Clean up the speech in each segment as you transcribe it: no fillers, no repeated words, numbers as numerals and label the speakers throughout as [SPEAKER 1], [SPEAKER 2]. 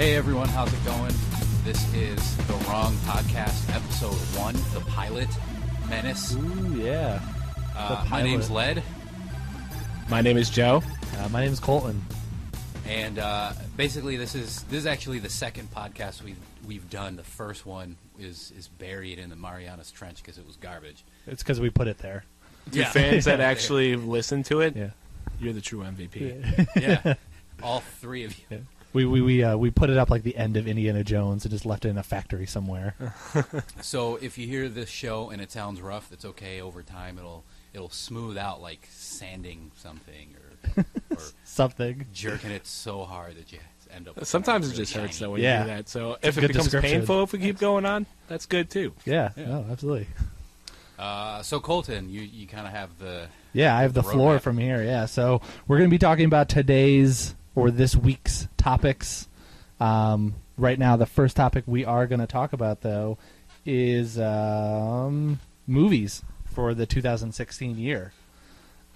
[SPEAKER 1] Hey everyone, how's it going? This is The Wrong Podcast, episode 1, the pilot, Menace.
[SPEAKER 2] Ooh, yeah.
[SPEAKER 1] My name's Led.
[SPEAKER 3] My name is Joe.
[SPEAKER 2] My name is Colton.
[SPEAKER 1] And basically this is actually the second podcast we've done. The first one is buried in the Marianas Trench because it was garbage.
[SPEAKER 2] It's because we put it there.
[SPEAKER 3] To fans that actually listen to it,
[SPEAKER 2] Yeah.
[SPEAKER 3] you're the true MVP.
[SPEAKER 1] Yeah, all three of you.
[SPEAKER 2] Yeah. We put it up like the end of Indiana Jones and just left it in a factory somewhere.
[SPEAKER 1] So if you hear this show and it sounds rough, it's okay. Over time, it'll smooth out like sanding something or
[SPEAKER 2] Something.
[SPEAKER 1] jerking it so hard that you end up. With
[SPEAKER 3] Sometimes it
[SPEAKER 1] really
[SPEAKER 3] just hurts
[SPEAKER 1] shiny.
[SPEAKER 3] though when
[SPEAKER 2] Yeah.
[SPEAKER 3] you do that. So
[SPEAKER 2] It's
[SPEAKER 3] if
[SPEAKER 2] a
[SPEAKER 3] it
[SPEAKER 2] good
[SPEAKER 3] becomes
[SPEAKER 2] description.
[SPEAKER 3] painful if we keep going on, that's good too.
[SPEAKER 2] Yeah.
[SPEAKER 1] Yeah.
[SPEAKER 2] No, absolutely.
[SPEAKER 1] So Colton, you kind of have the
[SPEAKER 2] Yeah, I have the
[SPEAKER 1] The
[SPEAKER 2] floor
[SPEAKER 1] roadmap.
[SPEAKER 2] from here. Yeah, so we're going to be talking about today's or this week's topics. Right now, the first topic we are going to talk about, though, is movies for the 2016 year.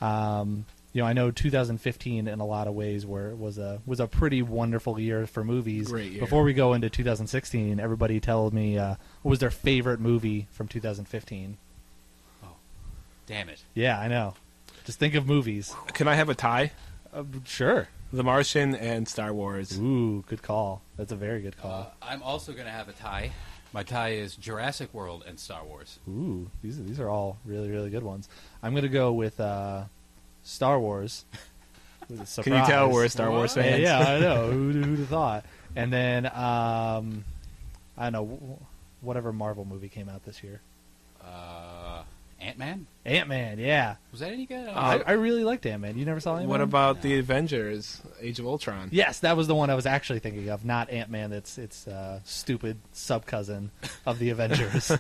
[SPEAKER 2] I know 2015 in a lot of ways was a pretty wonderful year for movies.
[SPEAKER 3] Great year.
[SPEAKER 2] Before we go into 2016, everybody tell me what was their favorite movie from 2015.
[SPEAKER 1] damn it.
[SPEAKER 2] Yeah, I know. Just think of movies.
[SPEAKER 3] Can I have a tie?
[SPEAKER 2] Sure.
[SPEAKER 3] The Martian and Star Wars.
[SPEAKER 2] Ooh, good call. That's a very good call.
[SPEAKER 1] I'm also going to have a tie. My tie is Jurassic World and Star Wars.
[SPEAKER 2] Ooh, these are all really, really good ones. I'm going to go with Star Wars. With a
[SPEAKER 3] Can you tell
[SPEAKER 2] surprise.
[SPEAKER 3] we're a Star Wars fans?
[SPEAKER 2] Yeah, I know. Who'd have thought? And then, I don't know, whatever Marvel movie came out this year.
[SPEAKER 1] Ant-Man?
[SPEAKER 2] Ant-Man, yeah.
[SPEAKER 1] Was that any good?
[SPEAKER 2] I really liked Ant-Man. You never saw Ant-Man?
[SPEAKER 3] What about
[SPEAKER 1] No.
[SPEAKER 3] the Avengers, Age of Ultron?
[SPEAKER 2] Yes, that was the one I was actually thinking of, not Ant-Man. It's stupid sub-cousin of the Avengers.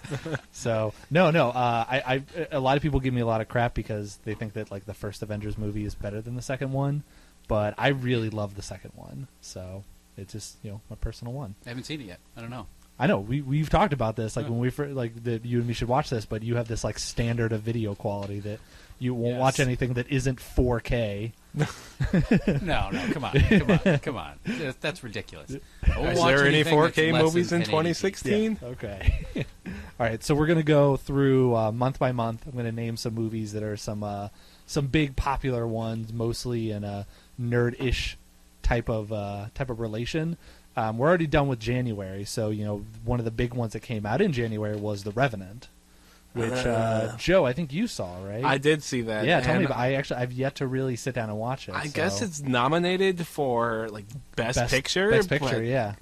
[SPEAKER 2] So, no. I a lot of people give me a lot of crap because they think that like the first Avengers movie is better than the second one, but I really love the second one. So it's just my personal one.
[SPEAKER 1] I haven't seen it yet. I don't know.
[SPEAKER 2] I know we've talked about this like
[SPEAKER 1] Yeah.
[SPEAKER 2] when we that you and me should watch this, but you have this like standard of video quality that you won't
[SPEAKER 1] Yes.
[SPEAKER 2] watch anything that isn't 4K.
[SPEAKER 1] No, come on. That's ridiculous. I won't
[SPEAKER 3] Is
[SPEAKER 1] watch
[SPEAKER 3] there any
[SPEAKER 1] anything that's
[SPEAKER 3] 4K
[SPEAKER 1] less
[SPEAKER 3] movies
[SPEAKER 1] than
[SPEAKER 3] in
[SPEAKER 1] 1080p.
[SPEAKER 3] 2016?
[SPEAKER 2] Okay. All right. So we're gonna go through month by month. I'm gonna name some movies that are some big popular ones, mostly in a nerd-ish type of relation. We're already done with January, so one of the big ones that came out in January was The Revenant, which Joe, I think you saw, right?
[SPEAKER 3] I did see that.
[SPEAKER 2] Yeah, tell me
[SPEAKER 3] and
[SPEAKER 2] about. I've yet to really sit down and watch it.
[SPEAKER 3] I
[SPEAKER 2] so.
[SPEAKER 3] guess it's nominated for like Best Picture.
[SPEAKER 2] Best Picture,
[SPEAKER 3] but
[SPEAKER 2] yeah.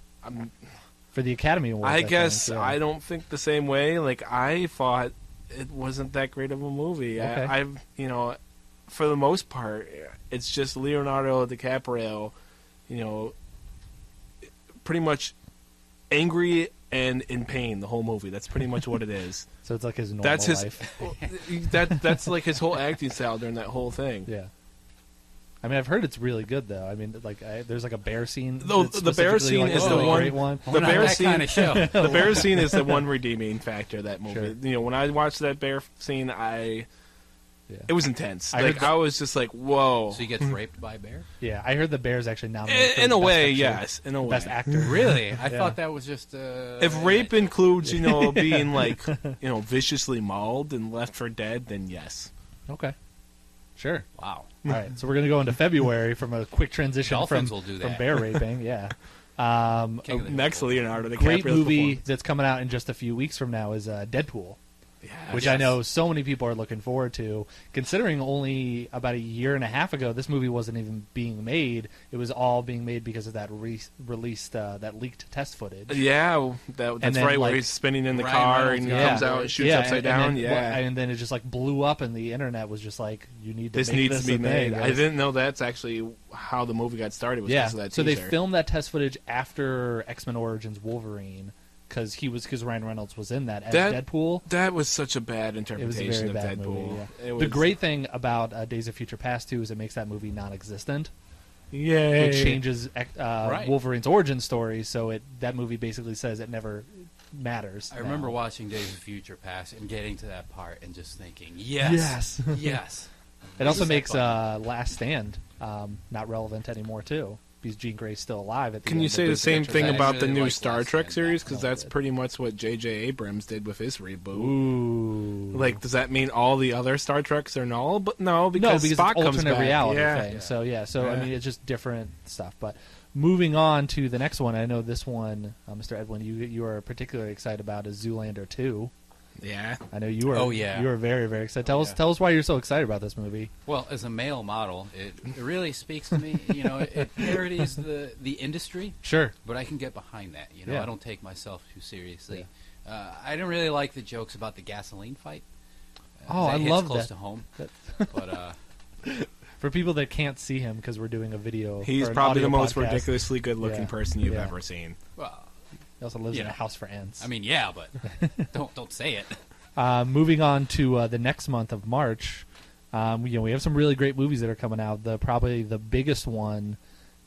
[SPEAKER 2] For the Academy Awards.
[SPEAKER 3] I guess
[SPEAKER 2] think, yeah.
[SPEAKER 3] I don't think the same way. Like I thought it wasn't that great of a movie.
[SPEAKER 2] Okay.
[SPEAKER 3] I've for the most part, it's just Leonardo DiCaprio, pretty much angry and in pain the whole movie. That's pretty much what it is.
[SPEAKER 2] So it's like his normal
[SPEAKER 3] That's his.
[SPEAKER 2] life.
[SPEAKER 3] That's like his whole acting style during that whole thing.
[SPEAKER 2] Yeah. I mean, I've heard it's really good, though. I mean, like, there's like a bear scene.
[SPEAKER 3] The
[SPEAKER 2] that's
[SPEAKER 3] bear
[SPEAKER 2] specifically,
[SPEAKER 3] scene
[SPEAKER 2] like,
[SPEAKER 3] is
[SPEAKER 2] a
[SPEAKER 3] the
[SPEAKER 2] really
[SPEAKER 3] one-
[SPEAKER 2] great one.
[SPEAKER 1] We're
[SPEAKER 3] The
[SPEAKER 1] not
[SPEAKER 3] bear
[SPEAKER 1] that
[SPEAKER 3] scene-
[SPEAKER 1] kind of show.
[SPEAKER 3] The bear scene is the one redeeming factor of that movie.
[SPEAKER 2] Sure.
[SPEAKER 3] When I watched that bear scene, it was intense.
[SPEAKER 2] I heard
[SPEAKER 3] I was just like, whoa.
[SPEAKER 1] So he gets raped by a bear?
[SPEAKER 2] Yeah, I heard the bear's actually nominated for
[SPEAKER 3] In
[SPEAKER 2] the
[SPEAKER 3] a
[SPEAKER 2] Best
[SPEAKER 3] way,
[SPEAKER 2] Picture,
[SPEAKER 3] yes. In a way.
[SPEAKER 2] Best actor.
[SPEAKER 1] Really? I
[SPEAKER 2] Yeah.
[SPEAKER 1] thought that was just
[SPEAKER 3] If rape includes, being like, viciously mauled and left for dead, then yes.
[SPEAKER 2] Okay. Sure.
[SPEAKER 1] Wow.
[SPEAKER 2] All right, so we're going to go into February from a quick transition
[SPEAKER 1] Dolphins
[SPEAKER 2] from
[SPEAKER 1] will do
[SPEAKER 2] from
[SPEAKER 1] that.
[SPEAKER 2] bear raping. Yeah.
[SPEAKER 1] King of the
[SPEAKER 3] Next,
[SPEAKER 1] Hill.
[SPEAKER 3] Leonardo DiCaprio.
[SPEAKER 2] Great movie that's coming out in just a few weeks from now is Deadpool. Which I
[SPEAKER 1] Yes.
[SPEAKER 2] know so many people are looking forward to, considering only about a year and a half ago this movie wasn't even being made. It was all being made because of that that leaked test footage.
[SPEAKER 3] Yeah, that's
[SPEAKER 2] then,
[SPEAKER 3] right, where
[SPEAKER 2] like,
[SPEAKER 3] he's spinning in the
[SPEAKER 1] Ryan
[SPEAKER 3] car
[SPEAKER 1] Reynolds
[SPEAKER 3] and
[SPEAKER 1] got
[SPEAKER 3] comes
[SPEAKER 1] on
[SPEAKER 3] out
[SPEAKER 1] board.
[SPEAKER 3] and shoots upside down.
[SPEAKER 2] And then it just like blew up, and the internet was just like, "You need to
[SPEAKER 3] This
[SPEAKER 2] make
[SPEAKER 3] needs
[SPEAKER 2] this
[SPEAKER 3] to be
[SPEAKER 2] a thing,
[SPEAKER 3] made. I
[SPEAKER 2] guys."
[SPEAKER 3] didn't know that's actually how the movie got started. Was because of that
[SPEAKER 2] So they
[SPEAKER 3] teaser.
[SPEAKER 2] filmed that test footage after X-Men Origins Wolverine because Ryan Reynolds was in that as Deadpool.
[SPEAKER 3] That was such a bad
[SPEAKER 2] It was a
[SPEAKER 3] interpretation
[SPEAKER 2] very
[SPEAKER 3] of
[SPEAKER 2] bad
[SPEAKER 3] Deadpool.
[SPEAKER 2] movie. Yeah.
[SPEAKER 3] It
[SPEAKER 2] The
[SPEAKER 3] was-
[SPEAKER 2] great thing about Days of Future Past 2 is it makes that movie non-existent.
[SPEAKER 3] Yay.
[SPEAKER 2] It changes
[SPEAKER 1] Right.
[SPEAKER 2] Wolverine's origin story, so that movie basically says it never matters.
[SPEAKER 1] I remember
[SPEAKER 2] now.
[SPEAKER 1] watching Days of Future Past and getting to that part and just thinking, yes, yes.
[SPEAKER 2] It also
[SPEAKER 1] This is
[SPEAKER 2] makes
[SPEAKER 1] fun.
[SPEAKER 2] Last Stand not relevant anymore too, because Jean Grey's still alive at the
[SPEAKER 3] Can
[SPEAKER 2] end.
[SPEAKER 3] you
[SPEAKER 2] of
[SPEAKER 3] say the same
[SPEAKER 1] pictures.
[SPEAKER 3] thing
[SPEAKER 1] I
[SPEAKER 3] about
[SPEAKER 1] really
[SPEAKER 3] the new
[SPEAKER 1] like
[SPEAKER 3] Star
[SPEAKER 1] Last
[SPEAKER 3] Trek
[SPEAKER 1] Stand
[SPEAKER 3] series?
[SPEAKER 1] Back.
[SPEAKER 3] Because that's pretty much what J.J. Abrams did with his reboot.
[SPEAKER 2] Ooh.
[SPEAKER 3] Like, does that mean all the other Star Treks are null? But no, because
[SPEAKER 2] it's
[SPEAKER 3] Spock comes
[SPEAKER 2] alternate
[SPEAKER 3] back.
[SPEAKER 2] reality
[SPEAKER 3] Yeah.
[SPEAKER 2] thing. So I
[SPEAKER 3] Yeah.
[SPEAKER 2] mean, it's just different stuff. But moving on to the next one, I know this one, Mr. Edwin, you are particularly excited about is Zoolander 2.
[SPEAKER 3] Yeah.
[SPEAKER 2] I know you are.
[SPEAKER 1] Oh, yeah.
[SPEAKER 2] You are very, very excited.
[SPEAKER 1] Oh,
[SPEAKER 2] Tell us why you're so excited about this movie.
[SPEAKER 1] Well, as a male model, it really speaks to me. You know, it parodies the industry,
[SPEAKER 2] Sure.
[SPEAKER 1] but I can get behind that. You know,
[SPEAKER 2] Yeah.
[SPEAKER 1] I don't take myself too seriously. I didn't really like the jokes about the gasoline fight.
[SPEAKER 2] Oh,
[SPEAKER 1] that
[SPEAKER 2] I
[SPEAKER 1] hits
[SPEAKER 2] love
[SPEAKER 1] close
[SPEAKER 2] that.
[SPEAKER 1] to home.
[SPEAKER 2] That-
[SPEAKER 1] But
[SPEAKER 2] For people that can't see him because we're doing a video,
[SPEAKER 3] He's
[SPEAKER 2] or an
[SPEAKER 3] probably the
[SPEAKER 2] audio
[SPEAKER 3] most
[SPEAKER 2] podcast,
[SPEAKER 3] ridiculously good-looking
[SPEAKER 2] Yeah.
[SPEAKER 3] person you've
[SPEAKER 2] Yeah.
[SPEAKER 3] ever seen.
[SPEAKER 1] well,
[SPEAKER 2] He also lives in
[SPEAKER 1] Yeah.
[SPEAKER 2] a house for ants.
[SPEAKER 1] I mean, yeah, but don't say it.
[SPEAKER 2] Moving on to the next month of March, we have some really great movies that are coming out. Probably the biggest one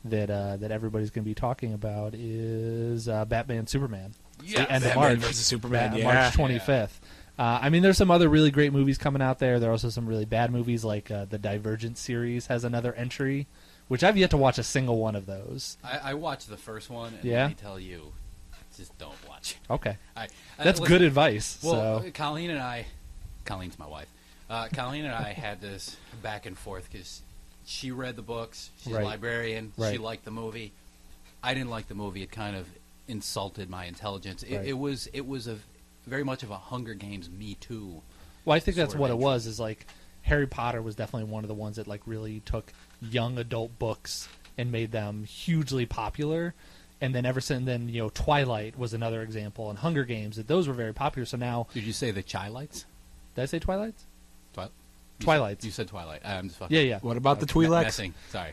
[SPEAKER 2] that everybody's going to be talking about is Batman Superman. It's the end of
[SPEAKER 3] Batman
[SPEAKER 2] March
[SPEAKER 3] versus Superman, yeah.
[SPEAKER 2] March 25th. I mean, there's some other really great movies coming out there. There are also some really bad movies, like the Divergent series has another entry, which I've yet to watch a single one of those.
[SPEAKER 1] I watched the first one, and
[SPEAKER 2] Yeah?
[SPEAKER 1] let me tell you, just don't watch it.
[SPEAKER 2] Okay,
[SPEAKER 1] I
[SPEAKER 2] that's
[SPEAKER 1] listen,
[SPEAKER 2] good advice.
[SPEAKER 1] Well,
[SPEAKER 2] so
[SPEAKER 1] Colleen and I, Colleen's my wife. Colleen and I had this back and forth because she read the books. She's
[SPEAKER 2] Right.
[SPEAKER 1] a librarian.
[SPEAKER 2] Right.
[SPEAKER 1] She liked the movie. I didn't like the movie. It kind of insulted my intelligence.
[SPEAKER 2] Right.
[SPEAKER 1] It was a very much of a Hunger Games Me Too.
[SPEAKER 2] well, I think that's
[SPEAKER 1] sort of
[SPEAKER 2] what it
[SPEAKER 1] entry.
[SPEAKER 2] was. Is like Harry Potter was definitely one of the ones that like really took young adult books and made them hugely popular. And then ever since then, Twilight was another example, and Hunger Games. That those were very popular. So now,
[SPEAKER 1] Did you say the Chilites?
[SPEAKER 2] did I say Twilight?
[SPEAKER 1] Twilights.
[SPEAKER 2] Twilights.
[SPEAKER 1] You said Twilight. I'm just fucking
[SPEAKER 2] Yeah.
[SPEAKER 3] What about the
[SPEAKER 1] me-
[SPEAKER 3] Twi'leks?
[SPEAKER 1] messing. Sorry.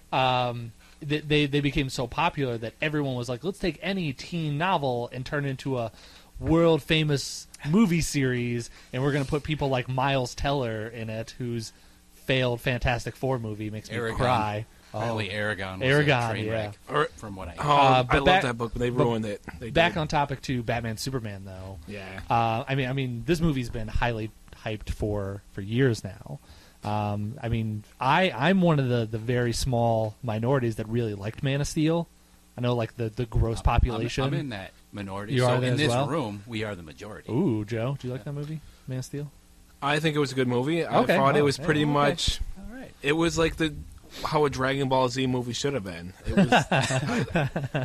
[SPEAKER 2] They became so popular that everyone was like, let's take any teen novel and turn it into a world famous movie series, and we're going to put people like Miles Teller in it, whose failed Fantastic Four movie makes me
[SPEAKER 1] Aragon.
[SPEAKER 2] cry.
[SPEAKER 1] Apparently, Aragon was
[SPEAKER 2] Aragon,
[SPEAKER 1] a train
[SPEAKER 2] yeah.
[SPEAKER 1] wreck,
[SPEAKER 3] Or-
[SPEAKER 1] from what I
[SPEAKER 3] Oh,
[SPEAKER 1] heard.
[SPEAKER 2] but
[SPEAKER 3] I love
[SPEAKER 2] back-
[SPEAKER 3] that book, but they
[SPEAKER 2] but
[SPEAKER 3] ruined it. They
[SPEAKER 2] Back
[SPEAKER 3] did.
[SPEAKER 2] on topic to Batman Superman, though.
[SPEAKER 3] Yeah.
[SPEAKER 2] I mean, this movie's been highly hyped for years now. I mean, I'm one of the very small minorities that really liked Man of Steel. I know, like the gross population.
[SPEAKER 1] I'm in that minority.
[SPEAKER 2] You
[SPEAKER 1] so
[SPEAKER 2] are there
[SPEAKER 1] in
[SPEAKER 2] as
[SPEAKER 1] this
[SPEAKER 2] well?
[SPEAKER 1] room, we are the majority.
[SPEAKER 2] Ooh, Joe, do you like that movie, Man of Steel?
[SPEAKER 3] I think it was a good movie. I
[SPEAKER 2] Okay.
[SPEAKER 3] thought
[SPEAKER 2] Oh,
[SPEAKER 3] it was
[SPEAKER 2] yeah,
[SPEAKER 3] pretty
[SPEAKER 2] okay.
[SPEAKER 3] much...
[SPEAKER 1] All right.
[SPEAKER 3] It was like how a Dragon Ball Z movie should have been. It was...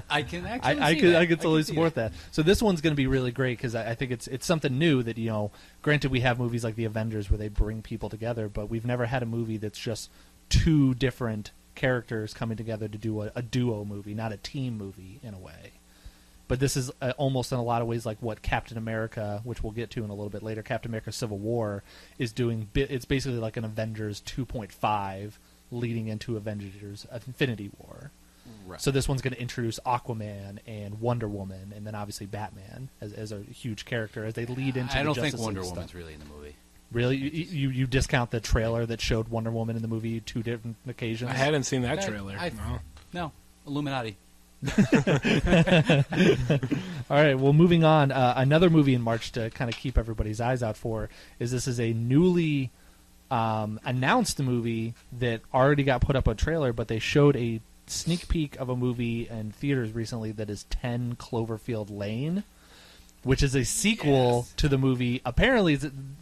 [SPEAKER 1] I can actually
[SPEAKER 2] I
[SPEAKER 1] see
[SPEAKER 2] could
[SPEAKER 1] that.
[SPEAKER 2] I could totally
[SPEAKER 1] see
[SPEAKER 2] support that. So this one's going to be really great because I think it's something new that Granted, we have movies like the Avengers where they bring people together, but we've never had a movie that's just two different characters coming together to do a duo movie, not a team movie in a way. But this is almost in a lot of ways like what Captain America, which we'll get to in a little bit later, Captain America Civil War is doing. It's basically like an Avengers 2.5 leading into Avengers Infinity War.
[SPEAKER 1] Right.
[SPEAKER 2] So this one's going to introduce Aquaman and Wonder Woman, and then obviously Batman as a huge character as they lead into.
[SPEAKER 1] I
[SPEAKER 2] the
[SPEAKER 1] don't
[SPEAKER 2] Justice
[SPEAKER 1] think Wonder
[SPEAKER 2] League
[SPEAKER 1] Woman's
[SPEAKER 2] stuff.
[SPEAKER 1] really in the movie.
[SPEAKER 2] Really. You discount the trailer that showed Wonder Woman in the movie two different occasions.
[SPEAKER 3] I hadn't seen that
[SPEAKER 1] I-
[SPEAKER 3] trailer.
[SPEAKER 1] I-
[SPEAKER 3] No.
[SPEAKER 1] No, Illuminati.
[SPEAKER 2] All right. Well, moving on. Another movie in March to kind of keep everybody's eyes out for is this is a newly announced movie that already got put up a trailer, but they showed a sneak peek of a movie in theaters recently that is 10 Cloverfield Lane, which is a sequel to the movie. Apparently,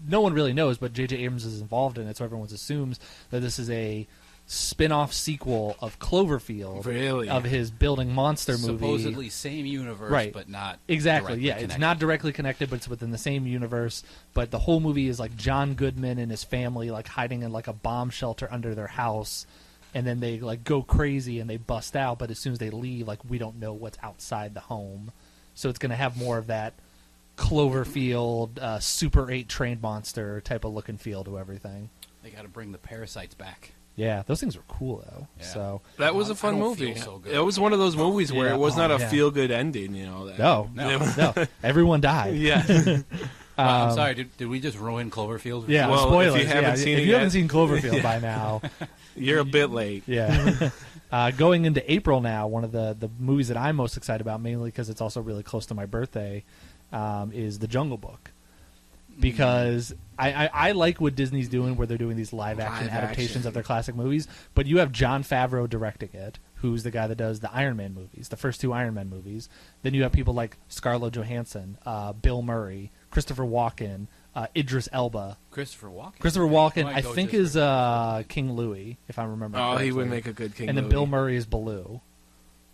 [SPEAKER 2] no one really knows, but J.J. Abrams is involved in it, so everyone assumes that this is a spin-off sequel of Cloverfield,
[SPEAKER 3] Really?
[SPEAKER 2] of his Building Monster movie.
[SPEAKER 1] Supposedly same universe,
[SPEAKER 2] Right.
[SPEAKER 1] but not
[SPEAKER 2] Exactly,
[SPEAKER 1] directly
[SPEAKER 2] yeah. It's
[SPEAKER 1] connected.
[SPEAKER 2] not directly connected, but it's within the same universe. But the whole movie is like John Goodman and his family like hiding in like a bomb shelter under their house, and then they like go crazy and they bust out. But as soon as they leave, like we don't know what's outside the home. So it's going to have more of that Cloverfield Super 8 trained monster type of look and feel to everything.
[SPEAKER 1] They got to bring the parasites back.
[SPEAKER 2] Yeah, those things were cool though.
[SPEAKER 1] Yeah.
[SPEAKER 2] So
[SPEAKER 3] That was a
[SPEAKER 1] I
[SPEAKER 3] fun
[SPEAKER 1] don't
[SPEAKER 3] movie.
[SPEAKER 1] feel so good.
[SPEAKER 3] It was one of those movies where
[SPEAKER 2] Yeah.
[SPEAKER 3] it was not
[SPEAKER 2] Oh,
[SPEAKER 3] a
[SPEAKER 2] yeah.
[SPEAKER 3] feel-good ending, you know. That,
[SPEAKER 2] no, everyone died.
[SPEAKER 3] Yeah.
[SPEAKER 1] I'm sorry, did we just ruin Cloverfield?
[SPEAKER 2] Yeah,
[SPEAKER 3] Well, if
[SPEAKER 2] spoilers.
[SPEAKER 3] you haven't seen
[SPEAKER 2] if
[SPEAKER 3] it
[SPEAKER 2] you haven't
[SPEAKER 3] yet-
[SPEAKER 2] seen Cloverfield by now,
[SPEAKER 3] You're a bit late.
[SPEAKER 2] yeah. Going into April now, one of the movies that I'm most excited about, mainly because it's also really close to my birthday, is The Jungle Book. Because I like what Disney's doing, where they're doing these live action
[SPEAKER 3] Live
[SPEAKER 2] adaptations
[SPEAKER 3] action.
[SPEAKER 2] of their classic movies. But you have Jon Favreau directing it, who's the guy that does the Iron Man movies, the first 2 Iron Man movies. Then you have people like Scarlett Johansson, Bill Murray, Christopher Walken, Idris Elba.
[SPEAKER 1] Christopher Walken.
[SPEAKER 2] Christopher Walken,
[SPEAKER 1] Might
[SPEAKER 2] I
[SPEAKER 1] go
[SPEAKER 2] think,
[SPEAKER 1] just
[SPEAKER 2] is King Louis, if I remember
[SPEAKER 3] Oh,
[SPEAKER 2] correctly.
[SPEAKER 3] he would make a good King
[SPEAKER 2] And then
[SPEAKER 3] Louis.
[SPEAKER 2] Bill Murray is Baloo,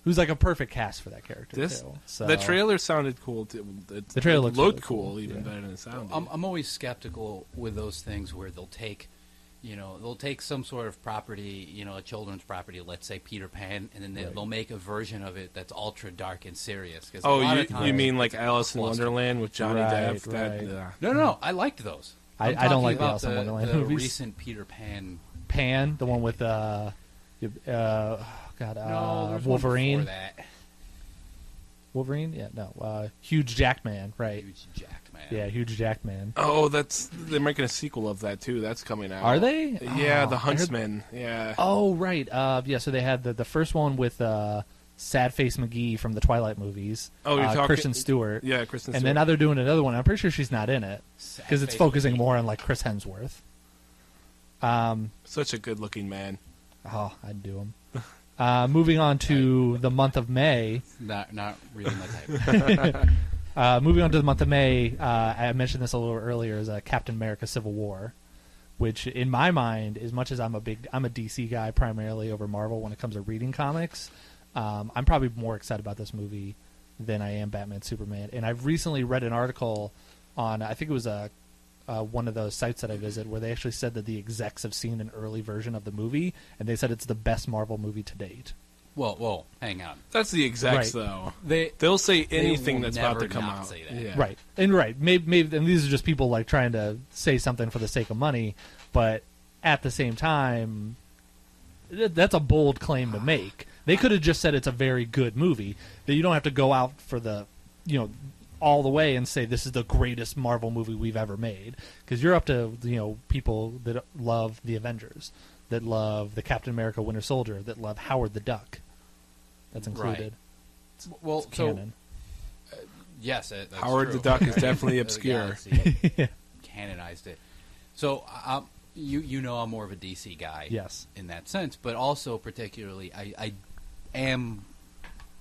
[SPEAKER 2] who's like a perfect cast for that character,
[SPEAKER 3] This
[SPEAKER 2] too. So,
[SPEAKER 3] the trailer sounded cool.
[SPEAKER 2] The trailer looked
[SPEAKER 3] looked
[SPEAKER 2] really
[SPEAKER 3] cool,
[SPEAKER 2] cool,
[SPEAKER 3] even
[SPEAKER 2] yeah.
[SPEAKER 3] better than it sounded.
[SPEAKER 1] I'm always skeptical with those things where they'll take, they'll take some sort of property, a children's property, let's say Peter Pan, and then they'll make a version of it that's ultra dark and serious. 'Cause a lot of
[SPEAKER 3] you
[SPEAKER 1] times
[SPEAKER 3] mean like
[SPEAKER 1] it's a
[SPEAKER 3] Alice in
[SPEAKER 1] cluster.
[SPEAKER 3] Wonderland with Johnny
[SPEAKER 2] Right,
[SPEAKER 3] Depp?
[SPEAKER 2] right.
[SPEAKER 1] No, I liked those.
[SPEAKER 2] I
[SPEAKER 1] I'm
[SPEAKER 2] don't
[SPEAKER 1] talking
[SPEAKER 2] like the
[SPEAKER 1] about
[SPEAKER 2] Alice in Wonderland
[SPEAKER 1] the
[SPEAKER 2] movies.
[SPEAKER 1] recent Peter Pan.
[SPEAKER 2] Pan, the one with
[SPEAKER 1] no, there's one
[SPEAKER 2] Wolverine.
[SPEAKER 1] before that.
[SPEAKER 2] Wolverine? Yeah, no. Huge Jackman, right?
[SPEAKER 1] Huge jacked man.
[SPEAKER 2] Yeah, Huge Jackman.
[SPEAKER 3] Oh, they're making a sequel of that too. That's coming out.
[SPEAKER 2] Are they?
[SPEAKER 3] Yeah,
[SPEAKER 2] Oh,
[SPEAKER 3] the
[SPEAKER 2] I heard-
[SPEAKER 3] Huntsman. Yeah.
[SPEAKER 2] Oh, right. Yeah, so they had the first one with Sad Face McGee from the Twilight movies.
[SPEAKER 3] Oh, you're talking
[SPEAKER 2] Kristen Stewart.
[SPEAKER 3] Yeah, Kristen
[SPEAKER 2] And
[SPEAKER 3] Stewart.
[SPEAKER 2] then now they're doing another one. I'm pretty sure she's not in it because it's
[SPEAKER 1] Sad-faced
[SPEAKER 2] focusing
[SPEAKER 1] McGee.
[SPEAKER 2] more on like Chris Hemsworth.
[SPEAKER 3] Such a good-looking man.
[SPEAKER 2] Oh, I'd do him. Moving on to the month of May.
[SPEAKER 1] Not really my type.
[SPEAKER 2] Moving on to the month of May, I mentioned this a little earlier, is Captain America: Civil War, which in my mind, as much as I'm a DC guy primarily over Marvel when it comes to reading comics, I'm probably more excited about this movie than I am Batman Superman. And I've recently read an article on, I think it was one of those sites that I visit, where they actually said that the execs have seen an early version of the movie, and they said it's the best Marvel movie to date.
[SPEAKER 1] Whoa, hang on.
[SPEAKER 3] That's the execs,
[SPEAKER 2] Right.
[SPEAKER 3] though. They'll say anything
[SPEAKER 1] will
[SPEAKER 3] that's about to
[SPEAKER 1] never
[SPEAKER 3] come
[SPEAKER 1] not
[SPEAKER 3] out.
[SPEAKER 1] say that.
[SPEAKER 3] Yeah.
[SPEAKER 2] Right, maybe, and these are just people like trying to say something for the sake of money, but at the same time, that's a bold claim to make. They could have just said it's a very good movie. That you don't have to go out for the, all the way and say this is the greatest Marvel movie we've ever made, because you're up to people that love the Avengers, that love the Captain America: Winter Soldier, that love Howard the Duck. That's included.
[SPEAKER 1] Right. Well,
[SPEAKER 2] It's canon.
[SPEAKER 1] Yes, that's
[SPEAKER 3] Howard
[SPEAKER 1] true.
[SPEAKER 3] the Duck is definitely
[SPEAKER 1] The
[SPEAKER 3] obscure.
[SPEAKER 1] Galaxy canonized it. So you know I'm more of a DC guy.
[SPEAKER 2] Yes.
[SPEAKER 1] In that sense, but also particularly I am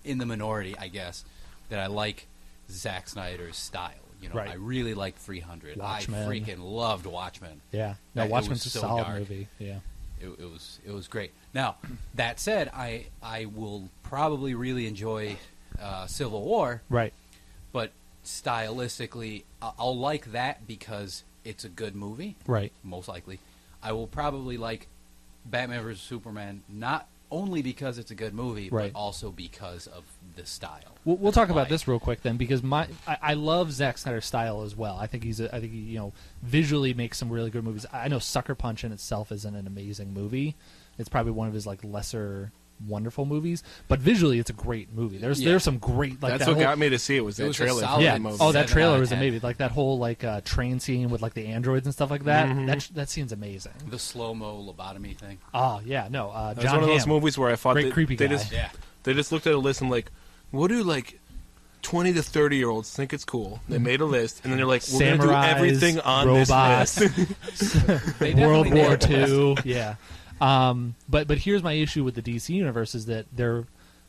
[SPEAKER 1] in the minority, I guess, that I like Zack Snyder's style.
[SPEAKER 2] Right.
[SPEAKER 1] I really liked 300.
[SPEAKER 2] Watchmen.
[SPEAKER 1] I freaking loved Watchmen.
[SPEAKER 2] Yeah, no,
[SPEAKER 1] It
[SPEAKER 2] Watchmen's
[SPEAKER 1] was
[SPEAKER 2] a
[SPEAKER 1] so
[SPEAKER 2] solid
[SPEAKER 1] dark.
[SPEAKER 2] movie. Yeah.
[SPEAKER 1] It was great. Now, that said, I will probably really enjoy Civil War,
[SPEAKER 2] Right.
[SPEAKER 1] but stylistically, I'll like that because it's a good movie.
[SPEAKER 2] Right.
[SPEAKER 1] Most likely, I will probably like Batman vs Superman not only because it's a good movie,
[SPEAKER 2] Right.
[SPEAKER 1] but also because of the style.
[SPEAKER 2] We'll talk about
[SPEAKER 1] Like-
[SPEAKER 2] this real quick then, because I love Zack Snyder's style as well. I think he visually makes some really good movies. I know Sucker Punch in itself isn't an amazing movie. It's probably one of his like lesser wonderful movies, but visually it's a great movie. There's some great like
[SPEAKER 3] That's
[SPEAKER 2] that
[SPEAKER 3] what
[SPEAKER 2] whole,
[SPEAKER 3] got me to see it was that
[SPEAKER 1] was a
[SPEAKER 3] trailer. for
[SPEAKER 1] solid
[SPEAKER 2] yeah.
[SPEAKER 3] that movie.
[SPEAKER 2] Oh, that
[SPEAKER 1] 7
[SPEAKER 2] trailer
[SPEAKER 1] out of
[SPEAKER 2] was
[SPEAKER 1] 10.
[SPEAKER 2] amazing. Like that whole like train scene with like the androids and stuff like that. That scene's amazing.
[SPEAKER 1] The slow-mo lobotomy thing.
[SPEAKER 2] Oh yeah, no.
[SPEAKER 3] It was
[SPEAKER 2] John
[SPEAKER 3] one of those
[SPEAKER 2] Hamm.
[SPEAKER 3] movies where I thought
[SPEAKER 2] Great creepy
[SPEAKER 3] they
[SPEAKER 2] guy.
[SPEAKER 3] just
[SPEAKER 1] Yeah.
[SPEAKER 3] they just looked at a list and like, what do like 20 to 30-year-olds think it's cool? They made a list and then they're like, we're going to do
[SPEAKER 2] Samurais,
[SPEAKER 3] everything on
[SPEAKER 2] robots,
[SPEAKER 3] this list.
[SPEAKER 1] They
[SPEAKER 2] World
[SPEAKER 1] definitely
[SPEAKER 2] War
[SPEAKER 1] nailed it.
[SPEAKER 2] II. Yeah. But here's my issue with the DC universe is that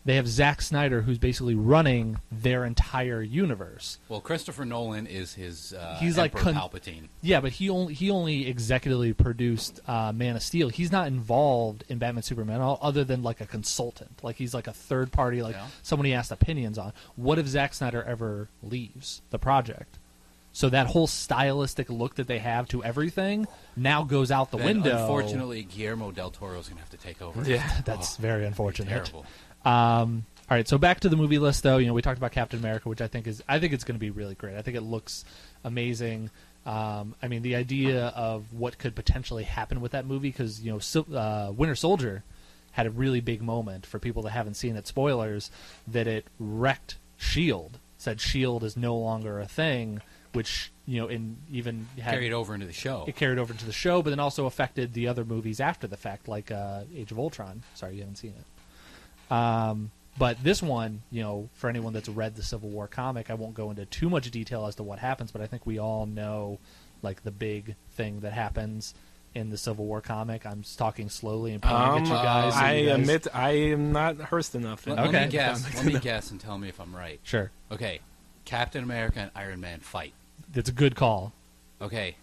[SPEAKER 2] they have Zack Snyder who's basically running their entire universe.
[SPEAKER 1] Well, Christopher Nolan is his
[SPEAKER 2] He's like
[SPEAKER 1] Emperor Palpatine.
[SPEAKER 2] Yeah, but he only executively produced Man of Steel. He's not involved in Batman Superman other than like a consultant. Like he's like a third party, like
[SPEAKER 1] Yeah.
[SPEAKER 2] someone he asked opinions on. What if Zack Snyder ever leaves the project? So that whole stylistic look that they have to everything now goes out the
[SPEAKER 1] Then,
[SPEAKER 2] window.
[SPEAKER 1] Unfortunately, Guillermo del Toro's going to have to take over.
[SPEAKER 3] Yeah.
[SPEAKER 2] That's very unfortunate.
[SPEAKER 1] Terrible.
[SPEAKER 2] All right, so back to the movie list, though. We talked about Captain America, which I think it's going to be really great. I think it looks amazing. I mean, the idea of what could potentially happen with that movie, because Winter Soldier had a really big moment for people that haven't seen it. Spoilers that it wrecked Shield. Said Shield is no longer a thing, which even had
[SPEAKER 1] Carried over into the show.
[SPEAKER 2] it carried over into the show, but then also affected the other movies after the fact, like Age of Ultron. Sorry, you haven't seen it. But this one, for anyone that's read the Civil War comic, I won't go into too much detail as to what happens, but I think we all know, like, the big thing that happens in the Civil War comic. I'm talking slowly and pointing at you guys.
[SPEAKER 3] I
[SPEAKER 2] you guys...
[SPEAKER 3] admit I am not versed enough.
[SPEAKER 1] Let me guess. Let me guess and tell me if I'm right.
[SPEAKER 2] Sure.
[SPEAKER 1] Okay, Captain America and Iron Man fight.
[SPEAKER 2] That's a good call.
[SPEAKER 1] Okay,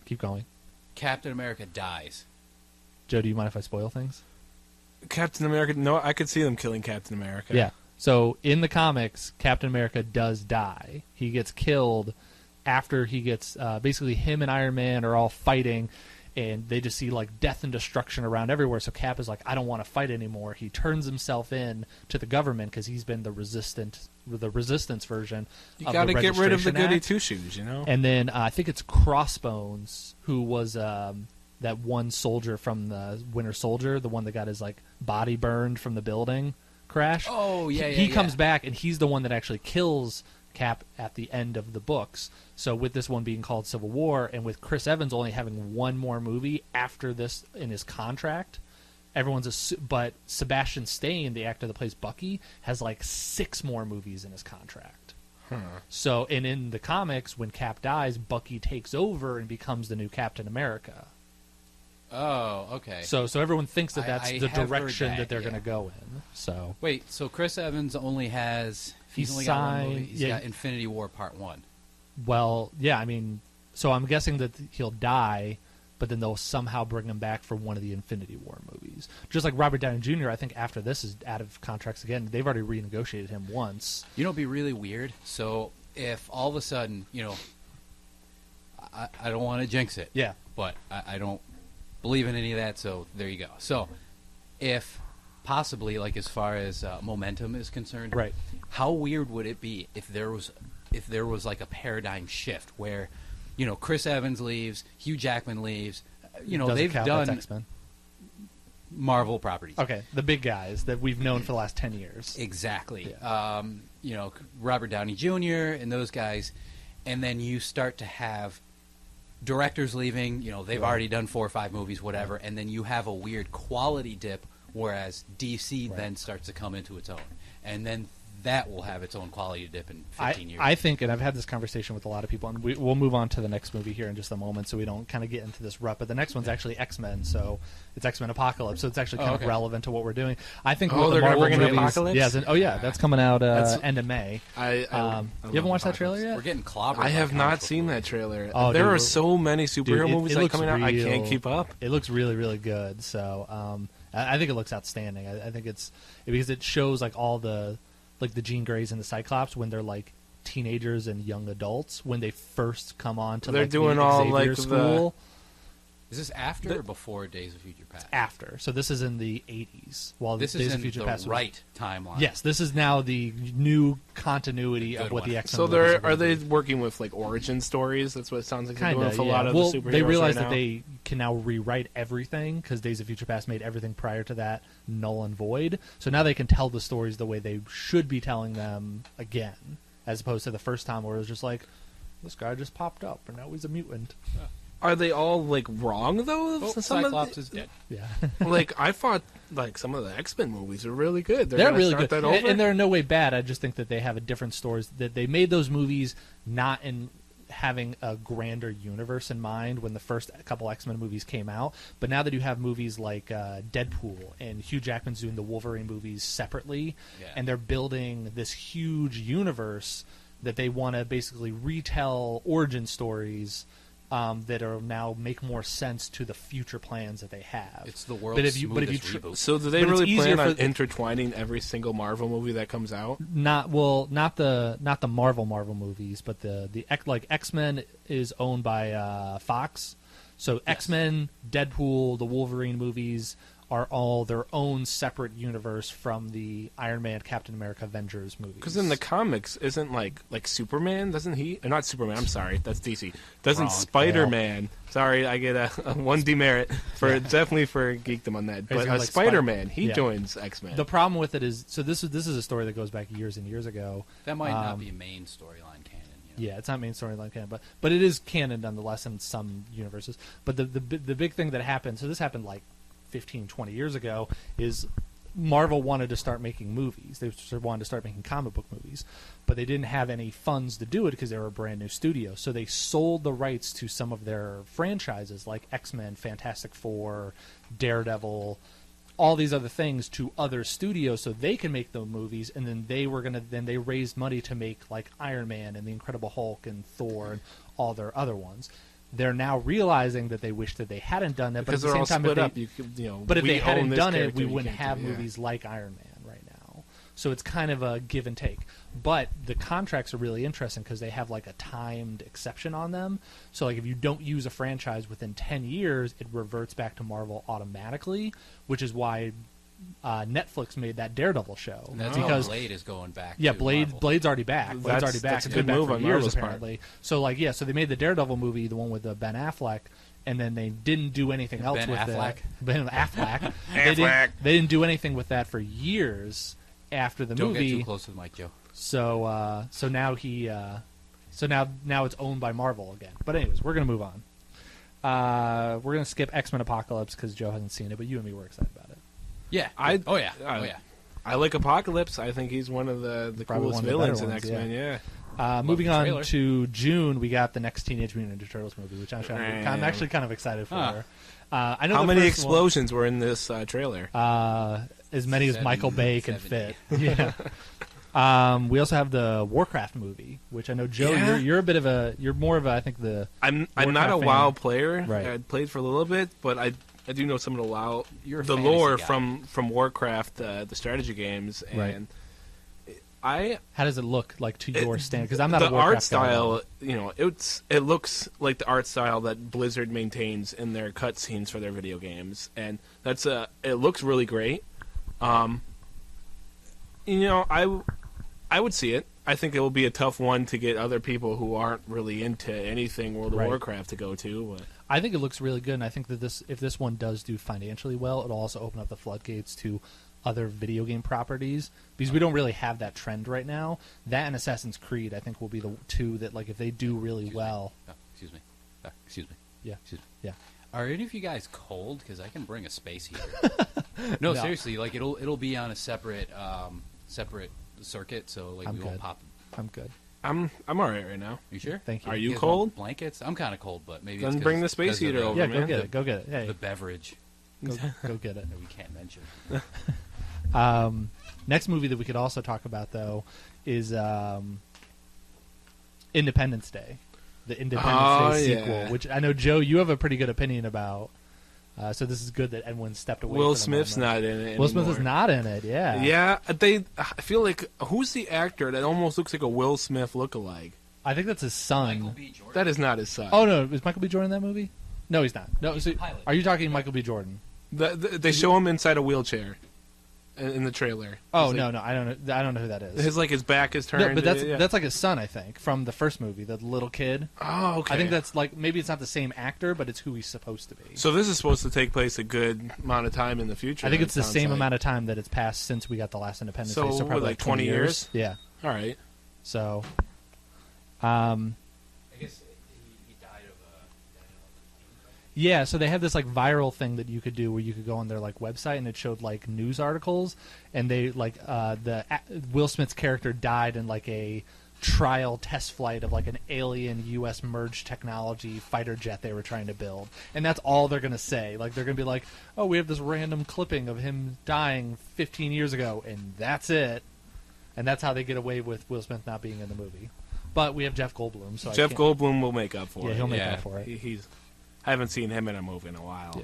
[SPEAKER 2] Keep going.
[SPEAKER 1] Captain America dies.
[SPEAKER 2] Joe, do you mind if I spoil things?
[SPEAKER 3] Captain America. No, I could see them killing Captain America.
[SPEAKER 2] Yeah. So in the comics, Captain America does die. He gets killed after he gets basically him and Iron Man are all fighting, and they just see like death and destruction around everywhere. So Cap is like, I don't want to fight anymore. He turns himself in to the government because he's been the resistance version.
[SPEAKER 3] You
[SPEAKER 2] got
[SPEAKER 3] got to get rid of the goody
[SPEAKER 2] Act.
[SPEAKER 3] two shoes, you know.
[SPEAKER 2] And then I think it's Crossbones, who was that one soldier from the Winter Soldier, the one that got his like body burned from the building crash.
[SPEAKER 1] Oh, yeah,
[SPEAKER 2] He
[SPEAKER 1] yeah.
[SPEAKER 2] comes back, and he's the one that actually kills Cap at the end of the books. So with this one being called Civil War, and with Chris Evans only having one more movie after this in his contract, but Sebastian Stan, the actor that plays Bucky, has like 6 more movies in his contract. So, and in the comics, when Cap dies, Bucky takes over and becomes the new Captain America.
[SPEAKER 1] Oh, okay.
[SPEAKER 2] So everyone thinks that that's
[SPEAKER 1] I
[SPEAKER 2] the
[SPEAKER 1] have heard
[SPEAKER 2] direction that they're
[SPEAKER 1] yeah.
[SPEAKER 2] going to go in. So
[SPEAKER 1] Wait, so Chris Evans only has... He's only got one movie. He's got Infinity War Part 1.
[SPEAKER 2] Well, yeah, I mean, so I'm guessing that he'll die, but then they'll somehow bring him back for one of the Infinity War movies. Just like Robert Downey Jr., I think after this is out of contracts again. They've already renegotiated him once.
[SPEAKER 1] You know, it'd be really weird. So if all of a sudden, you know, I don't want to jinx it.
[SPEAKER 2] Yeah.
[SPEAKER 1] But I don't believe in any of that, so there you go. So if possibly, like as far as momentum is concerned,
[SPEAKER 2] Right.
[SPEAKER 1] how weird would it be if there was like a paradigm shift where, you know, Chris Evans leaves, Hugh Jackman leaves, you know,
[SPEAKER 2] Doesn't
[SPEAKER 1] they've
[SPEAKER 2] count,
[SPEAKER 1] done
[SPEAKER 2] that's X-Men.
[SPEAKER 1] Marvel properties.
[SPEAKER 2] Okay, the big guys that we've known for the last 10 years.
[SPEAKER 1] Exactly.
[SPEAKER 2] Yeah.
[SPEAKER 1] You know, Robert Downey Jr. and those guys, and then you start to have directors leaving. You know, they've already done 4 or 5 movies, whatever, and then you have a weird quality dip, whereas DC then starts to come into its own, and then that will have its own quality dip in 15 years.
[SPEAKER 2] I think, and I've had this conversation with a lot of people, and we'll move on to the next movie here in just a moment so we don't kind of get into this rut, but the next one's actually X-Men, so it's X-Men Apocalypse, so it's actually kind of relevant to what we're doing. I think with the
[SPEAKER 3] they're going to
[SPEAKER 2] Marvel
[SPEAKER 3] bring in
[SPEAKER 2] movies,
[SPEAKER 3] Apocalypse?
[SPEAKER 2] That's coming out end of May.
[SPEAKER 3] I
[SPEAKER 2] You haven't watched that trailer yet?
[SPEAKER 1] We're getting clobbered.
[SPEAKER 3] I have
[SPEAKER 1] by
[SPEAKER 3] not
[SPEAKER 1] comic book
[SPEAKER 3] seen
[SPEAKER 1] movies.
[SPEAKER 3] that trailer.
[SPEAKER 2] Oh,
[SPEAKER 3] there
[SPEAKER 2] dude,
[SPEAKER 3] are so many superhero movies
[SPEAKER 2] it
[SPEAKER 3] that are
[SPEAKER 2] looks
[SPEAKER 3] coming out. I can't
[SPEAKER 2] real-
[SPEAKER 3] keep up.
[SPEAKER 2] It looks really, really good. So I think it looks outstanding. I think it's because it shows like all the the Jean Greys and the Cyclops when they're like teenagers and young adults when they first come on to
[SPEAKER 3] They're
[SPEAKER 2] like
[SPEAKER 3] doing
[SPEAKER 2] the
[SPEAKER 3] all,
[SPEAKER 2] Xavier
[SPEAKER 3] like, the-
[SPEAKER 2] school.
[SPEAKER 1] Is this after or before Days of Future Past?
[SPEAKER 2] After. So this is in the 80s. While
[SPEAKER 1] This
[SPEAKER 2] Days
[SPEAKER 1] is
[SPEAKER 2] of
[SPEAKER 1] in
[SPEAKER 2] Future
[SPEAKER 1] the
[SPEAKER 2] Past was-
[SPEAKER 1] right timeline.
[SPEAKER 2] Yes, this is now the new continuity
[SPEAKER 1] Good
[SPEAKER 2] of what
[SPEAKER 1] one.
[SPEAKER 2] the X-Men.
[SPEAKER 3] So
[SPEAKER 2] movies
[SPEAKER 3] are they
[SPEAKER 2] gonna be.
[SPEAKER 3] working with like origin stories? That's what it sounds like they're
[SPEAKER 2] Kinda,
[SPEAKER 3] doing for
[SPEAKER 2] yeah.
[SPEAKER 3] a lot of
[SPEAKER 2] well,
[SPEAKER 3] the superheroes
[SPEAKER 2] they realize
[SPEAKER 3] right
[SPEAKER 2] that
[SPEAKER 3] now.
[SPEAKER 2] they can now rewrite everything because Days of Future Past made everything prior to that null and void. So now they can tell the stories the way they should be telling them again, as opposed to the first time where it was just like, this guy just popped up and now he's a mutant.
[SPEAKER 3] Are they all like wrong though?
[SPEAKER 1] Oh,
[SPEAKER 3] Some of
[SPEAKER 1] Cyclops
[SPEAKER 3] the-
[SPEAKER 1] is dead.
[SPEAKER 2] Yeah.
[SPEAKER 3] like I thought like some of the X-Men movies are really good.
[SPEAKER 2] They're
[SPEAKER 3] gonna
[SPEAKER 2] really
[SPEAKER 3] start
[SPEAKER 2] good,
[SPEAKER 3] That over?
[SPEAKER 2] and they're in no way bad. I just think that they have a different stories. That they made those movies not in having a grander universe in mind when the first couple X-Men movies came out. But now that you have movies like Deadpool and Hugh Jackman's doing the Wolverine movies separately, and they're building this huge universe that they want to basically retell origin stories. That are now make more sense to the future plans that they have.
[SPEAKER 1] It's the world's
[SPEAKER 2] but if you
[SPEAKER 1] smoothest
[SPEAKER 2] tr-
[SPEAKER 1] reboot.
[SPEAKER 3] So do they
[SPEAKER 2] But it's
[SPEAKER 3] really
[SPEAKER 2] easier
[SPEAKER 3] plan on
[SPEAKER 2] for-
[SPEAKER 3] intertwining every single Marvel movie that comes out?
[SPEAKER 2] not the Marvel movies, but the X-Men is owned by Fox. So X-Men, Deadpool, the Wolverine movies are all their own separate universe from the Iron Man, Captain America, Avengers movies.
[SPEAKER 3] Because in the comics, isn't like Superman? Doesn't he? Not Superman. I'm sorry, that's DC. Doesn't
[SPEAKER 1] Wrong.
[SPEAKER 3] Spider-Man? Sorry, I get a one demerit for definitely for geekdom on that. But
[SPEAKER 2] gonna like
[SPEAKER 3] Spider-Man, he
[SPEAKER 2] yeah.
[SPEAKER 3] joins X-Men.
[SPEAKER 2] The problem with it is, so this is a story that goes back years and years ago.
[SPEAKER 1] That might not be main storyline canon. You know?
[SPEAKER 2] Yeah, it's not main storyline canon, but it is canon nonetheless in some universes. But the big thing that happened, so this happened like 15, 20 years ago, is Marvel wanted to start making movies. They wanted to start making comic book movies, but they didn't have any funds to do it because they were a brand new studio. So they sold the rights to some of their franchises like X-Men, Fantastic Four, Daredevil, all these other things to other studios so they can make the movies, and then they raised money to make like Iron Man and the Incredible Hulk and Thor and all their other ones. They're now realizing that they wish that they hadn't done that,
[SPEAKER 3] because
[SPEAKER 2] but at the same time,
[SPEAKER 3] split up.
[SPEAKER 2] But if they hadn't done it, we
[SPEAKER 3] you
[SPEAKER 2] wouldn't
[SPEAKER 3] can't
[SPEAKER 2] have
[SPEAKER 3] do it, yeah.
[SPEAKER 2] movies like Iron Man right now. So it's kind of a give and take. But the contracts are really interesting because they have like a timed exception on them. So like if you don't use a franchise within 10 years, it reverts back to Marvel automatically, which is why Netflix made that Daredevil show.
[SPEAKER 1] And that's
[SPEAKER 2] because
[SPEAKER 1] how Blade is going back.
[SPEAKER 2] yeah,
[SPEAKER 1] to
[SPEAKER 2] Blade's already back. Blade's already back.
[SPEAKER 3] That's a
[SPEAKER 2] It's
[SPEAKER 3] good
[SPEAKER 2] been back
[SPEAKER 3] move
[SPEAKER 2] for
[SPEAKER 3] on
[SPEAKER 2] years
[SPEAKER 3] Marvel's part.
[SPEAKER 2] apparently. So like so they made the Daredevil movie, the one with Ben Affleck, and then they didn't do anything else
[SPEAKER 1] Ben
[SPEAKER 2] with
[SPEAKER 1] Affleck?
[SPEAKER 2] it. Ben Affleck.
[SPEAKER 3] Affleck.
[SPEAKER 2] They didn't do anything with that for years after the
[SPEAKER 1] Don't
[SPEAKER 2] movie.
[SPEAKER 1] get too close to the mic, Joe.
[SPEAKER 2] So now now it's owned by Marvel again. But anyways, we're gonna move on. We're gonna skip X-Men Apocalypse because Joe hasn't seen it, but you and me were excited about it.
[SPEAKER 1] Yeah. Oh yeah.
[SPEAKER 3] I like Apocalypse. I think he's one of the
[SPEAKER 2] Probably
[SPEAKER 3] coolest
[SPEAKER 2] one of the
[SPEAKER 3] villains
[SPEAKER 2] better
[SPEAKER 3] in
[SPEAKER 2] ones,
[SPEAKER 3] X-Men. Yeah.
[SPEAKER 2] Moving
[SPEAKER 1] the
[SPEAKER 2] on
[SPEAKER 1] trailer.
[SPEAKER 2] to June, we got the next Teenage Mutant Ninja Turtles movie, which I'm actually kind of excited for.
[SPEAKER 1] Huh.
[SPEAKER 2] I know
[SPEAKER 3] How
[SPEAKER 2] the
[SPEAKER 3] many
[SPEAKER 2] first
[SPEAKER 3] explosions were in this trailer?
[SPEAKER 2] one, as many as Michael Bay can
[SPEAKER 1] 70.
[SPEAKER 2] fit. Yeah. We also have the Warcraft movie, which I know Joe,
[SPEAKER 3] Yeah.
[SPEAKER 2] you're more of a I think the
[SPEAKER 3] I'm not a
[SPEAKER 2] Warcraft
[SPEAKER 3] WoW
[SPEAKER 2] fan.
[SPEAKER 3] player.
[SPEAKER 2] Right.
[SPEAKER 3] I played for a little bit, but I do know some of the WoW,
[SPEAKER 1] You're a
[SPEAKER 3] the
[SPEAKER 1] fantasy
[SPEAKER 3] lore
[SPEAKER 1] guy.
[SPEAKER 3] from Warcraft, the strategy games, and
[SPEAKER 2] How does it look like to your stand? Because I'm not
[SPEAKER 3] the
[SPEAKER 2] a Warcraft
[SPEAKER 3] art style.
[SPEAKER 2] guy.
[SPEAKER 3] It looks like the art style that Blizzard maintains in their cutscenes for their video games, and it looks really great. I would see it. I think it will be a tough one to get other people who aren't really into anything World of
[SPEAKER 2] Right.
[SPEAKER 3] Warcraft to go to. But
[SPEAKER 2] I think it looks really good, and I think that if this one does do financially well, it'll also open up the floodgates to other video game properties, because we don't really have that trend right now. That and Assassin's Creed, I think, will be the two that, like, if they do really well.
[SPEAKER 1] Excuse me. Excuse me.
[SPEAKER 2] Yeah.
[SPEAKER 1] Excuse me.
[SPEAKER 2] Yeah.
[SPEAKER 1] Are any of you guys cold? Because I can bring a space heater. No, seriously. Like it'll be on a separate circuit, so like
[SPEAKER 2] I'm
[SPEAKER 1] we won't
[SPEAKER 2] good.
[SPEAKER 1] pop.
[SPEAKER 2] I'm good.
[SPEAKER 3] I'm all right now.
[SPEAKER 1] You sure?
[SPEAKER 2] Thank you.
[SPEAKER 3] Are
[SPEAKER 1] You
[SPEAKER 3] you
[SPEAKER 1] guys
[SPEAKER 3] cold?
[SPEAKER 1] want blankets? I'm kind of cold, but maybe
[SPEAKER 3] Then
[SPEAKER 1] it's
[SPEAKER 3] bring the
[SPEAKER 1] 'cause-
[SPEAKER 3] space
[SPEAKER 1] 'cause of
[SPEAKER 3] heater
[SPEAKER 1] the-
[SPEAKER 3] over.
[SPEAKER 2] Yeah,
[SPEAKER 3] man.
[SPEAKER 2] go get it. Go get it. Hey,
[SPEAKER 1] The beverage
[SPEAKER 2] go get it.
[SPEAKER 1] that we can't mention.
[SPEAKER 2] Next movie that we could also talk about, though, is Independence Day, the Independence Day sequel,
[SPEAKER 3] yeah.
[SPEAKER 2] which I know, Joe, you have a pretty good opinion about. So this is good that Edwin stepped away.
[SPEAKER 3] Will
[SPEAKER 2] for the
[SPEAKER 3] Smith's
[SPEAKER 2] moment.
[SPEAKER 3] not in it.
[SPEAKER 2] Will Smith is
[SPEAKER 3] anymore.
[SPEAKER 2] not in it. Yeah.
[SPEAKER 3] Yeah, I feel like who's the actor that almost looks like a Will Smith lookalike?
[SPEAKER 2] I think that's his son.
[SPEAKER 1] Michael B. Jordan.
[SPEAKER 3] That is not his son.
[SPEAKER 2] Oh no, is Michael B. Jordan in that movie? No, he's not. No,
[SPEAKER 1] He's
[SPEAKER 2] so,
[SPEAKER 1] the pilot.
[SPEAKER 2] are you talking Michael B. Jordan?
[SPEAKER 3] They show him inside a wheelchair in the trailer.
[SPEAKER 2] Oh
[SPEAKER 3] It's
[SPEAKER 2] no,
[SPEAKER 3] like,
[SPEAKER 2] no, I don't know. I don't know who that is.
[SPEAKER 3] his back is turned.
[SPEAKER 2] No, but
[SPEAKER 3] yeah.
[SPEAKER 2] that's like his son, I think, from the first movie, the little kid.
[SPEAKER 3] Oh, okay.
[SPEAKER 2] I think that's like maybe it's not the same actor, but it's who he's supposed to be.
[SPEAKER 3] So this is supposed to take place a good amount of time in the future.
[SPEAKER 2] I think
[SPEAKER 3] then,
[SPEAKER 2] it's the
[SPEAKER 3] sounds
[SPEAKER 2] same
[SPEAKER 3] like.
[SPEAKER 2] amount of time that it's passed since we got the last Independence
[SPEAKER 3] So,
[SPEAKER 2] Day. So
[SPEAKER 3] what,
[SPEAKER 2] probably
[SPEAKER 3] like 20 years?
[SPEAKER 2] Yeah.
[SPEAKER 3] All right.
[SPEAKER 2] So,
[SPEAKER 1] I guess he died of
[SPEAKER 2] yeah. So they have this like viral thing that you could do where you could go on their like website and it showed like news articles, and they like Will Smith's character died in like a trial test flight of like an alien U.S. merged technology fighter jet they were trying to build, and that's all they're gonna say. Like they're gonna be like, "Oh, we have this random clipping of him dying 15 years ago, and that's it." And that's how they get away with Will Smith not being in the movie. But we have Jeff Goldblum, so
[SPEAKER 3] Jeff
[SPEAKER 2] I can't,
[SPEAKER 3] Goldblum will make up for
[SPEAKER 2] yeah,
[SPEAKER 3] it.
[SPEAKER 2] he'll make
[SPEAKER 1] Yeah.
[SPEAKER 2] up for it.
[SPEAKER 3] He's. I haven't seen him in a movie in a while.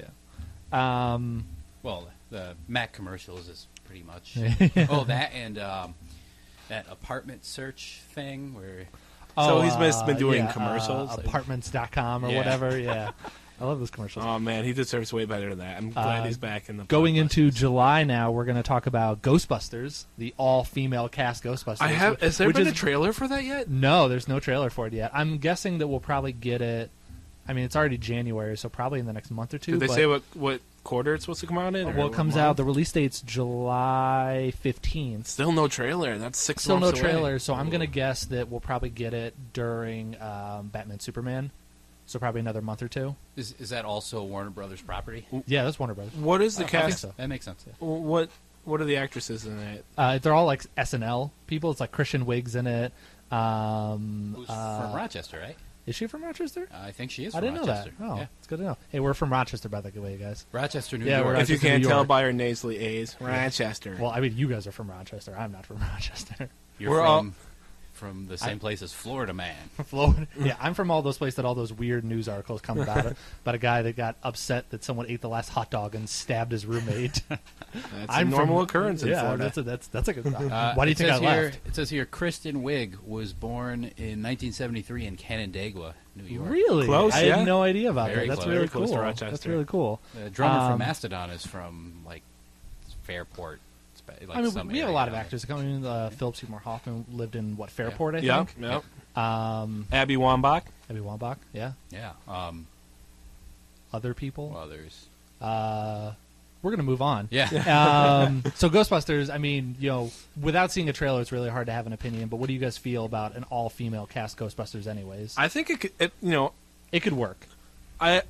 [SPEAKER 2] Yeah.
[SPEAKER 1] well, the Mac commercials is pretty much. Oh, that and that apartment search thing where.
[SPEAKER 3] So he's been doing
[SPEAKER 2] yeah,
[SPEAKER 3] commercials?
[SPEAKER 2] apartments.com or
[SPEAKER 1] Yeah.
[SPEAKER 2] whatever. Yeah, I love those commercials.
[SPEAKER 3] Oh man, he deserves way better than that. I'm glad he's back in the.
[SPEAKER 2] Going into
[SPEAKER 3] blockbusters.
[SPEAKER 2] July now, we're going to talk about Ghostbusters, the all-female cast Ghostbusters.
[SPEAKER 3] Has there
[SPEAKER 2] which
[SPEAKER 3] been
[SPEAKER 2] is-
[SPEAKER 3] a trailer for that yet?
[SPEAKER 2] No, there's no trailer for it yet. I'm guessing that we'll probably get it. I mean, it's already January, so probably in the next month or two.
[SPEAKER 3] Did they
[SPEAKER 2] but-
[SPEAKER 3] say what quarter it's supposed to come out in? or
[SPEAKER 2] Well, it
[SPEAKER 3] what
[SPEAKER 2] comes
[SPEAKER 3] month?
[SPEAKER 2] out. The release date's July 15th.
[SPEAKER 3] Still no trailer. That's 6
[SPEAKER 2] Still no
[SPEAKER 3] months away.
[SPEAKER 2] trailer, so I'm
[SPEAKER 3] Ooh.
[SPEAKER 2] going to guess that we'll probably get it during Batman Superman. So probably another month or two.
[SPEAKER 1] Is that also Warner Brothers property?
[SPEAKER 2] Yeah, that's Warner Brothers.
[SPEAKER 3] What is the
[SPEAKER 2] I think
[SPEAKER 3] cast?
[SPEAKER 2] so.
[SPEAKER 1] That makes sense.
[SPEAKER 3] What What are the actresses in it?
[SPEAKER 2] They're all like SNL people. It's like Christian Wig's in it.
[SPEAKER 1] Who's from Rochester, right?
[SPEAKER 2] Is she from Rochester?
[SPEAKER 1] I think she is.
[SPEAKER 2] I
[SPEAKER 1] from
[SPEAKER 2] didn't
[SPEAKER 1] Rochester.
[SPEAKER 2] know that. Oh,
[SPEAKER 1] yeah.
[SPEAKER 2] it's good to know. Hey, we're from Rochester, by the way, guys.
[SPEAKER 1] Rochester, New
[SPEAKER 2] Yeah,
[SPEAKER 1] York.
[SPEAKER 2] we're
[SPEAKER 3] If you
[SPEAKER 2] Rochester,
[SPEAKER 3] can't
[SPEAKER 2] New
[SPEAKER 3] tell
[SPEAKER 2] York.
[SPEAKER 3] by our nasally A's, Rochester.
[SPEAKER 2] Well, I mean, you guys are from Rochester. I'm not from Rochester.
[SPEAKER 1] You're
[SPEAKER 3] We're all-
[SPEAKER 1] from the same place as Florida Man.
[SPEAKER 2] Florida. Yeah, I'm from all those places that all those weird news articles come about it. About a guy that got upset that someone ate the last hot dog and stabbed his roommate.
[SPEAKER 3] That's
[SPEAKER 2] I'm
[SPEAKER 3] a normal
[SPEAKER 2] from-
[SPEAKER 3] occurrence in
[SPEAKER 2] yeah,
[SPEAKER 3] Florida.
[SPEAKER 2] that's a good. Why do you
[SPEAKER 1] It
[SPEAKER 2] think I
[SPEAKER 1] says here-
[SPEAKER 2] left?
[SPEAKER 1] It says here, Kristen Wiig was born in 1973 in Canandaigua, New York.
[SPEAKER 2] Really?
[SPEAKER 3] Close,
[SPEAKER 2] I
[SPEAKER 3] yeah.
[SPEAKER 2] had no idea about
[SPEAKER 1] Very
[SPEAKER 2] that. That's
[SPEAKER 1] close.
[SPEAKER 2] really
[SPEAKER 3] Very close
[SPEAKER 2] cool.
[SPEAKER 3] to Rochester.
[SPEAKER 2] That's really cool.
[SPEAKER 1] The drummer from
[SPEAKER 2] Um,
[SPEAKER 1] Mastodon is from like Fairport. Like
[SPEAKER 2] I mean,
[SPEAKER 1] some
[SPEAKER 2] we have a
[SPEAKER 1] area
[SPEAKER 2] lot of
[SPEAKER 1] down
[SPEAKER 2] actors. I mean, Philip Seymour Hoffman lived in what Fairport, I
[SPEAKER 3] Yep,
[SPEAKER 2] think.
[SPEAKER 3] yep.
[SPEAKER 2] Abby
[SPEAKER 3] Abby Wambach.
[SPEAKER 2] Wambach, yeah.
[SPEAKER 1] there. Yeah.
[SPEAKER 2] Other people.
[SPEAKER 1] Others.
[SPEAKER 2] We're gonna move on.
[SPEAKER 1] Yeah.
[SPEAKER 2] So Ghostbusters. I mean, without seeing a trailer, it's really hard to have an opinion. But what do you guys feel about an all-female cast Ghostbusters? Anyways,
[SPEAKER 3] I think
[SPEAKER 2] it could work
[SPEAKER 3] I'm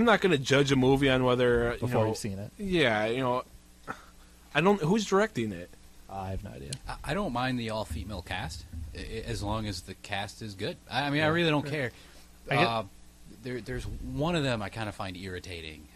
[SPEAKER 3] not going to judge a movie on whether
[SPEAKER 2] before you've seen it.
[SPEAKER 3] Yeah, I don't. Who's directing it?
[SPEAKER 2] I have no idea.
[SPEAKER 1] I don't mind the all-female cast, as long as the cast is good. I mean, I really don't care.
[SPEAKER 2] I get-
[SPEAKER 1] There's one of them I kind of find irritating.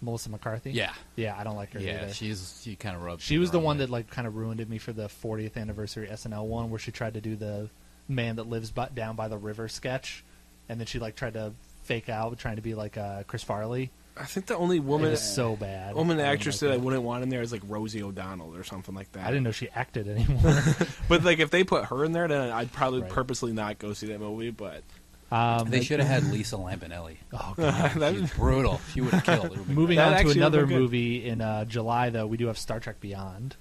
[SPEAKER 2] Melissa McCarthy.
[SPEAKER 1] Yeah.
[SPEAKER 2] Yeah, I don't like her
[SPEAKER 1] Yeah,
[SPEAKER 2] either.
[SPEAKER 1] she kind of rubs.
[SPEAKER 2] She was the
[SPEAKER 1] wrong
[SPEAKER 2] one
[SPEAKER 1] way.
[SPEAKER 2] that like kind of ruined me for the 40th anniversary SNL one, where she tried to do the man that lives down by the river sketch, and then she like tried to fake out trying to be like Chris Farley.
[SPEAKER 3] I think the only
[SPEAKER 2] It
[SPEAKER 3] woman
[SPEAKER 2] was so bad.
[SPEAKER 3] woman
[SPEAKER 2] I didn't
[SPEAKER 3] actress
[SPEAKER 2] like
[SPEAKER 3] that I
[SPEAKER 2] it.
[SPEAKER 3] wouldn't want in there is like Rosie O'Donnell or something like that.
[SPEAKER 2] I didn't know she acted anymore.
[SPEAKER 3] But like if they put her in there, then I'd probably
[SPEAKER 2] Right.
[SPEAKER 3] purposely not go see that movie. But
[SPEAKER 1] They should have had Lisa Lampanelli.
[SPEAKER 2] Oh, God.
[SPEAKER 1] She's brutal. She would have killed. It would've been
[SPEAKER 2] Moving
[SPEAKER 3] That
[SPEAKER 2] on to
[SPEAKER 3] actually
[SPEAKER 2] another
[SPEAKER 3] would've been good.
[SPEAKER 2] movie in July, though, we do have Star Trek Beyond,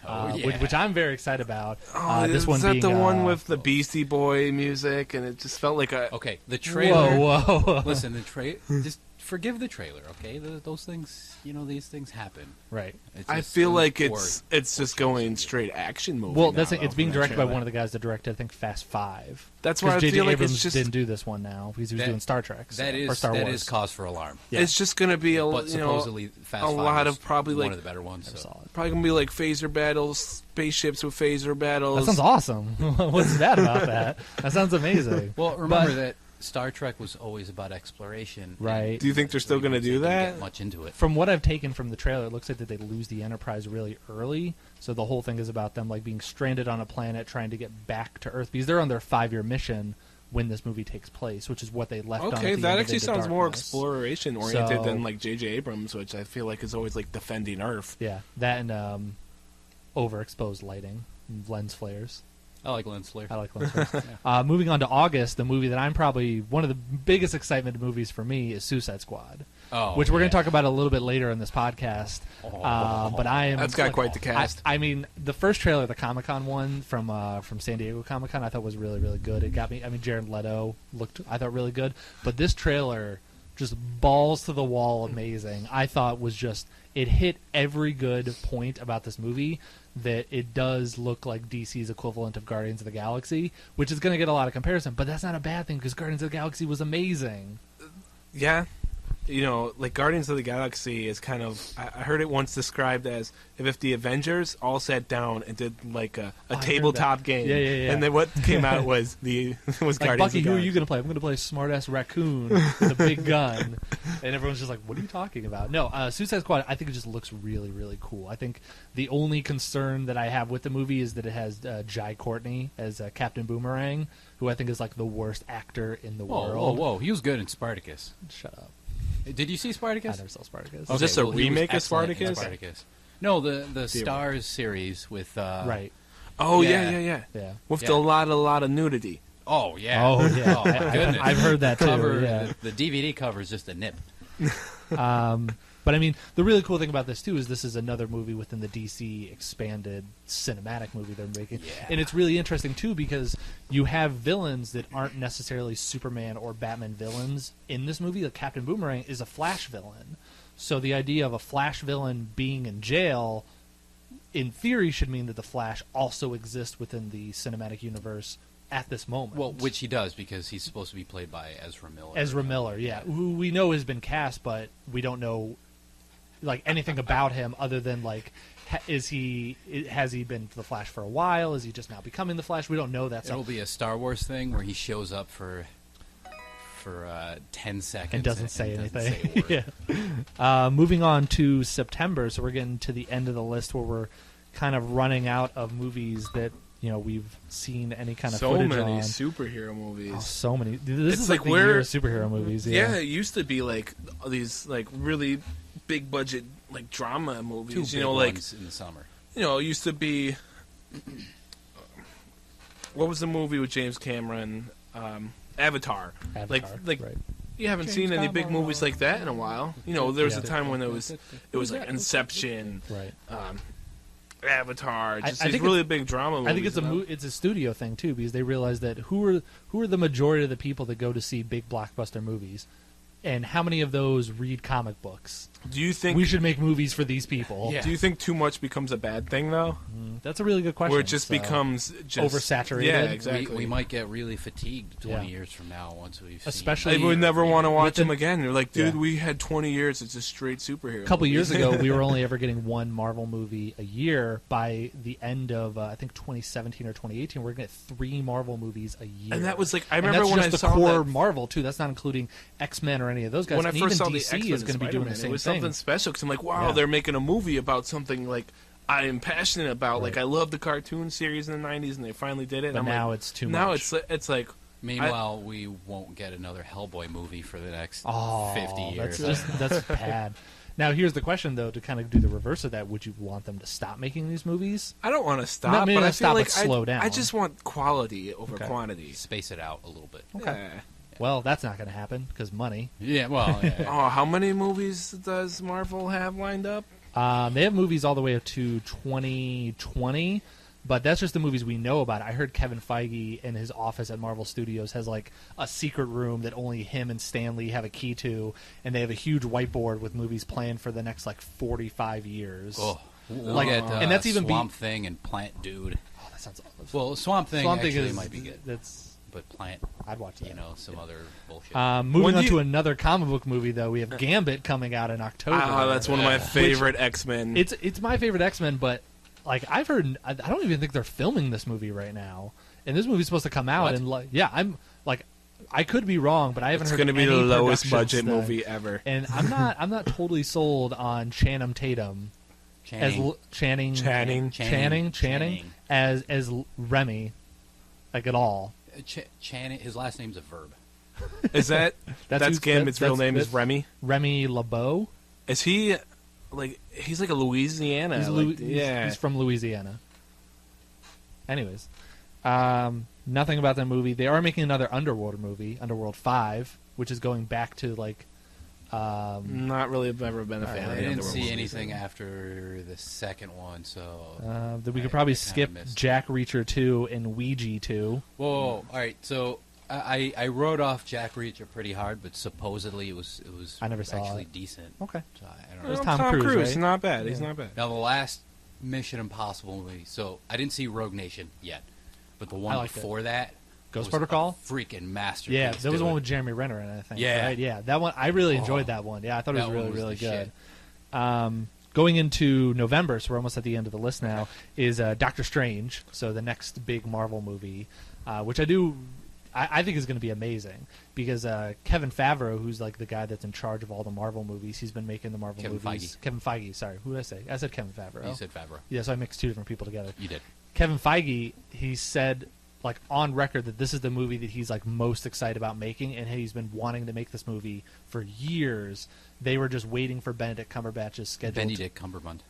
[SPEAKER 1] Oh, yeah.
[SPEAKER 2] which I'm very excited about.
[SPEAKER 3] is
[SPEAKER 2] This one
[SPEAKER 3] that
[SPEAKER 2] being
[SPEAKER 3] the one with the Beastie Boy music, and it just felt like a.
[SPEAKER 1] Okay, the trailer.
[SPEAKER 2] Whoa.
[SPEAKER 1] Listen, just forgive the trailer, okay? Those things, these things happen.
[SPEAKER 2] Right.
[SPEAKER 1] It's
[SPEAKER 3] I
[SPEAKER 1] just
[SPEAKER 3] feel like
[SPEAKER 1] poor-
[SPEAKER 3] it's just going straight action movie.
[SPEAKER 2] Well,
[SPEAKER 3] now,
[SPEAKER 2] that's it.
[SPEAKER 3] though,
[SPEAKER 2] It's being
[SPEAKER 3] from that
[SPEAKER 2] directed by
[SPEAKER 3] trailer.
[SPEAKER 2] one of the guys that directed, I think, Fast 5.
[SPEAKER 3] That's why I
[SPEAKER 2] J.J.
[SPEAKER 3] feel like
[SPEAKER 2] Abrams
[SPEAKER 3] it's just
[SPEAKER 2] didn't do this one now because he was
[SPEAKER 1] That-
[SPEAKER 2] doing Star Trek.
[SPEAKER 1] That
[SPEAKER 2] or Star
[SPEAKER 1] that
[SPEAKER 2] Wars.
[SPEAKER 1] is cause for alarm.
[SPEAKER 2] Yeah.
[SPEAKER 3] it's just going to be
[SPEAKER 1] But supposedly, Fast
[SPEAKER 3] a
[SPEAKER 1] Five
[SPEAKER 3] lot
[SPEAKER 1] is
[SPEAKER 3] of probably,
[SPEAKER 1] one
[SPEAKER 3] like-
[SPEAKER 1] of the better ones.
[SPEAKER 2] Never
[SPEAKER 1] So.
[SPEAKER 2] saw it.
[SPEAKER 3] probably going to be like phaser battles, spaceships with phaser battles.
[SPEAKER 2] That sounds awesome. What's bad about that? That sounds amazing.
[SPEAKER 1] Well, remember
[SPEAKER 2] But-
[SPEAKER 1] that Star Trek was always about exploration.
[SPEAKER 2] Right.
[SPEAKER 3] Do you think they're still going to do
[SPEAKER 1] Didn't
[SPEAKER 3] that?
[SPEAKER 1] get much into it.
[SPEAKER 2] From what I've taken from the trailer, it looks like that they lose the Enterprise really early. So the whole thing is about them like being stranded on a planet trying to get back to Earth because they're on their 5-year mission when this movie takes place, which is what they left on.
[SPEAKER 3] Okay,
[SPEAKER 2] at the
[SPEAKER 3] that
[SPEAKER 2] end of
[SPEAKER 3] actually
[SPEAKER 2] Into
[SPEAKER 3] sounds more
[SPEAKER 2] Darkness.
[SPEAKER 3] exploration oriented
[SPEAKER 2] So-
[SPEAKER 3] than like J.J. Abrams, which I feel like is always like defending Earth.
[SPEAKER 2] Yeah, that and overexposed lighting, and lens flares.
[SPEAKER 1] I like lens flare.
[SPEAKER 2] I like lens flares. Moving on to August, the movie that I'm probably one of the biggest excitement movies for me is Suicide Squad, which we're going to talk about a little bit later in this podcast. But I am
[SPEAKER 3] That's got quite the cast.
[SPEAKER 2] I mean, the first trailer, the Comic-Con one from San Diego Comic-Con, I thought was really, really good. It got me. I mean, Jared Leto looked, I thought, really good. But this trailer, just balls to the wall, amazing. I thought was just it hit every good point about this movie. That it does look like DC's equivalent of Guardians of the Galaxy, which is going to get a lot of comparison. But that's not a bad thing because Guardians of the Galaxy was amazing.
[SPEAKER 3] Yeah. Like Guardians of the Galaxy is kind of. I heard it once described as if the Avengers all sat down and did like a
[SPEAKER 2] heard
[SPEAKER 3] tabletop
[SPEAKER 2] that.
[SPEAKER 3] game,
[SPEAKER 2] Yeah.
[SPEAKER 3] and then what came out was
[SPEAKER 2] Like,
[SPEAKER 3] Guardians
[SPEAKER 2] Bucky,
[SPEAKER 3] of the
[SPEAKER 2] who are you
[SPEAKER 3] Galaxy.
[SPEAKER 2] going to play? I'm going to play Smartass Raccoon with a big gun. And everyone's just like, what are you talking about? No, Suicide Squad, I think it just looks really, really cool. I think the only concern that I have with the movie is that it has Jai Courtney as Captain Boomerang, who I think is like the worst actor in the world.
[SPEAKER 1] Whoa! He was good in Spartacus.
[SPEAKER 2] Shut up.
[SPEAKER 1] Did you see
[SPEAKER 2] I
[SPEAKER 1] Spartacus?
[SPEAKER 2] never saw Spartacus.
[SPEAKER 3] Is this a
[SPEAKER 1] he was
[SPEAKER 3] remake of
[SPEAKER 1] excellent in
[SPEAKER 3] Spartacus?
[SPEAKER 1] No, the Stars series with
[SPEAKER 2] Right.
[SPEAKER 3] Oh
[SPEAKER 1] Yeah.
[SPEAKER 3] yeah.
[SPEAKER 2] Yeah.
[SPEAKER 3] With
[SPEAKER 1] Yeah.
[SPEAKER 3] a lot of nudity.
[SPEAKER 1] Oh yeah.
[SPEAKER 2] Oh, yeah.
[SPEAKER 1] Oh, my goodness.
[SPEAKER 2] I've heard that too.
[SPEAKER 1] Cover,
[SPEAKER 2] Yeah.
[SPEAKER 1] the DVD cover is just a nip.
[SPEAKER 2] But I mean, the really cool thing about this too is this is another movie within the DC expanded cinematic movie they're making,
[SPEAKER 1] Yeah.
[SPEAKER 2] and it's really interesting too because you have villains that aren't necessarily Superman or Batman villains in this movie. Like Captain Boomerang is a Flash villain, so the idea of a Flash villain being in jail, in theory, should mean that the Flash also exists within the cinematic universe at this moment.
[SPEAKER 1] Well, which he does because he's supposed to be played by Ezra Miller.
[SPEAKER 2] Ezra Miller, yeah, who we know has been cast, but we don't know like anything about him other than like has he been the Flash for a while? Is he just now becoming the Flash? We don't know that.
[SPEAKER 1] It'll be a Star Wars thing where he shows up for 10 seconds
[SPEAKER 2] and doesn't say anything.
[SPEAKER 1] Doesn't say a word.
[SPEAKER 2] Yeah. Moving on to September, so we're getting to the end of the list where we're kind of running out of movies that we've seen any kind of footage
[SPEAKER 3] so many
[SPEAKER 2] on.
[SPEAKER 3] superhero movies.
[SPEAKER 2] Oh, so many. This
[SPEAKER 3] It's
[SPEAKER 2] is
[SPEAKER 3] like
[SPEAKER 2] the
[SPEAKER 3] where-
[SPEAKER 2] year of superhero movies.
[SPEAKER 3] Yeah, it used to be like these like really big budget like drama movies.
[SPEAKER 1] Two big
[SPEAKER 3] like
[SPEAKER 1] ones in the summer.
[SPEAKER 3] it used to be. What was the movie with James Cameron? Avatar. Like
[SPEAKER 2] right.
[SPEAKER 3] you haven't
[SPEAKER 1] James
[SPEAKER 3] seen any big
[SPEAKER 1] Cameron.
[SPEAKER 3] movies like that in a while. There was
[SPEAKER 2] Yeah.
[SPEAKER 3] a time when it was like Inception,
[SPEAKER 2] Right.
[SPEAKER 3] Avatar, just
[SPEAKER 2] I
[SPEAKER 3] these
[SPEAKER 2] think
[SPEAKER 3] really big drama movies.
[SPEAKER 2] I think it's a studio thing too, because they realize that who are the majority of the people that go to see big blockbuster movies, and how many of those read comic books?
[SPEAKER 3] Do you think
[SPEAKER 2] We should make movies for these people.
[SPEAKER 1] Yeah.
[SPEAKER 3] Do you think too much becomes a bad thing though?
[SPEAKER 2] That's a really good question.
[SPEAKER 3] Where it just
[SPEAKER 2] So,
[SPEAKER 3] becomes just
[SPEAKER 2] oversaturated?
[SPEAKER 3] Yeah,
[SPEAKER 2] We-
[SPEAKER 3] exactly.
[SPEAKER 1] We might get really fatigued 20
[SPEAKER 2] Yeah.
[SPEAKER 1] years from now once we've
[SPEAKER 2] Especially-
[SPEAKER 3] I would never want to watch
[SPEAKER 2] the-
[SPEAKER 3] them again. They're like, dude,
[SPEAKER 2] Yeah.
[SPEAKER 3] we had 20 years. It's just straight superhero.
[SPEAKER 2] A couple
[SPEAKER 3] movies.
[SPEAKER 2] years ago, we were only ever getting one Marvel movie a year. By the end of I think 2017 or 2018, we're going to get 3 Marvel movies a year.
[SPEAKER 3] And that was like, I
[SPEAKER 2] And
[SPEAKER 3] remember
[SPEAKER 2] that's
[SPEAKER 3] when
[SPEAKER 2] just
[SPEAKER 3] I
[SPEAKER 2] the
[SPEAKER 3] saw
[SPEAKER 2] core
[SPEAKER 3] that.
[SPEAKER 2] Marvel too. That's not including X-Men or any of those guys.
[SPEAKER 3] When I
[SPEAKER 2] And
[SPEAKER 3] first
[SPEAKER 2] even
[SPEAKER 3] saw the
[SPEAKER 2] DC
[SPEAKER 3] X-Men
[SPEAKER 2] is going to be doing the
[SPEAKER 3] Spider-Man,
[SPEAKER 2] same
[SPEAKER 3] it was
[SPEAKER 2] thing.
[SPEAKER 3] something special because I'm like, wow,
[SPEAKER 2] Yeah.
[SPEAKER 3] they're making a movie about something like I am passionate about. Like
[SPEAKER 2] Right.
[SPEAKER 3] I love the cartoon series in the 90s, and they finally did it.
[SPEAKER 2] But
[SPEAKER 3] and I'm
[SPEAKER 2] now
[SPEAKER 3] like,
[SPEAKER 2] it's too
[SPEAKER 3] now
[SPEAKER 2] much.
[SPEAKER 3] it's like
[SPEAKER 1] Meanwhile, we won't get another Hellboy movie for the next 50 years.
[SPEAKER 2] That's bad. Now, here's the question, though, to kind of do the reverse of that. Would you want them to stop making these movies?
[SPEAKER 3] I don't want to stop,
[SPEAKER 2] Not maybe
[SPEAKER 3] but I
[SPEAKER 2] not
[SPEAKER 3] feel
[SPEAKER 2] stop,
[SPEAKER 3] like
[SPEAKER 2] but slow down.
[SPEAKER 3] I just want quality over
[SPEAKER 2] Okay.
[SPEAKER 3] quantity.
[SPEAKER 1] Space it out a little bit.
[SPEAKER 2] Okay.
[SPEAKER 3] Yeah.
[SPEAKER 2] Well, that's not going to happen because money.
[SPEAKER 1] Yeah, well, yeah.
[SPEAKER 3] Oh, how many movies does Marvel have lined up?
[SPEAKER 2] They have movies all the way up to 2020, but that's just the movies we know about. I heard Kevin Feige in his office at Marvel Studios has like a secret room that only him and Stan Lee have a key to, and they have a huge whiteboard with movies planned for the next like 45 years.
[SPEAKER 1] Oh, we'll
[SPEAKER 2] Like,
[SPEAKER 1] get
[SPEAKER 2] and that's even
[SPEAKER 1] Swamp Thing and Plant Dude.
[SPEAKER 2] Oh, that sounds awful.
[SPEAKER 1] Well, Swamp Thing
[SPEAKER 2] Swamp Thing
[SPEAKER 1] actually
[SPEAKER 2] is,
[SPEAKER 1] might be good,
[SPEAKER 2] That's
[SPEAKER 1] but Plant,
[SPEAKER 2] I'd watch that.
[SPEAKER 1] some other bullshit.
[SPEAKER 2] Moving
[SPEAKER 3] When
[SPEAKER 2] on
[SPEAKER 3] do
[SPEAKER 2] to
[SPEAKER 3] you-
[SPEAKER 2] another comic book movie, though, we have Gambit coming out in October.
[SPEAKER 3] That's one of my favorite X-Men.
[SPEAKER 2] It's my favorite X-Men, but like I've heard, I don't even think they're filming this movie right now. And this movie's supposed to come out,
[SPEAKER 1] What?
[SPEAKER 2] and like, yeah, I'm like, I could be wrong, but I haven't
[SPEAKER 3] It's
[SPEAKER 2] heard.
[SPEAKER 3] going to be the
[SPEAKER 2] any
[SPEAKER 3] lowest
[SPEAKER 2] production
[SPEAKER 3] budget
[SPEAKER 2] stuff.
[SPEAKER 3] movie ever.
[SPEAKER 2] And I'm not totally sold on Channing Tatum as
[SPEAKER 1] Channing.
[SPEAKER 2] Channing as Remy, like at all.
[SPEAKER 1] Channing. His last name's a verb.
[SPEAKER 3] Is that that's
[SPEAKER 2] who's-
[SPEAKER 3] Gambit's real name is
[SPEAKER 2] that's
[SPEAKER 3] Remy?
[SPEAKER 2] Remy LeBeau.
[SPEAKER 3] Is he like he's like a Louisiana?
[SPEAKER 2] He's from Louisiana. Anyways, nothing about that movie. They are making another Underworld movie, Underworld 5, which is going back to like.
[SPEAKER 3] Not really have ever been a fan.
[SPEAKER 1] I
[SPEAKER 3] of the
[SPEAKER 1] didn't
[SPEAKER 3] Underworld
[SPEAKER 1] see
[SPEAKER 3] movies.
[SPEAKER 1] anything after the second one, so.
[SPEAKER 2] That we could
[SPEAKER 1] I
[SPEAKER 2] probably
[SPEAKER 1] kinda
[SPEAKER 2] skip
[SPEAKER 1] missed.
[SPEAKER 2] Jack Reacher 2 and Ouija 2.
[SPEAKER 1] Whoa, all right. So I wrote off Jack Reacher pretty hard, but supposedly it was
[SPEAKER 2] I never saw
[SPEAKER 1] actually
[SPEAKER 2] it.
[SPEAKER 1] decent.
[SPEAKER 2] Okay.
[SPEAKER 1] So I don't
[SPEAKER 2] It was
[SPEAKER 1] know.
[SPEAKER 2] Tom Cruise, right?
[SPEAKER 3] Not bad. He's
[SPEAKER 2] Yeah.
[SPEAKER 3] not bad.
[SPEAKER 1] Now the last Mission Impossible movie. So I didn't see Rogue Nation yet, but the
[SPEAKER 2] I
[SPEAKER 1] one
[SPEAKER 2] liked it.
[SPEAKER 1] before that,
[SPEAKER 2] Ghost
[SPEAKER 1] was
[SPEAKER 2] Protocol?
[SPEAKER 1] a freaking masterpiece.
[SPEAKER 2] Yeah, that was the
[SPEAKER 1] dude.
[SPEAKER 2] one with Jeremy Renner in it, I think.
[SPEAKER 1] Yeah.
[SPEAKER 2] Right? Yeah, that one, I really enjoyed
[SPEAKER 1] Oh.
[SPEAKER 2] that one. Yeah, I thought it was
[SPEAKER 1] That
[SPEAKER 2] really,
[SPEAKER 1] one was
[SPEAKER 2] really
[SPEAKER 1] the
[SPEAKER 2] good. Going into November, so we're almost at the end of the list now, is Doctor Strange, so the next big Marvel movie, which I think is going to be amazing, because Kevin Favreau, who's like the guy that's in charge of all the Marvel movies, he's been making the Marvel
[SPEAKER 1] Kevin
[SPEAKER 2] movies. Kevin Feige, sorry. Who did I say? I said Kevin Favreau.
[SPEAKER 1] You said Favreau.
[SPEAKER 2] Yeah, so I mixed two different people together.
[SPEAKER 1] You did.
[SPEAKER 2] Kevin Feige, he said like on record that this is the movie that he's like most excited about making, and he's been wanting to make this movie for years. They were just waiting for Benedict Cumberbatch's schedule,
[SPEAKER 1] Benedict Cumberbund.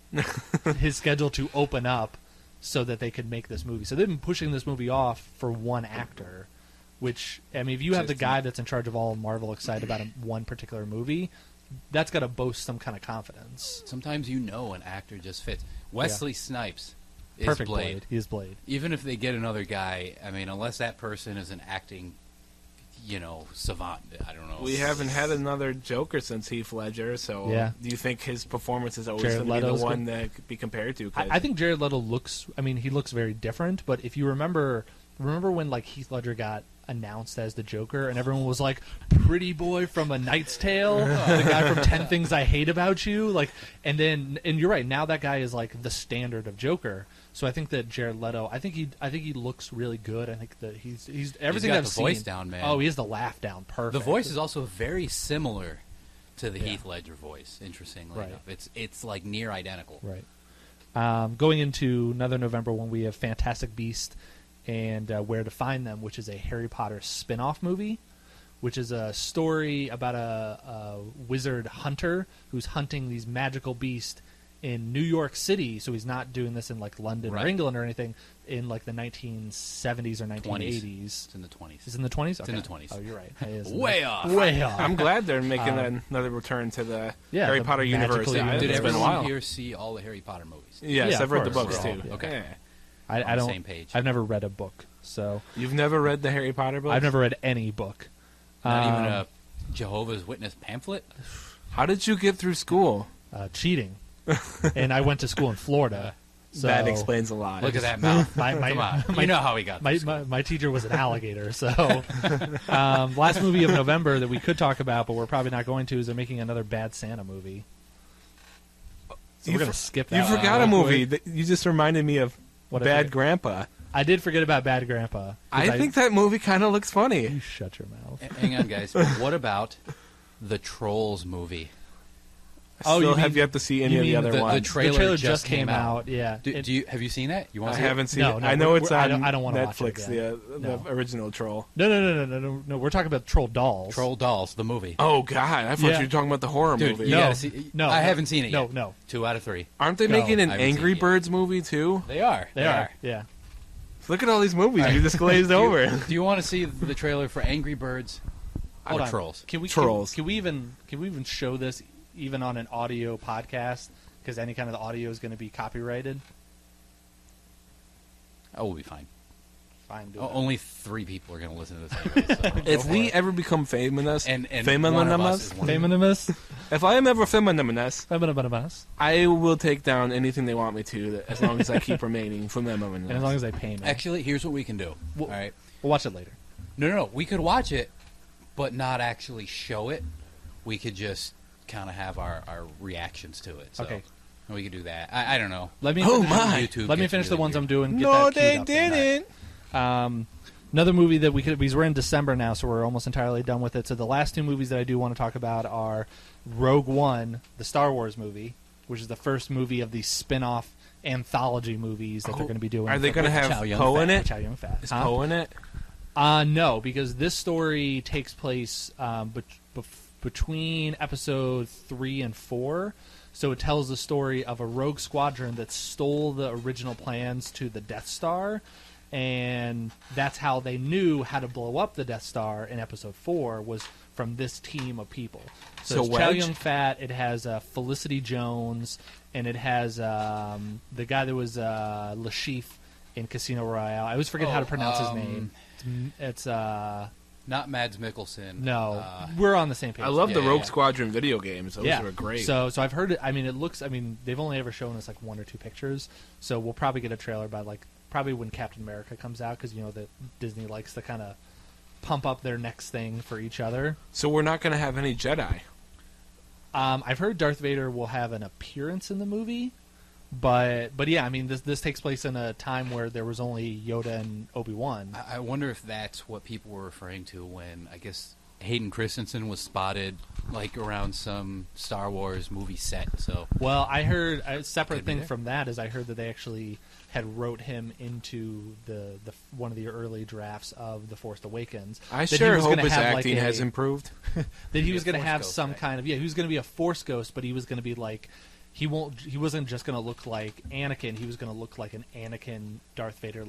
[SPEAKER 2] his schedule to open up, so that they could make this movie. So they've been pushing this movie off for one actor. Which, I mean, if you have the guy that's in charge of all of Marvel excited about one particular movie, that's got to boast some kind of confidence.
[SPEAKER 1] Sometimes an actor just fits. Wesley Snipes is
[SPEAKER 2] Perfect
[SPEAKER 1] Blade.
[SPEAKER 2] He is Blade.
[SPEAKER 1] Even if they get another guy, I mean, unless that person is an acting, savant, I don't know.
[SPEAKER 3] We haven't had another Joker since Heath Ledger, so
[SPEAKER 2] Yeah.
[SPEAKER 3] do you think his performance is always
[SPEAKER 2] Jared
[SPEAKER 3] going to be the
[SPEAKER 2] Leto's
[SPEAKER 3] one that could be compared to? 'Cause
[SPEAKER 2] I think Jared Leto looks very different, but if you remember remember when like Heath Ledger got announced as the Joker, and everyone was like, "Pretty boy from A Knight's Tale, the guy from 10 Things I Hate About You." Like, and you're right. Now that guy is like the standard of Joker. So I think that Jared Leto, I think he looks really good. I think that he's everything
[SPEAKER 1] got
[SPEAKER 2] I've
[SPEAKER 1] the
[SPEAKER 2] seen.
[SPEAKER 1] voice down, man.
[SPEAKER 2] Oh, he has the laugh down. Perfect.
[SPEAKER 1] The voice is also very similar to the Heath Ledger voice. Interestingly
[SPEAKER 2] Right.
[SPEAKER 1] enough, it's like near identical.
[SPEAKER 2] Right. Going into another November when we have Fantastic Beast and Where to Find Them, which is a Harry Potter spin-off movie, which is a story about a wizard hunter who's hunting these magical beasts in New York City. So he's not doing this in like London or England or anything, in like the 1970s or 1980s.
[SPEAKER 1] It's in the 20s.
[SPEAKER 2] It's in the 20s?
[SPEAKER 1] It's in the 20s.
[SPEAKER 2] Oh, you're right. It is
[SPEAKER 1] Way off.
[SPEAKER 2] Way off.
[SPEAKER 3] I'm glad they're making another return to the Harry
[SPEAKER 2] the
[SPEAKER 3] Potter universe.
[SPEAKER 2] magical universe.
[SPEAKER 1] Did
[SPEAKER 3] It's been a
[SPEAKER 1] everyone
[SPEAKER 3] while.
[SPEAKER 1] here see all the Harry Potter movies?
[SPEAKER 3] Yes,
[SPEAKER 2] Yeah,
[SPEAKER 3] I've read the
[SPEAKER 2] of
[SPEAKER 3] books
[SPEAKER 2] course.
[SPEAKER 3] too.
[SPEAKER 2] Yeah.
[SPEAKER 1] Okay.
[SPEAKER 3] Yeah.
[SPEAKER 2] I
[SPEAKER 1] On the
[SPEAKER 2] don't.
[SPEAKER 1] same page.
[SPEAKER 2] I've never read a book, so
[SPEAKER 3] You've never read the Harry Potter books?
[SPEAKER 2] I've never read any book.
[SPEAKER 1] Not even a Jehovah's Witness pamphlet?
[SPEAKER 3] How did you get through school?
[SPEAKER 2] Cheating, and I went to school in Florida. So
[SPEAKER 3] That explains a lot.
[SPEAKER 1] Look at that mouth.
[SPEAKER 2] My,
[SPEAKER 1] Come on.
[SPEAKER 2] my,
[SPEAKER 1] You know how he got through
[SPEAKER 2] my,
[SPEAKER 1] school.
[SPEAKER 2] my teacher was an alligator. So, last movie of November that we could talk about, but we're probably not going to, is they're making another Bad Santa movie. So we're gonna skip that.
[SPEAKER 3] You
[SPEAKER 2] one
[SPEAKER 3] forgot a
[SPEAKER 2] real
[SPEAKER 3] movie.
[SPEAKER 2] quick.
[SPEAKER 3] You just reminded me of
[SPEAKER 2] What I
[SPEAKER 3] Bad
[SPEAKER 2] forget?
[SPEAKER 3] Grandpa.
[SPEAKER 2] I did forget about Bad Grandpa. 'Cause
[SPEAKER 3] I think that movie kind of looks funny.
[SPEAKER 2] You shut your mouth.
[SPEAKER 1] Hang on, guys. What about the Trolls movie?
[SPEAKER 3] I
[SPEAKER 2] Oh,
[SPEAKER 3] still
[SPEAKER 2] you
[SPEAKER 3] have
[SPEAKER 2] mean-
[SPEAKER 3] yet to see any
[SPEAKER 2] you
[SPEAKER 3] of the
[SPEAKER 2] mean
[SPEAKER 3] other
[SPEAKER 1] the
[SPEAKER 3] ones.
[SPEAKER 2] The
[SPEAKER 1] trailer
[SPEAKER 2] just
[SPEAKER 1] just
[SPEAKER 2] came
[SPEAKER 1] came
[SPEAKER 2] out.
[SPEAKER 1] out.
[SPEAKER 2] Yeah.
[SPEAKER 1] Have you seen that? You want
[SPEAKER 3] I
[SPEAKER 1] to see it?
[SPEAKER 3] haven't seen
[SPEAKER 2] No,
[SPEAKER 3] it.
[SPEAKER 2] no,
[SPEAKER 3] I know
[SPEAKER 2] we're-
[SPEAKER 3] it's
[SPEAKER 2] I
[SPEAKER 3] on
[SPEAKER 2] don't wanna watch it
[SPEAKER 3] Netflix,
[SPEAKER 2] again.
[SPEAKER 3] the
[SPEAKER 2] No.
[SPEAKER 3] original Troll.
[SPEAKER 2] No. We're talking about Troll Dolls.
[SPEAKER 1] Troll Dolls, the movie.
[SPEAKER 3] Oh, God. I thought
[SPEAKER 2] Yeah.
[SPEAKER 3] you were talking about the horror
[SPEAKER 1] Dude,
[SPEAKER 3] movie.
[SPEAKER 1] you
[SPEAKER 2] No.
[SPEAKER 1] gotta see.
[SPEAKER 2] No,
[SPEAKER 1] I
[SPEAKER 2] no.
[SPEAKER 1] haven't seen it yet.
[SPEAKER 2] No.
[SPEAKER 1] 2 out of 3.
[SPEAKER 3] Aren't they
[SPEAKER 2] No.
[SPEAKER 3] making an
[SPEAKER 1] I haven't seen
[SPEAKER 3] Angry
[SPEAKER 1] it yet.
[SPEAKER 3] Birds movie, too?
[SPEAKER 1] They are.
[SPEAKER 2] They are. Yeah.
[SPEAKER 3] Look at all these movies you just glazed over.
[SPEAKER 1] Do you want to see the trailer for Angry Birds
[SPEAKER 2] Hold
[SPEAKER 1] or
[SPEAKER 2] on.
[SPEAKER 1] Trolls?
[SPEAKER 2] Can we
[SPEAKER 3] Trolls.
[SPEAKER 2] Can we even show this even on an audio podcast? Because any kind of the audio is going to be copyrighted.
[SPEAKER 1] Oh, we'll be fine.
[SPEAKER 2] Fine. Do
[SPEAKER 1] Only 3 people are going to listen to this anyway. So.
[SPEAKER 3] If we ever become famous,
[SPEAKER 1] and one of us is one of them.
[SPEAKER 2] Famous.
[SPEAKER 3] if I am ever famous,
[SPEAKER 2] Famous.
[SPEAKER 3] I will take down anything they want me to, as long as I keep remaining famous.
[SPEAKER 2] And as long as they pay me.
[SPEAKER 1] Actually, here's what we can do.
[SPEAKER 2] We'll-
[SPEAKER 1] All right.
[SPEAKER 2] We'll watch it later.
[SPEAKER 1] No. We could watch it, but not actually show it. We could just kind of have our reactions to it. So
[SPEAKER 2] Okay.
[SPEAKER 1] we could do that. I don't know.
[SPEAKER 2] Let me.
[SPEAKER 3] Oh,
[SPEAKER 2] finish,
[SPEAKER 3] my.
[SPEAKER 1] YouTube
[SPEAKER 2] Let me
[SPEAKER 1] gets
[SPEAKER 2] finish the
[SPEAKER 1] really
[SPEAKER 2] ones
[SPEAKER 1] weird.
[SPEAKER 2] I'm doing. Get
[SPEAKER 3] no,
[SPEAKER 2] that
[SPEAKER 3] they
[SPEAKER 2] queued up then.
[SPEAKER 3] didn't.
[SPEAKER 2] Another movie that we could, because we're in December now, so we're almost entirely done with it. So the last 2 movies that I do want to talk about are Rogue One, the Star Wars movie, which is the first movie of the spin-off anthology movies that they're going to be doing.
[SPEAKER 3] Are they going to have
[SPEAKER 1] Chow Yun
[SPEAKER 3] Poe in
[SPEAKER 1] Fat.
[SPEAKER 3] it?
[SPEAKER 2] Chow Yun Fat.
[SPEAKER 3] Is
[SPEAKER 2] Huh?
[SPEAKER 3] Poe in it?
[SPEAKER 2] No, because this story takes place between episode 3 and 4. So it tells the story of a rogue squadron that stole the original plans to the Death Star, and that's how they knew how to blow up the Death Star in episode 4, was from this team of people.
[SPEAKER 3] So
[SPEAKER 2] it's Chow
[SPEAKER 3] Wedge?
[SPEAKER 2] Yun Fat, it has Felicity Jones, and it has the guy that was Lashif in Casino Royale. I always forget how to pronounce his name. It's
[SPEAKER 1] Not Mads Mikkelsen.
[SPEAKER 2] no, we're on the same page.
[SPEAKER 3] I love the
[SPEAKER 1] Yeah,
[SPEAKER 3] Rogue
[SPEAKER 1] yeah.
[SPEAKER 3] Squadron video games. Those were great.
[SPEAKER 2] So I've heard it. I mean, it looks. I mean, they've only ever shown us like 1 or 2 pictures. So we'll probably get a trailer by probably when Captain America comes out, because you know that Disney likes to kind of pump up their next thing for each other.
[SPEAKER 3] So we're not going to have any Jedi.
[SPEAKER 2] I've heard Darth Vader will have an appearance in the movie, but yeah, I mean this takes place in a time where there was only Yoda and Obi-Wan.
[SPEAKER 1] I wonder if that's what people were referring to when, I guess, Hayden Christensen was spotted around some Star Wars movie set. So
[SPEAKER 2] Well, I heard a separate
[SPEAKER 1] Could be
[SPEAKER 2] thing
[SPEAKER 1] there.
[SPEAKER 2] from that is I heard that they actually had wrote him into the one of the early drafts of The Force Awakens.
[SPEAKER 3] I
[SPEAKER 2] that he
[SPEAKER 3] sure
[SPEAKER 2] was
[SPEAKER 3] hope
[SPEAKER 2] gonna
[SPEAKER 3] his
[SPEAKER 2] have,
[SPEAKER 3] acting
[SPEAKER 2] like,
[SPEAKER 3] has improved.
[SPEAKER 2] that he
[SPEAKER 1] be
[SPEAKER 2] was
[SPEAKER 1] a
[SPEAKER 2] going to
[SPEAKER 1] Force
[SPEAKER 2] have
[SPEAKER 1] ghost,
[SPEAKER 2] some
[SPEAKER 1] right?
[SPEAKER 2] kind of he was going to be a Force ghost, but he was going to be like he wasn't just going to look like Anakin. He was going to look like an Anakin Darth Vader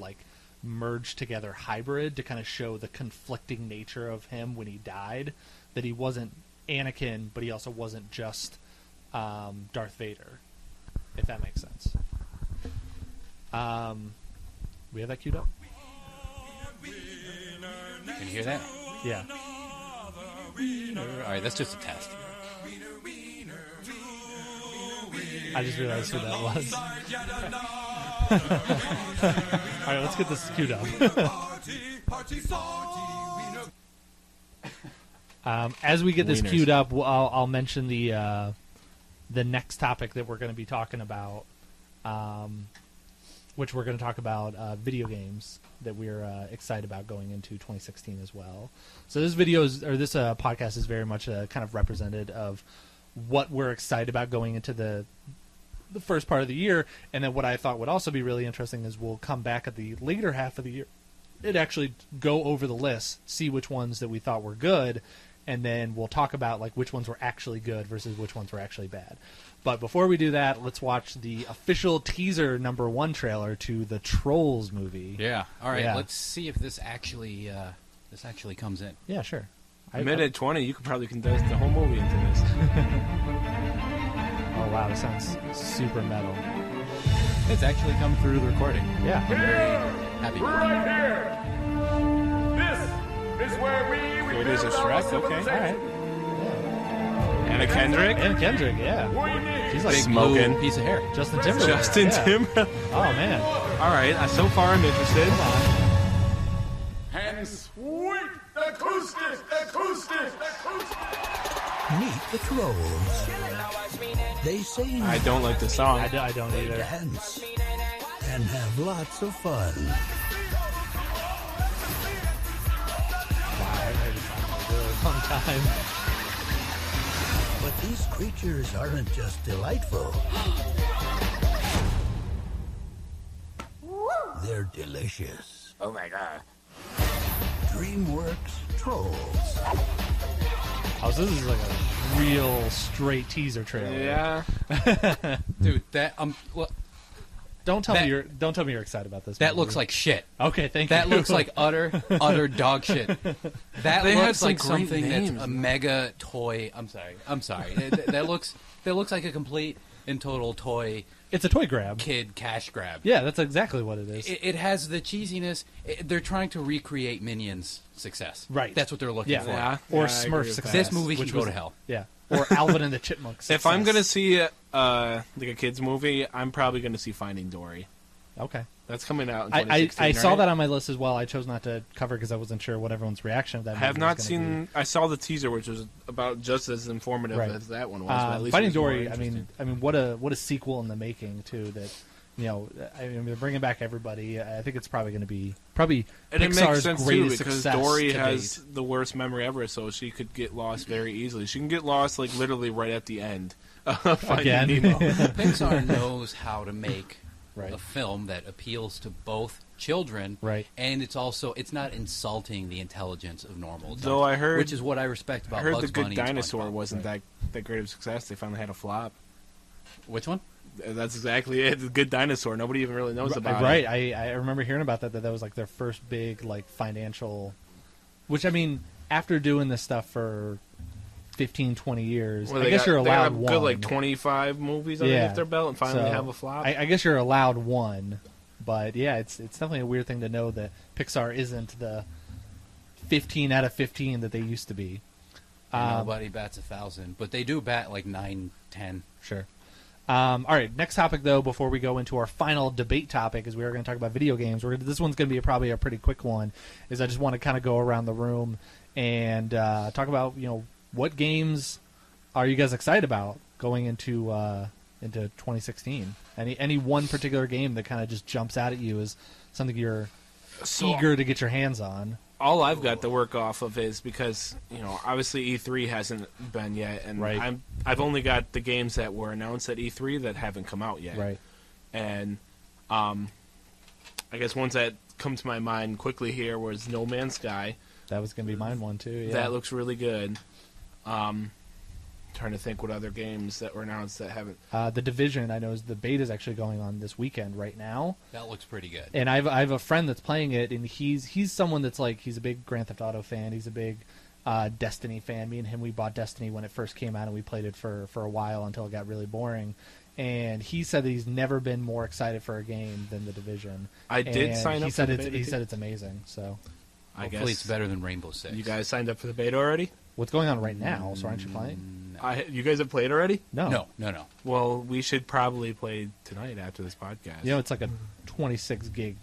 [SPEAKER 2] merged together hybrid to kind of show the conflicting nature of him when he died. That he wasn't Anakin, but he also wasn't just Darth Vader, if that makes sense. We have that queued up?
[SPEAKER 1] can you hear that?
[SPEAKER 2] Yeah.
[SPEAKER 1] All right, that's just a test.
[SPEAKER 2] I just realized who that was. right, let's get this queued up. As we get this
[SPEAKER 3] Wieners.
[SPEAKER 2] queued up, I'll mention the next topic that we're going to be talking about, which we're going to talk about video games that we're excited about going into 2016 as well. So this podcast is very much kind of representative of what we're excited about going into the first part of the year, and then what I thought would also be really interesting is we'll come back at the later half of the year and actually go over the list, see which ones that we thought were good, and then we'll talk about like which ones were actually good versus which ones were actually bad. But before we do that, let's watch the official teaser #1 trailer to the Trolls movie.
[SPEAKER 1] Yeah. All right.
[SPEAKER 2] Yeah.
[SPEAKER 1] Let's see if this actually comes in.
[SPEAKER 2] Yeah, sure.
[SPEAKER 3] A minute 20, you could probably condense the whole movie into this.
[SPEAKER 2] Oh wow, this sounds super metal.
[SPEAKER 1] It's actually come through the recording.
[SPEAKER 2] Yeah.
[SPEAKER 1] I'm very happy.
[SPEAKER 4] Right here. This is where we
[SPEAKER 3] It is a Shrek, okay.
[SPEAKER 2] All right.
[SPEAKER 3] Anna Kendrick.
[SPEAKER 2] And Kendrick, yeah. She's like
[SPEAKER 1] Big
[SPEAKER 3] Smoking.
[SPEAKER 1] blue piece of hair.
[SPEAKER 2] Justin Timberlake.
[SPEAKER 3] Justin
[SPEAKER 2] yeah.
[SPEAKER 3] Timberlake.
[SPEAKER 2] Oh man.
[SPEAKER 3] All right, so far I'm interested.
[SPEAKER 4] and sweet acoustic.
[SPEAKER 5] Meet the trolls. They sing,
[SPEAKER 3] I don't like the song.
[SPEAKER 2] I don't either.
[SPEAKER 5] dance, and have lots of fun.
[SPEAKER 2] Wow, I've heard this song for a really long time.
[SPEAKER 5] But these creatures aren't just delightful. They're delicious.
[SPEAKER 4] Oh my god.
[SPEAKER 5] DreamWorks Trolls.
[SPEAKER 2] Oh, so this is like a real straight teaser trailer.
[SPEAKER 3] Yeah.
[SPEAKER 1] Dude, that well,
[SPEAKER 2] Don't tell
[SPEAKER 1] That-
[SPEAKER 2] me you're excited about this.
[SPEAKER 1] that
[SPEAKER 2] movie.
[SPEAKER 1] looks like shit.
[SPEAKER 2] Okay, thank you.
[SPEAKER 1] That looks like utter dog shit. That
[SPEAKER 3] They had
[SPEAKER 1] looks
[SPEAKER 3] some
[SPEAKER 1] like
[SPEAKER 3] great
[SPEAKER 1] something
[SPEAKER 3] names.
[SPEAKER 1] that's a mega toy. I'm sorry. that looks like a complete and total toy
[SPEAKER 2] it's a toy grab.
[SPEAKER 1] kid cash grab.
[SPEAKER 2] Yeah, that's exactly what it is.
[SPEAKER 1] It has the cheesiness. They're trying to recreate Minions' success.
[SPEAKER 2] Right.
[SPEAKER 1] That's what they're looking
[SPEAKER 2] Yeah.
[SPEAKER 1] for.
[SPEAKER 3] Yeah.
[SPEAKER 2] Or
[SPEAKER 3] I agree
[SPEAKER 2] Smurf
[SPEAKER 3] with
[SPEAKER 2] success.
[SPEAKER 3] that.
[SPEAKER 1] This movie can
[SPEAKER 2] which
[SPEAKER 1] go
[SPEAKER 2] was-
[SPEAKER 1] to hell.
[SPEAKER 2] Yeah. Or Alvin and the Chipmunks.
[SPEAKER 3] If I'm
[SPEAKER 2] success.
[SPEAKER 3] gonna see like a kids movie, I'm probably gonna see Finding Dory.
[SPEAKER 2] Okay.
[SPEAKER 3] That's coming out in
[SPEAKER 2] I
[SPEAKER 3] 2016.
[SPEAKER 2] saw
[SPEAKER 3] right?
[SPEAKER 2] that on my list as well. I chose not to cover because I wasn't sure what everyone's reaction to that
[SPEAKER 3] I have
[SPEAKER 2] movie was
[SPEAKER 3] not
[SPEAKER 2] gonna
[SPEAKER 3] seen. I saw the teaser, which was about just as informative
[SPEAKER 2] Right.
[SPEAKER 3] as that one was.
[SPEAKER 2] be.
[SPEAKER 3] But at least
[SPEAKER 2] Finding
[SPEAKER 3] it was more
[SPEAKER 2] Dory.
[SPEAKER 3] interesting.
[SPEAKER 2] I mean, what a sequel in the making too. That they're bringing back everybody. I think it's probably going to be
[SPEAKER 3] and it makes
[SPEAKER 2] Pixar's
[SPEAKER 3] sense too
[SPEAKER 2] greatest
[SPEAKER 3] because
[SPEAKER 2] success
[SPEAKER 3] Dory
[SPEAKER 2] to
[SPEAKER 3] has
[SPEAKER 2] date.
[SPEAKER 3] the worst memory ever, so she could get lost very easily. She can get lost like literally right at the end. of Finding
[SPEAKER 2] Again.
[SPEAKER 3] Nemo.
[SPEAKER 1] Pixar knows how to make
[SPEAKER 2] Right.
[SPEAKER 1] a film that appeals to both children,
[SPEAKER 2] Right.
[SPEAKER 1] and it's not insulting the intelligence of normal adults,
[SPEAKER 3] Though I heard-
[SPEAKER 1] which is what I respect
[SPEAKER 3] I
[SPEAKER 1] about
[SPEAKER 3] heard
[SPEAKER 1] Bugs
[SPEAKER 3] the Good
[SPEAKER 1] Bunny and
[SPEAKER 3] Dinosaur
[SPEAKER 1] SpongeBob.
[SPEAKER 3] wasn't that great of a success. They finally had a flop.
[SPEAKER 1] Which one?
[SPEAKER 3] That's exactly it. The Good Dinosaur. Nobody even really knows about
[SPEAKER 2] right.
[SPEAKER 3] it.
[SPEAKER 2] I remember hearing about that was like their first big like financial. Which I mean, after doing this stuff for 15, 20 years,
[SPEAKER 3] Well,
[SPEAKER 2] I guess you're
[SPEAKER 3] they got
[SPEAKER 2] allowed
[SPEAKER 3] a
[SPEAKER 2] one.
[SPEAKER 3] good like 25 movies underneath
[SPEAKER 2] Yeah.
[SPEAKER 3] their belt, and finally
[SPEAKER 2] So,
[SPEAKER 3] have a flop.
[SPEAKER 2] I guess you're allowed one, but yeah, it's definitely a weird thing to know that Pixar isn't the 15 out of 15 that they used to be.
[SPEAKER 1] Nobody bats 1,000, but they do bat like 9, 10.
[SPEAKER 2] Sure. All right, next topic though. Before we go into our final debate topic, is we are going to talk about video games. This one's going to be probably a pretty quick one. Is I just want to kind of go around the room and talk about what games are you guys excited about going into 2016? Any one particular game that kind of just jumps out at you as something you're eager to get your hands on?
[SPEAKER 3] All I've got to work off of is because obviously E3 hasn't been yet, and
[SPEAKER 2] Right.
[SPEAKER 3] I've only got the games that were announced at E3 that haven't come out yet.
[SPEAKER 2] Right.
[SPEAKER 3] And I guess ones that come to my mind quickly here was No Man's Sky.
[SPEAKER 2] That was going to be mine one too. Yeah.
[SPEAKER 3] That looks really good. Trying to think what other games that were announced that haven't.
[SPEAKER 2] The Division, I know, is the beta is actually going on this weekend right now.
[SPEAKER 1] That looks pretty good.
[SPEAKER 2] And I have a friend that's playing it, and he's someone that's like he's a big Grand Theft Auto fan. He's a big Destiny fan. Me and him, we bought Destiny when it first came out, and we played it for a while until it got really boring. And he said that he's never been more excited for a game than The Division.
[SPEAKER 3] I did
[SPEAKER 2] And
[SPEAKER 3] sign up
[SPEAKER 2] He
[SPEAKER 3] for
[SPEAKER 2] said
[SPEAKER 3] the
[SPEAKER 2] it's
[SPEAKER 3] beta,
[SPEAKER 2] he
[SPEAKER 3] too.
[SPEAKER 2] said it's amazing. So
[SPEAKER 3] I
[SPEAKER 1] Hopefully
[SPEAKER 3] guess
[SPEAKER 1] it's better than Rainbow Six.
[SPEAKER 3] you guys signed up for the beta already.
[SPEAKER 2] what's going on right now? So aren't you playing?
[SPEAKER 3] You guys have played already?
[SPEAKER 2] No.
[SPEAKER 1] No.
[SPEAKER 3] Well, we should probably play tonight after this podcast.
[SPEAKER 2] It's like a 26 gig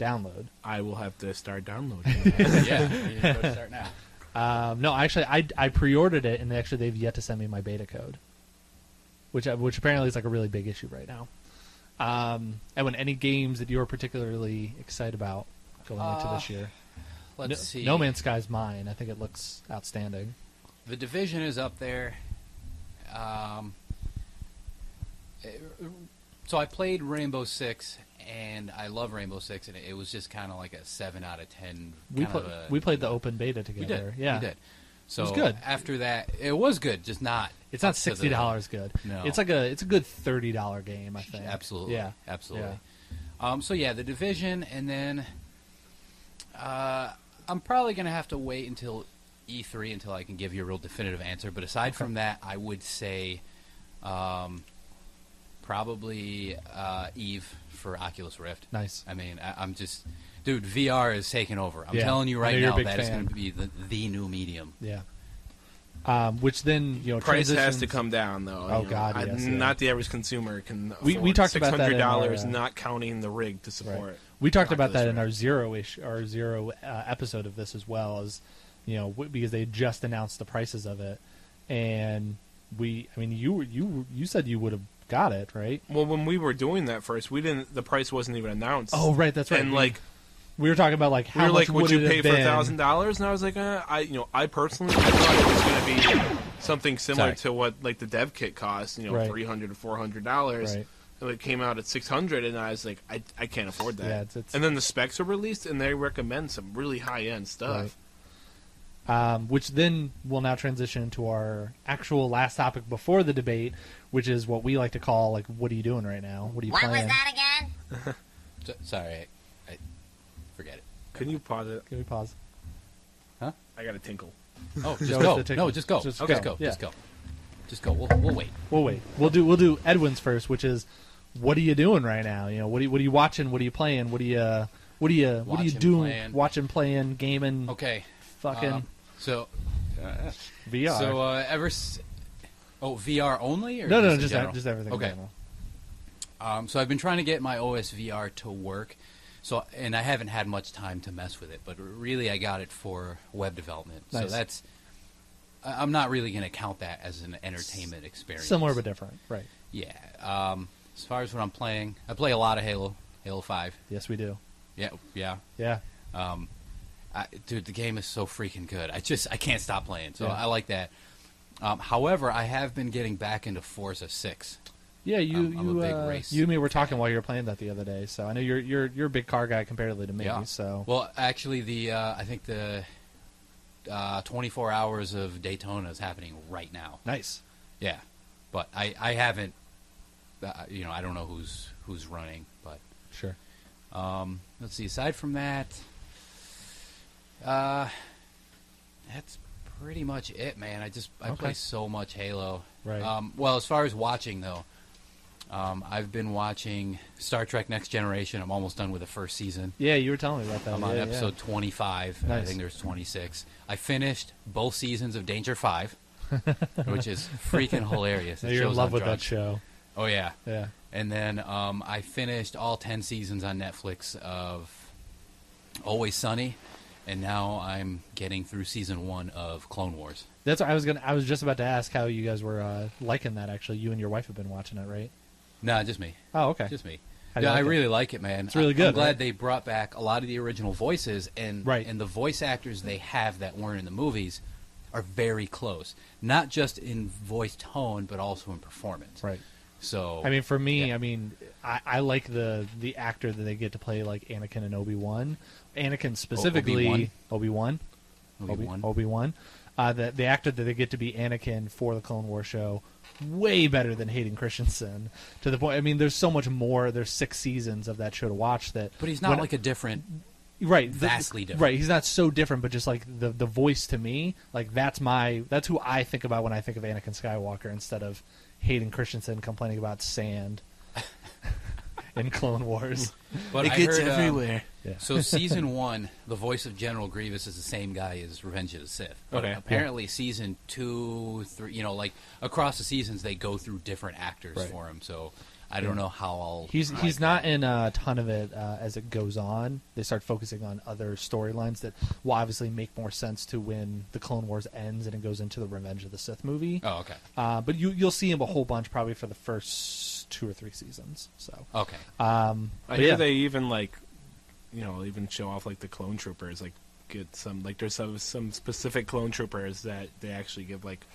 [SPEAKER 2] download.
[SPEAKER 3] I will have to start downloading.
[SPEAKER 1] Yeah, you go to start now.
[SPEAKER 2] No, actually, I pre-ordered it, and actually they've yet to send me my beta code, which apparently is like a really big issue right now. And when any games that you're particularly excited about going into this year?
[SPEAKER 1] Let's see.
[SPEAKER 2] No Man's Sky's mine. I think it looks outstanding.
[SPEAKER 1] The Division is up there. So I played Rainbow Six, and I love Rainbow Six, and it was just kind of like a 7 out of 10.
[SPEAKER 2] We played the open beta together.
[SPEAKER 1] We did.
[SPEAKER 2] Yeah,
[SPEAKER 1] we did. So
[SPEAKER 2] it was good.
[SPEAKER 1] After that, it was good, just not.
[SPEAKER 2] It's not $60 good.
[SPEAKER 1] No,
[SPEAKER 2] it's a good $30 game. I think.
[SPEAKER 1] Absolutely.
[SPEAKER 2] Yeah.
[SPEAKER 1] Absolutely. Yeah. So yeah, the Division, and then I'm probably gonna have to wait until E3 until I can give you a real definitive answer. But aside from that, I would say probably Eve for Oculus Rift.
[SPEAKER 2] Nice.
[SPEAKER 1] I mean, I'm just, dude, VR is taking over. I'm
[SPEAKER 2] Yeah.
[SPEAKER 1] telling you
[SPEAKER 2] I know
[SPEAKER 1] right
[SPEAKER 2] you're a
[SPEAKER 1] now
[SPEAKER 2] big
[SPEAKER 1] that is
[SPEAKER 2] fan.
[SPEAKER 1] going to be the new medium.
[SPEAKER 2] Yeah. Which then
[SPEAKER 3] Price has to
[SPEAKER 2] transitions-
[SPEAKER 3] come down though.
[SPEAKER 2] Oh,
[SPEAKER 3] you know.
[SPEAKER 2] God, yes, yeah.
[SPEAKER 3] Not the average consumer can.
[SPEAKER 2] We
[SPEAKER 3] afford
[SPEAKER 2] talked about that in our,
[SPEAKER 3] $600, not counting the rig to support.
[SPEAKER 2] Right. We talked about that
[SPEAKER 3] Oculus
[SPEAKER 2] in our
[SPEAKER 3] Rift.
[SPEAKER 2] zero episode of this as well, as because they just announced the prices of it, and you said you would have got it, right?
[SPEAKER 3] Well, when we were doing that first, we didn't. The price wasn't even announced.
[SPEAKER 2] Oh, right, that's right.
[SPEAKER 3] And like
[SPEAKER 2] we were talking about like how
[SPEAKER 3] we were
[SPEAKER 2] much
[SPEAKER 3] like, would you
[SPEAKER 2] it
[SPEAKER 3] pay
[SPEAKER 2] have
[SPEAKER 3] for
[SPEAKER 2] been?
[SPEAKER 3] $1,000? And I was like, I personally I thought it was going to be something similar
[SPEAKER 1] Sorry.
[SPEAKER 3] to what like the dev kit costs.
[SPEAKER 2] Right.
[SPEAKER 3] $300 to $400.
[SPEAKER 2] Right.
[SPEAKER 3] And it came out at $600, and I was like, I can't afford that.
[SPEAKER 2] Yeah, it's-
[SPEAKER 3] and then the specs are released, and they recommend some really high end stuff.
[SPEAKER 2] Right. Which then will now transition into our actual last topic before the debate, which is what we like to call like, what are you doing right now? What are you
[SPEAKER 6] What
[SPEAKER 2] playing?
[SPEAKER 6] was that again?
[SPEAKER 1] Sorry, I forget it.
[SPEAKER 3] Can you pause it?
[SPEAKER 2] Can we pause?
[SPEAKER 3] I got a tinkle.
[SPEAKER 1] Oh,
[SPEAKER 2] No,
[SPEAKER 1] just
[SPEAKER 2] it's
[SPEAKER 1] go.
[SPEAKER 2] the ticket.
[SPEAKER 1] No, just go.
[SPEAKER 2] Just
[SPEAKER 1] Just
[SPEAKER 2] go.
[SPEAKER 1] go.
[SPEAKER 2] Yeah.
[SPEAKER 1] Just go. Just go. We'll wait.
[SPEAKER 2] We'll wait. We'll do Edwin's first, which is what are you doing right now? What are you watching? What are you playing? What are you
[SPEAKER 1] Watching,
[SPEAKER 2] doing?
[SPEAKER 1] playing.
[SPEAKER 2] Watching, playing, gaming,
[SPEAKER 1] Okay.
[SPEAKER 2] fucking
[SPEAKER 1] So,
[SPEAKER 2] VR.
[SPEAKER 1] so VR only? Or
[SPEAKER 2] no,
[SPEAKER 1] in
[SPEAKER 2] just
[SPEAKER 1] general?
[SPEAKER 2] everything.
[SPEAKER 1] Okay.
[SPEAKER 2] In general.
[SPEAKER 1] So I've been trying to get my OS VR to work. So, and I haven't had much time to mess with it, but really I got it for web development.
[SPEAKER 2] Nice.
[SPEAKER 1] So that's, I'm not really going to count that as an entertainment experience.
[SPEAKER 2] Similar but different, right?
[SPEAKER 1] Yeah. As far as what I'm playing, I play a lot of Halo 5.
[SPEAKER 2] Yes, we do.
[SPEAKER 1] Yeah, yeah.
[SPEAKER 2] Yeah.
[SPEAKER 1] Dude, the game is so freaking good. I can't stop playing. So
[SPEAKER 2] Yeah.
[SPEAKER 1] I like that. However, I have been getting back into Forza 6.
[SPEAKER 2] Yeah,
[SPEAKER 1] I'm a big race
[SPEAKER 2] you and me were talking while you were playing that the other day. So I know you're a big car guy comparatively to me.
[SPEAKER 1] Yeah.
[SPEAKER 2] So
[SPEAKER 1] Well, actually, I think the 24 hours of Daytona is happening right now.
[SPEAKER 2] nice.
[SPEAKER 1] Yeah, but I haven't. I don't know who's running, but
[SPEAKER 2] Sure.
[SPEAKER 1] let's see. Aside from that, that's pretty much it, man. I play so much Halo.
[SPEAKER 2] Right.
[SPEAKER 1] Well, as far as watching though, I've been watching Star Trek: Next Generation. I'm almost done with the first season.
[SPEAKER 2] Yeah, you were telling me about that.
[SPEAKER 1] I'm on
[SPEAKER 2] Yeah,
[SPEAKER 1] episode 25. And I
[SPEAKER 2] Nice.
[SPEAKER 1] think there's 26. I finished both seasons of Danger 5, which is freaking hilarious.
[SPEAKER 2] Yeah.
[SPEAKER 1] It
[SPEAKER 2] You're in
[SPEAKER 1] shows
[SPEAKER 2] love
[SPEAKER 1] on
[SPEAKER 2] with that
[SPEAKER 1] drugs.
[SPEAKER 2] show.
[SPEAKER 1] Oh yeah.
[SPEAKER 2] Yeah.
[SPEAKER 1] And then I finished all 10 seasons on Netflix of Always Sunny, and now I'm getting through season 1 of Clone Wars.
[SPEAKER 2] That's what I was just about to ask how you guys were liking that. Actually, you and your wife have been watching it, right?
[SPEAKER 1] No, just me.
[SPEAKER 2] Oh, okay.
[SPEAKER 1] Just me.
[SPEAKER 2] How do you
[SPEAKER 1] Yeah,
[SPEAKER 2] like
[SPEAKER 1] I
[SPEAKER 2] it?
[SPEAKER 1] really like it, man.
[SPEAKER 2] It's really
[SPEAKER 1] I'm
[SPEAKER 2] good,
[SPEAKER 1] glad
[SPEAKER 2] right?
[SPEAKER 1] they brought back a lot of the original voices, and
[SPEAKER 2] Right.
[SPEAKER 1] and the voice actors they have that weren't in the movies are very close. Not just in voice tone, but also in performance.
[SPEAKER 2] Right.
[SPEAKER 1] So
[SPEAKER 2] I mean, for me,
[SPEAKER 1] yeah.
[SPEAKER 2] I like the actor that they get to play like Anakin and Obi-Wan. Anakin specifically,
[SPEAKER 1] Obi-Wan.
[SPEAKER 2] Obi-Wan. The actor that they get to be Anakin for the Clone Wars show, way better than Hayden Christensen. To the point, I mean, there's so much more. There's 6 seasons of that show to watch. But
[SPEAKER 1] But he's not like a different.
[SPEAKER 2] right,
[SPEAKER 1] vastly different.
[SPEAKER 2] Right, he's not so different, but just like the voice to me, like that's who I think about when I think of Anakin Skywalker instead of Hayden Christensen complaining about sand in Clone Wars.
[SPEAKER 1] But
[SPEAKER 3] it
[SPEAKER 1] I
[SPEAKER 3] gets
[SPEAKER 1] heard,
[SPEAKER 3] everywhere.
[SPEAKER 2] Yeah.
[SPEAKER 1] So season 1, the voice of General Grievous is the same guy as Revenge of the Sith. But
[SPEAKER 3] Okay.
[SPEAKER 1] apparently season 2, 3, like across the seasons they go through different actors
[SPEAKER 2] Right.
[SPEAKER 1] for him. So I don't know how I'll.
[SPEAKER 2] He's not in a ton of it as it goes on. They start focusing on other storylines that will obviously make more sense to when the Clone Wars ends and it goes into the Revenge of the Sith movie.
[SPEAKER 1] Oh, okay.
[SPEAKER 2] But you'll see him a whole bunch probably for the first 2 or 3 seasons. So
[SPEAKER 1] Okay.
[SPEAKER 3] I hear they even even show off like the clone troopers, like get some like there's some specific clone troopers that they actually give like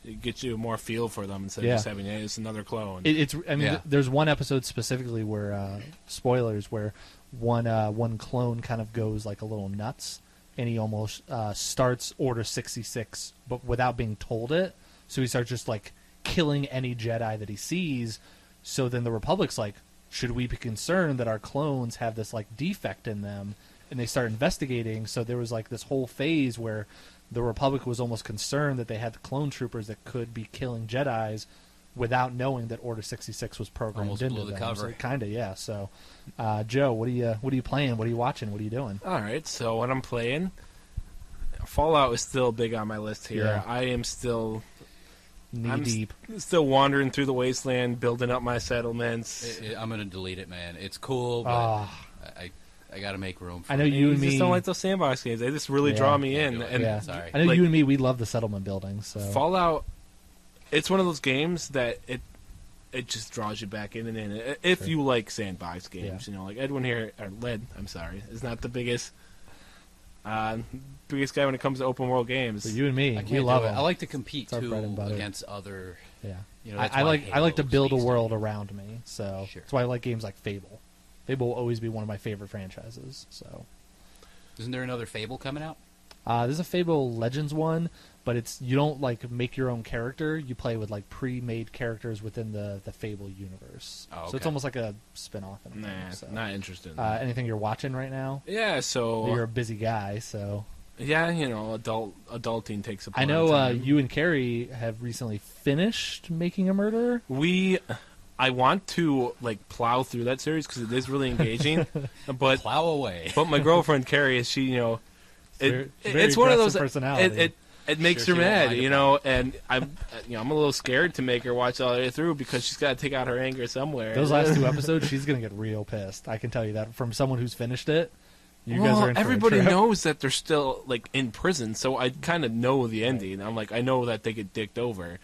[SPEAKER 3] it gets you more feel for them instead of just having hey, it's another clone.
[SPEAKER 2] There's one episode specifically where spoilers where one clone kind of goes like a little nuts and he almost starts Order 66 but without being told it. So he starts just like killing any Jedi that he sees. So then the Republic's like, should we be concerned that our clones have this like defect in them? And they start investigating. So there was like this whole phase where the Republic was almost concerned that they had the clone troopers that could be killing Jedis without knowing that Order 66 was programmed
[SPEAKER 1] Almost
[SPEAKER 2] into
[SPEAKER 1] blew the
[SPEAKER 2] them.
[SPEAKER 1] cover.
[SPEAKER 2] So kind of, yeah. So, Joe, what are you playing? What are you watching? What are you doing?
[SPEAKER 3] All right, so what I'm playing, Fallout is still big on my list here.
[SPEAKER 2] Yeah.
[SPEAKER 3] I am still
[SPEAKER 2] Knee deep.
[SPEAKER 3] still wandering through the wasteland, building up my settlements.
[SPEAKER 1] I'm gonna delete it, man. It's cool, but I got to make room for
[SPEAKER 2] I know
[SPEAKER 1] it.
[SPEAKER 2] you and
[SPEAKER 3] just
[SPEAKER 2] me
[SPEAKER 3] don't like those sandbox games. They just really
[SPEAKER 2] Yeah.
[SPEAKER 3] draw me in.
[SPEAKER 1] Yeah,
[SPEAKER 3] And
[SPEAKER 2] yeah.
[SPEAKER 1] Sorry.
[SPEAKER 2] I know
[SPEAKER 3] Like-
[SPEAKER 2] you and me. We love the settlement building. So
[SPEAKER 3] Fallout, it's one of those games that it just draws you back in and in. If
[SPEAKER 2] Sure.
[SPEAKER 3] you like sandbox games,
[SPEAKER 2] Yeah.
[SPEAKER 3] like Edwin here, or Led, I'm sorry, is not the biggest guy when it comes to open world games.
[SPEAKER 2] but you and me,
[SPEAKER 1] I
[SPEAKER 2] we
[SPEAKER 1] can't
[SPEAKER 2] love
[SPEAKER 1] do it.
[SPEAKER 2] them.
[SPEAKER 1] I like to compete
[SPEAKER 2] It's our bread and
[SPEAKER 1] too
[SPEAKER 2] butter.
[SPEAKER 1] against other.
[SPEAKER 2] Yeah.
[SPEAKER 1] You know, that's
[SPEAKER 2] I
[SPEAKER 1] why
[SPEAKER 2] like to
[SPEAKER 1] Halo
[SPEAKER 2] build a
[SPEAKER 1] speaks to
[SPEAKER 2] world
[SPEAKER 1] me.
[SPEAKER 2] around me. So
[SPEAKER 1] Sure.
[SPEAKER 2] that's why I like games like Fable. Fable will always be one of my favorite franchises. So
[SPEAKER 1] Isn't there another Fable coming out?
[SPEAKER 2] there's a Fable Legends one, but you don't like make your own character. You play with like pre-made characters within the Fable universe.
[SPEAKER 1] Oh,
[SPEAKER 2] So it's
[SPEAKER 1] okay.
[SPEAKER 2] almost like a spin-off. In a
[SPEAKER 3] Nah,
[SPEAKER 2] way, so.
[SPEAKER 3] not interested.
[SPEAKER 2] Anything you're watching right now?
[SPEAKER 3] Yeah, so
[SPEAKER 2] You're a busy guy, so
[SPEAKER 3] yeah, adulting takes a
[SPEAKER 2] I
[SPEAKER 3] lot
[SPEAKER 2] know
[SPEAKER 3] of time.
[SPEAKER 2] you and Carrie have recently finished Making a Murderer.
[SPEAKER 3] I want to like plow through that series because it is really engaging, but
[SPEAKER 1] Plow away.
[SPEAKER 3] my girlfriend Carrie, she
[SPEAKER 2] Very
[SPEAKER 3] it's one of those
[SPEAKER 2] aggressive personality.
[SPEAKER 3] it makes
[SPEAKER 1] Sure
[SPEAKER 3] her
[SPEAKER 1] she won't
[SPEAKER 3] mad,
[SPEAKER 1] mind
[SPEAKER 3] and I'm a little scared to make her watch all the way through because she's got to take out her anger somewhere.
[SPEAKER 2] Those last 2 episodes, she's gonna get real pissed. I can tell you that from someone who's finished it. You guys are in for
[SPEAKER 3] everybody
[SPEAKER 2] a trip.
[SPEAKER 3] knows that they're still like in prison, so I kind of know the ending. I'm like, I know that they get dicked over.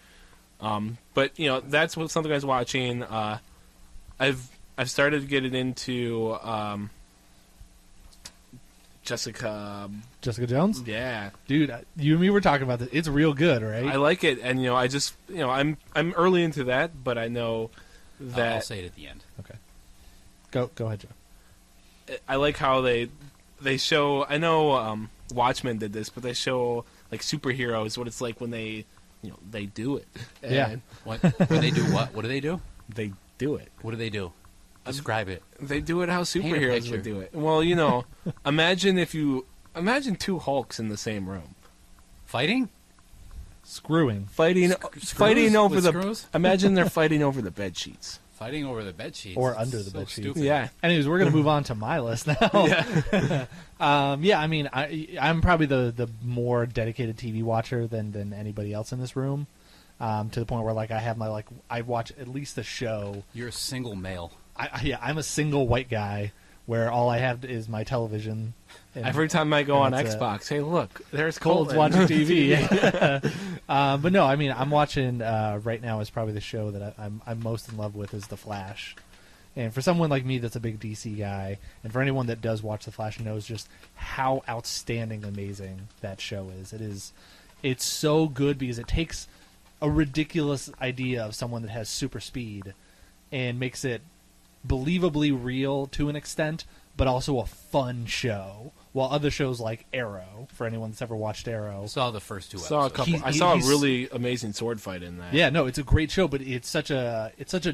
[SPEAKER 3] But that's something I was watching. I've started getting into Jessica.
[SPEAKER 2] Jessica Jones,
[SPEAKER 3] Yeah,
[SPEAKER 2] dude. You and me were talking about this. It's real good, right?
[SPEAKER 3] I like it, and I just I'm early into that, but I know
[SPEAKER 1] I'll
[SPEAKER 3] that
[SPEAKER 1] say it at the end.
[SPEAKER 2] Okay. Go ahead, Joe.
[SPEAKER 3] I like how they show. I know Watchmen did this, but they show like superheroes what it's like when they they do it. And
[SPEAKER 2] Yeah.
[SPEAKER 1] What? When they do what? What do they do?
[SPEAKER 3] they do it.
[SPEAKER 1] What do they do? Describe it.
[SPEAKER 3] They do it how superheroes
[SPEAKER 1] picture.
[SPEAKER 3] would do it. Well, imagine 2 Hulks in the same room
[SPEAKER 1] Fighting?
[SPEAKER 2] Screwing.
[SPEAKER 3] fighting
[SPEAKER 1] Screws?
[SPEAKER 3] over
[SPEAKER 1] With
[SPEAKER 3] the.
[SPEAKER 1] screws?
[SPEAKER 3] Imagine they're fighting over the bed sheets.
[SPEAKER 1] Fighting over the bed sheets.
[SPEAKER 2] Or
[SPEAKER 1] It's
[SPEAKER 2] under the
[SPEAKER 1] so
[SPEAKER 2] bed sheets.
[SPEAKER 1] stupid.
[SPEAKER 3] Yeah,
[SPEAKER 2] Anyways, we're gonna move on to my list now.
[SPEAKER 3] yeah.
[SPEAKER 2] I mean, I'm probably the more dedicated TV watcher than anybody else in this room. To the point where like I watch at least a show.
[SPEAKER 1] You're a single male.
[SPEAKER 2] I'm a single white guy where all I have is my television. And
[SPEAKER 3] Every time I go on
[SPEAKER 2] that's it.
[SPEAKER 3] Xbox, hey, look, there's
[SPEAKER 2] Cold's
[SPEAKER 3] Colton.
[SPEAKER 2] watching TV. But no, I mean, I'm watching right now is probably the show that I'm most in love with is The Flash. And for someone like me that's a big DC guy, and for anyone that does watch The Flash knows just how outstanding amazing that show is. It's so good because it takes a ridiculous idea of someone that has super speed and makes it believably real to an extent, but also a fun show. While other shows like Arrow, for anyone that's ever watched Arrow,
[SPEAKER 1] I saw the first 2
[SPEAKER 3] Saw a
[SPEAKER 1] episodes.
[SPEAKER 3] couple. I saw a
[SPEAKER 2] he's-
[SPEAKER 3] really amazing sword fight in that.
[SPEAKER 2] yeah, no, it's a great show, but it's such a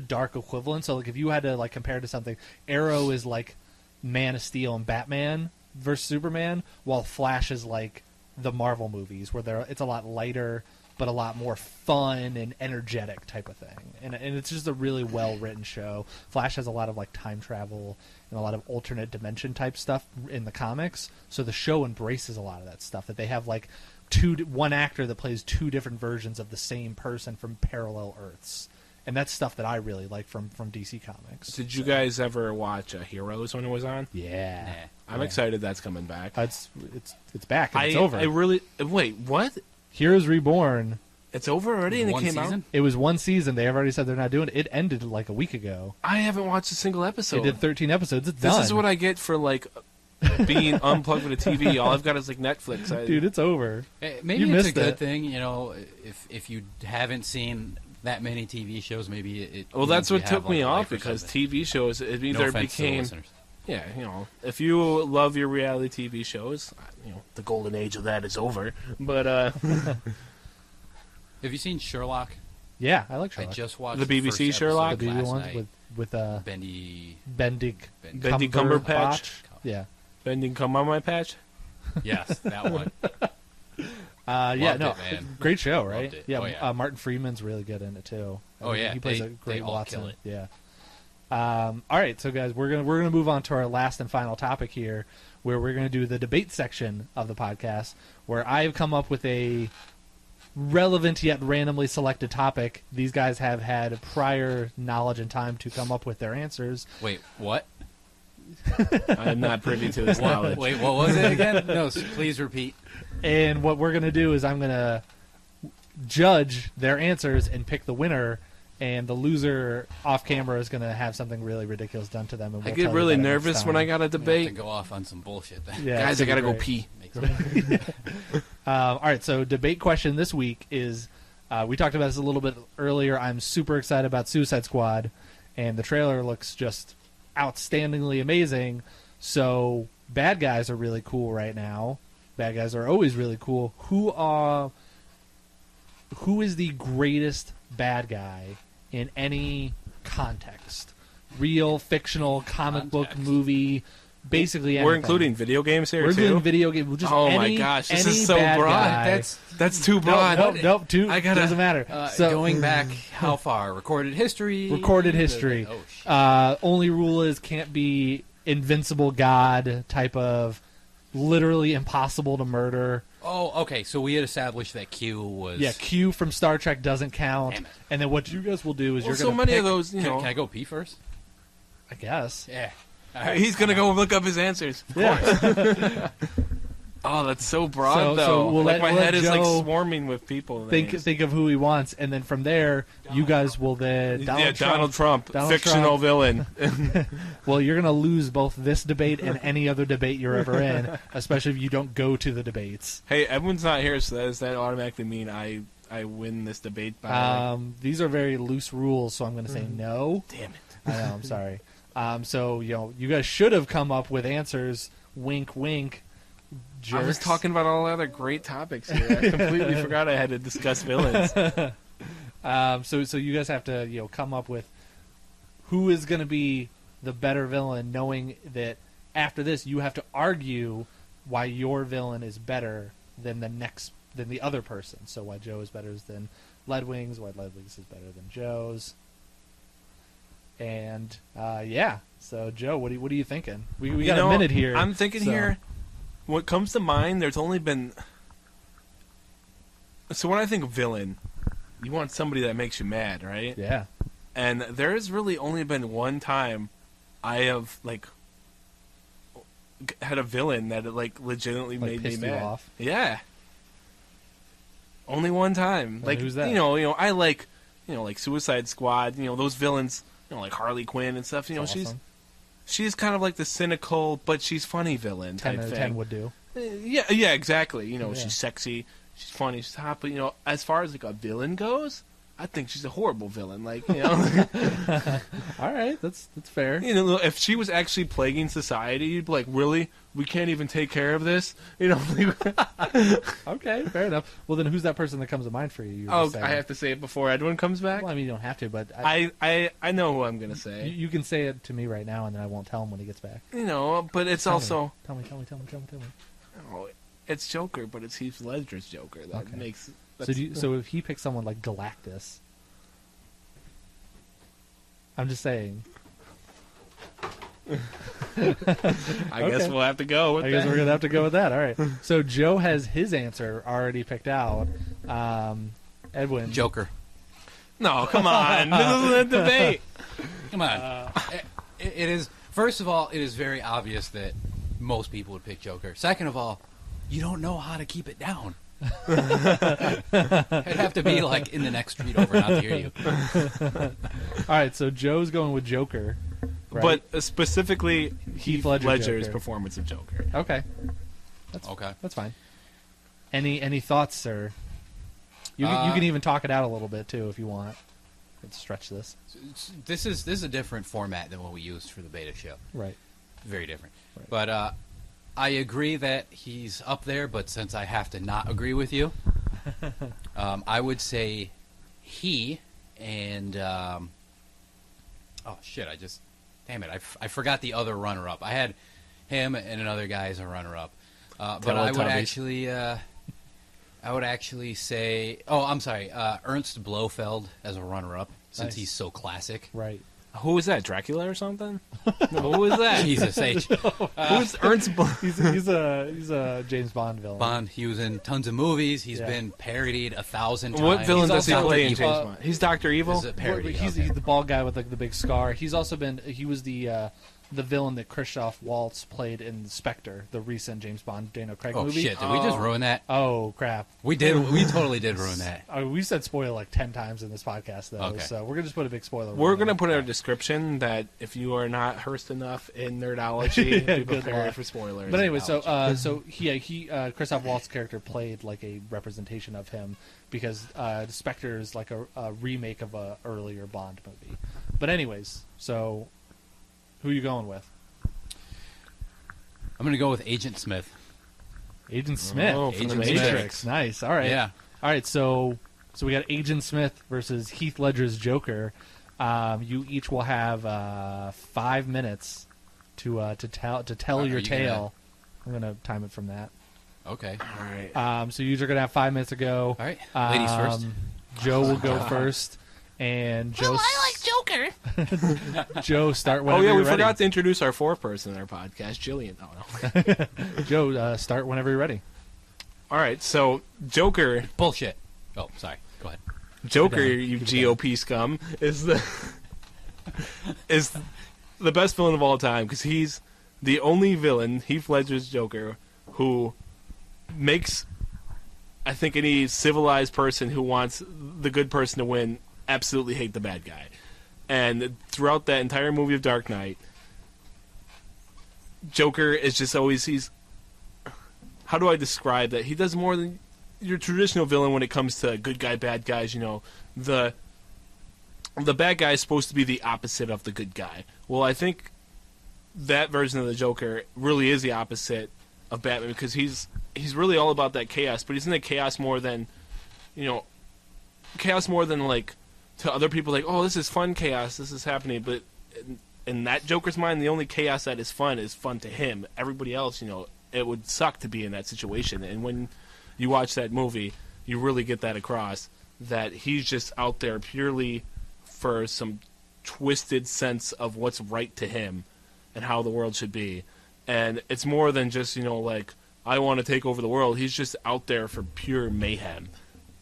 [SPEAKER 2] dark equivalent. So like if you had to like compare it to something, Arrow is like Man of Steel and Batman versus Superman, while Flash is like the Marvel movies where it's a lot lighter but a lot more fun and energetic type of thing. And it's just a really well written show. Flash has a lot of like time travel and a lot of alternate dimension type stuff in the comics. So the show embraces a lot of that stuff. That they have like one actor that plays 2 different versions of the same person from parallel Earths. and that's stuff that I really like from DC Comics.
[SPEAKER 3] Did you guys ever watch Heroes when it was on?
[SPEAKER 2] Yeah,
[SPEAKER 3] I'm excited that's coming back.
[SPEAKER 2] it's back. And it's over.
[SPEAKER 3] I really wait. What?
[SPEAKER 2] Heroes Reborn.
[SPEAKER 3] It's over already, and it
[SPEAKER 1] One
[SPEAKER 3] came
[SPEAKER 1] season?
[SPEAKER 3] out.
[SPEAKER 2] It was one season. They have already said they're not doing it. It ended like a week ago.
[SPEAKER 3] I haven't watched a single episode.
[SPEAKER 2] They did 13 episodes. It's
[SPEAKER 3] This
[SPEAKER 2] done.
[SPEAKER 3] is what I get for like being unplugged with a TV. All I've got is like Netflix.
[SPEAKER 2] Dude, it's over.
[SPEAKER 1] Maybe
[SPEAKER 2] You
[SPEAKER 1] it's a
[SPEAKER 2] missed
[SPEAKER 1] good
[SPEAKER 2] it.
[SPEAKER 1] thing, you know, if you haven't seen that many TV shows, maybe it.
[SPEAKER 3] Well, that's
[SPEAKER 1] means
[SPEAKER 3] what
[SPEAKER 1] you
[SPEAKER 3] took
[SPEAKER 1] have,
[SPEAKER 3] me
[SPEAKER 1] like, a
[SPEAKER 3] off
[SPEAKER 1] life or
[SPEAKER 3] because
[SPEAKER 1] something.
[SPEAKER 3] TV shows it
[SPEAKER 1] No
[SPEAKER 3] either
[SPEAKER 1] offense to the
[SPEAKER 3] became
[SPEAKER 1] listeners.
[SPEAKER 3] if you love your reality TV shows, the golden age of that is over. But
[SPEAKER 1] Have you seen Sherlock?
[SPEAKER 2] Yeah, I like
[SPEAKER 1] I
[SPEAKER 2] Sherlock.
[SPEAKER 1] just watched
[SPEAKER 3] The
[SPEAKER 1] the first
[SPEAKER 3] BBC
[SPEAKER 1] episode
[SPEAKER 3] Sherlock?
[SPEAKER 2] the BB
[SPEAKER 1] last
[SPEAKER 2] ones
[SPEAKER 1] night.
[SPEAKER 2] with
[SPEAKER 1] Bendy.
[SPEAKER 2] Benedict
[SPEAKER 3] Bendy Cumberbatch,
[SPEAKER 2] Yeah.
[SPEAKER 3] bending come on my patch.
[SPEAKER 1] Yes, that one.
[SPEAKER 2] Yeah,
[SPEAKER 1] Loved
[SPEAKER 2] no,
[SPEAKER 1] it, man.
[SPEAKER 2] great show, right?
[SPEAKER 1] Loved it.
[SPEAKER 2] Yeah,
[SPEAKER 1] Oh, yeah.
[SPEAKER 2] Martin Freeman's really good in it too.
[SPEAKER 1] Oh, yeah.
[SPEAKER 2] he plays
[SPEAKER 1] They-
[SPEAKER 2] a great
[SPEAKER 1] they all
[SPEAKER 2] Watson.
[SPEAKER 1] kill it.
[SPEAKER 2] Yeah. All right, so guys, we're gonna move on to our last and final topic here, where we're gonna do the debate section of the podcast, where I have come up with a relevant yet randomly selected topic. These guys have had prior knowledge and time to come up with their answers.
[SPEAKER 1] Wait, what?
[SPEAKER 3] I'm not privy to this knowledge.
[SPEAKER 1] Wait, what was it again? No, please repeat.
[SPEAKER 2] And what we're gonna do is I'm gonna judge their answers and pick the winner. And the loser off camera is going to have something really ridiculous done to them. And
[SPEAKER 3] I
[SPEAKER 2] we'll
[SPEAKER 3] get
[SPEAKER 2] tell you
[SPEAKER 3] really
[SPEAKER 2] about it next
[SPEAKER 3] nervous when
[SPEAKER 2] time.
[SPEAKER 3] I got a
[SPEAKER 1] I'm gonna have
[SPEAKER 3] debate.
[SPEAKER 1] to go off on some bullshit then.
[SPEAKER 2] Yeah,
[SPEAKER 3] Guys,
[SPEAKER 2] it's
[SPEAKER 3] I gotta
[SPEAKER 2] gonna
[SPEAKER 3] go
[SPEAKER 2] be
[SPEAKER 3] pee.
[SPEAKER 2] great. All right, so debate question this week is, we talked about this a little bit earlier. I'm super excited about Suicide Squad, and the trailer looks just outstandingly amazing. So bad guys are really cool right now. Bad guys are always really cool. Who is the greatest bad guy in any context? Real, fictional, comic book,
[SPEAKER 1] Context.
[SPEAKER 2] movie, basically anything.
[SPEAKER 3] We're including video games here
[SPEAKER 2] We're
[SPEAKER 3] too.
[SPEAKER 2] including video game. Just
[SPEAKER 3] Oh
[SPEAKER 2] any,
[SPEAKER 3] my gosh, this
[SPEAKER 2] any
[SPEAKER 3] is so
[SPEAKER 2] bad
[SPEAKER 3] broad.
[SPEAKER 2] guy.
[SPEAKER 3] That's too broad.
[SPEAKER 2] Nope.
[SPEAKER 3] I gotta-
[SPEAKER 2] Doesn't matter. So
[SPEAKER 1] Going back how far? Recorded history?
[SPEAKER 2] recorded history.
[SPEAKER 1] Oh, shit.
[SPEAKER 2] Only rule is can't be invincible god type of literally impossible to murder.
[SPEAKER 1] Oh, okay. So we had established that Q was.
[SPEAKER 2] Yeah, Q from Star Trek doesn't count.
[SPEAKER 1] Damn it.
[SPEAKER 2] And then what you guys will do is
[SPEAKER 3] Well,
[SPEAKER 2] you're
[SPEAKER 3] so
[SPEAKER 2] going to
[SPEAKER 3] many
[SPEAKER 2] pick,
[SPEAKER 3] of those,
[SPEAKER 1] Can I go pee first?
[SPEAKER 2] I guess.
[SPEAKER 1] Yeah.
[SPEAKER 3] He's gonna go look up his answers.
[SPEAKER 2] Yeah.
[SPEAKER 3] Oh, that's so broad,
[SPEAKER 2] So
[SPEAKER 3] though.
[SPEAKER 2] we'll
[SPEAKER 3] like
[SPEAKER 2] let-
[SPEAKER 3] my
[SPEAKER 2] we'll
[SPEAKER 3] head
[SPEAKER 2] let
[SPEAKER 3] is like
[SPEAKER 2] Joe
[SPEAKER 3] swarming with people.
[SPEAKER 2] think of who he wants, and then from there, you guys will then
[SPEAKER 3] Donald Trump,
[SPEAKER 2] Donald
[SPEAKER 3] fictional
[SPEAKER 2] Trump.
[SPEAKER 3] villain.
[SPEAKER 2] Well, you're going to lose both this debate and any other debate you're ever in, especially if you don't go to the debates.
[SPEAKER 3] Hey, Edwin's not here, so does that automatically mean I win this debate by?
[SPEAKER 2] These are very loose rules, so I'm going to say no.
[SPEAKER 3] Damn it!
[SPEAKER 2] I know, I'm sorry. So, you guys should have come up with answers. Wink, wink. Jerks.
[SPEAKER 3] I was talking about all the other great topics here. I completely forgot I had to discuss villains.
[SPEAKER 2] So you guys have to, come up with who is going to be the better villain, knowing that after this you have to argue why your villain is better than the other person. So why Joe is better than Ledwings, why Ledwings is better than Joe's. And yeah, so Joe, what are you thinking? We got a minute here.
[SPEAKER 3] I'm thinking
[SPEAKER 2] so-
[SPEAKER 3] here. What comes to mind? There's only been. So when I think of villain, you want somebody that makes you mad, right?
[SPEAKER 2] Yeah.
[SPEAKER 3] And there has really only been one time I have had a villain that legitimately
[SPEAKER 2] Like
[SPEAKER 3] made me
[SPEAKER 2] pissed you
[SPEAKER 3] mad.
[SPEAKER 2] off?
[SPEAKER 3] Yeah. Only one time.
[SPEAKER 2] And who's that?
[SPEAKER 3] I like Suicide Squad. Those villains. Like Harley Quinn and stuff.
[SPEAKER 2] That's awesome.
[SPEAKER 3] She's kind of like the cynical, but she's funny villain
[SPEAKER 2] 10
[SPEAKER 3] type
[SPEAKER 2] out of
[SPEAKER 3] thing.
[SPEAKER 2] 10 would do.
[SPEAKER 3] Yeah, exactly.
[SPEAKER 2] Yeah.
[SPEAKER 3] She's sexy, she's funny, she's hot. But as far as a villain goes, I think she's a horrible villain.
[SPEAKER 2] All right, that's fair.
[SPEAKER 3] If she was actually plaguing society, you'd be like, really? We can't even take care of this?
[SPEAKER 2] Okay, fair enough. Well, then who's that person that comes to mind for you? You were
[SPEAKER 3] Oh,
[SPEAKER 2] just saying.
[SPEAKER 3] I have to say it before Edwin comes back.
[SPEAKER 2] Well, I mean, you don't have to, but
[SPEAKER 3] I know who I'm gonna say.
[SPEAKER 2] you can say it to me right now, and then I won't tell him when he gets back.
[SPEAKER 3] But it's
[SPEAKER 2] Tell me.
[SPEAKER 3] also
[SPEAKER 2] Tell me.
[SPEAKER 3] it's Joker, but it's Heath Ledger's Joker that
[SPEAKER 2] Okay.
[SPEAKER 3] makes.
[SPEAKER 2] So if he picks someone like Galactus, I'm just saying.
[SPEAKER 3] I guess we'll have to go with
[SPEAKER 2] I
[SPEAKER 3] that.
[SPEAKER 2] guess we're gonna have to go with that. All right. So Joe has his answer already picked out. Edwin.
[SPEAKER 1] Joker.
[SPEAKER 3] No, come on. This isn't a debate.
[SPEAKER 1] Come on. It is. First of all, it is very obvious that most people would pick Joker. Second of all, you don't know how to keep it down. I'd have to be like in the next street over not to hear you.
[SPEAKER 2] All right, so Joe's going with Joker, right?
[SPEAKER 3] But specifically Heath Ledger's
[SPEAKER 2] Joker.
[SPEAKER 3] performance of Joker.
[SPEAKER 2] Okay,
[SPEAKER 1] Okay.
[SPEAKER 2] that's fine. Any thoughts, sir? You can even talk it out a little bit too if you want. Let's stretch this.
[SPEAKER 1] This is a different format than what we used for the beta show.
[SPEAKER 2] Right.
[SPEAKER 1] Very different.
[SPEAKER 2] Right.
[SPEAKER 1] But I agree that he's up there, but since I have to not agree with you, I would say he and oh shit, damn it, I forgot the other runner-up. I had him and another guy as a runner-up, but I would actually say, I'm sorry, Ernst Blofeld as a runner-up since
[SPEAKER 2] Nice.
[SPEAKER 1] he's so classic.
[SPEAKER 2] Right.
[SPEAKER 3] Who was that? Dracula or something? Who was that?
[SPEAKER 1] Jesus H.
[SPEAKER 3] Who's Ernst?
[SPEAKER 2] He's a James Bond villain.
[SPEAKER 1] Bond. He was in tons of movies. He's been parodied 1,000 times.
[SPEAKER 3] What villain does he
[SPEAKER 2] also
[SPEAKER 3] play in
[SPEAKER 2] Evil.
[SPEAKER 3] James Bond? He's Dr. Evil?
[SPEAKER 1] This is a parody.
[SPEAKER 2] He's
[SPEAKER 1] okay.
[SPEAKER 2] the bald guy with like the big scar. He was the villain that Christoph Waltz played in Spectre, the recent James Bond Daniel Craig
[SPEAKER 1] Oh
[SPEAKER 2] movie.
[SPEAKER 1] shit! Did we just ruin that?
[SPEAKER 2] Oh crap!
[SPEAKER 1] We did. We totally did ruin that.
[SPEAKER 2] We said spoiler like 10 times in this podcast though,
[SPEAKER 1] Okay.
[SPEAKER 2] so we're gonna just put a big spoiler.
[SPEAKER 3] We're
[SPEAKER 2] warning.
[SPEAKER 3] going to put in our description that if you are not versed enough in nerdology,
[SPEAKER 2] Yeah,
[SPEAKER 3] be
[SPEAKER 2] good
[SPEAKER 3] prepared
[SPEAKER 2] luck.
[SPEAKER 3] for spoilers.
[SPEAKER 2] But anyway, so Christoph Waltz's character played like a representation of him because Spectre is like a remake of a earlier Bond movie. But anyways, so who are you going with?
[SPEAKER 1] I'm gonna go with Agent Smith.
[SPEAKER 2] Agent Smith.
[SPEAKER 3] Oh, from the
[SPEAKER 1] Agent
[SPEAKER 3] Matrix.
[SPEAKER 2] Nice. All right.
[SPEAKER 1] Yeah.
[SPEAKER 2] All right. So we got Agent Smith versus Heath Ledger's Joker. You each will have 5 minutes to tell
[SPEAKER 1] Are
[SPEAKER 2] your
[SPEAKER 1] you
[SPEAKER 2] tale. I'm gonna time it from that.
[SPEAKER 1] Okay.
[SPEAKER 3] All right.
[SPEAKER 2] So you are gonna have 5 minutes to go.
[SPEAKER 1] All right. Ladies first.
[SPEAKER 2] Joe will go first, and Joe.
[SPEAKER 1] Well, I like Joker.
[SPEAKER 2] Joe, start
[SPEAKER 3] Oh,
[SPEAKER 2] whenever
[SPEAKER 3] yeah, we
[SPEAKER 2] you're ready.
[SPEAKER 3] forgot to introduce our fourth person in our podcast, Jillian. Oh, no.
[SPEAKER 2] Joe, start whenever you're ready.
[SPEAKER 3] All right, so Joker,
[SPEAKER 1] Bullshit. Oh, sorry. Go ahead.
[SPEAKER 3] Joker,
[SPEAKER 2] Keep it
[SPEAKER 3] you
[SPEAKER 2] going.
[SPEAKER 3] GOP scum, is the best villain of all time because he's the only villain, Heath Ledger's Joker, who makes, I think, any civilized person who wants the good person to win absolutely hate the bad guy. And throughout that entire movie of Dark Knight, Joker is just always, how do I describe that? He does more than your traditional villain when it comes to good guy, bad guys. You know, the bad guy is supposed to be the opposite of the good guy. Well, I think that version of the Joker really is the opposite of Batman because he's really all about that chaos, but he's in the chaos more than, like to other people like, oh, this is fun chaos, this is happening, but in that Joker's mind, the only chaos that is fun to him. Everybody else, it would suck to be in that situation. And when you watch that movie, you really get that across, that he's just out there purely for some twisted sense of what's right to him and how the world should be. And it's more than just, like, I want to take over the world. He's just out there for pure mayhem.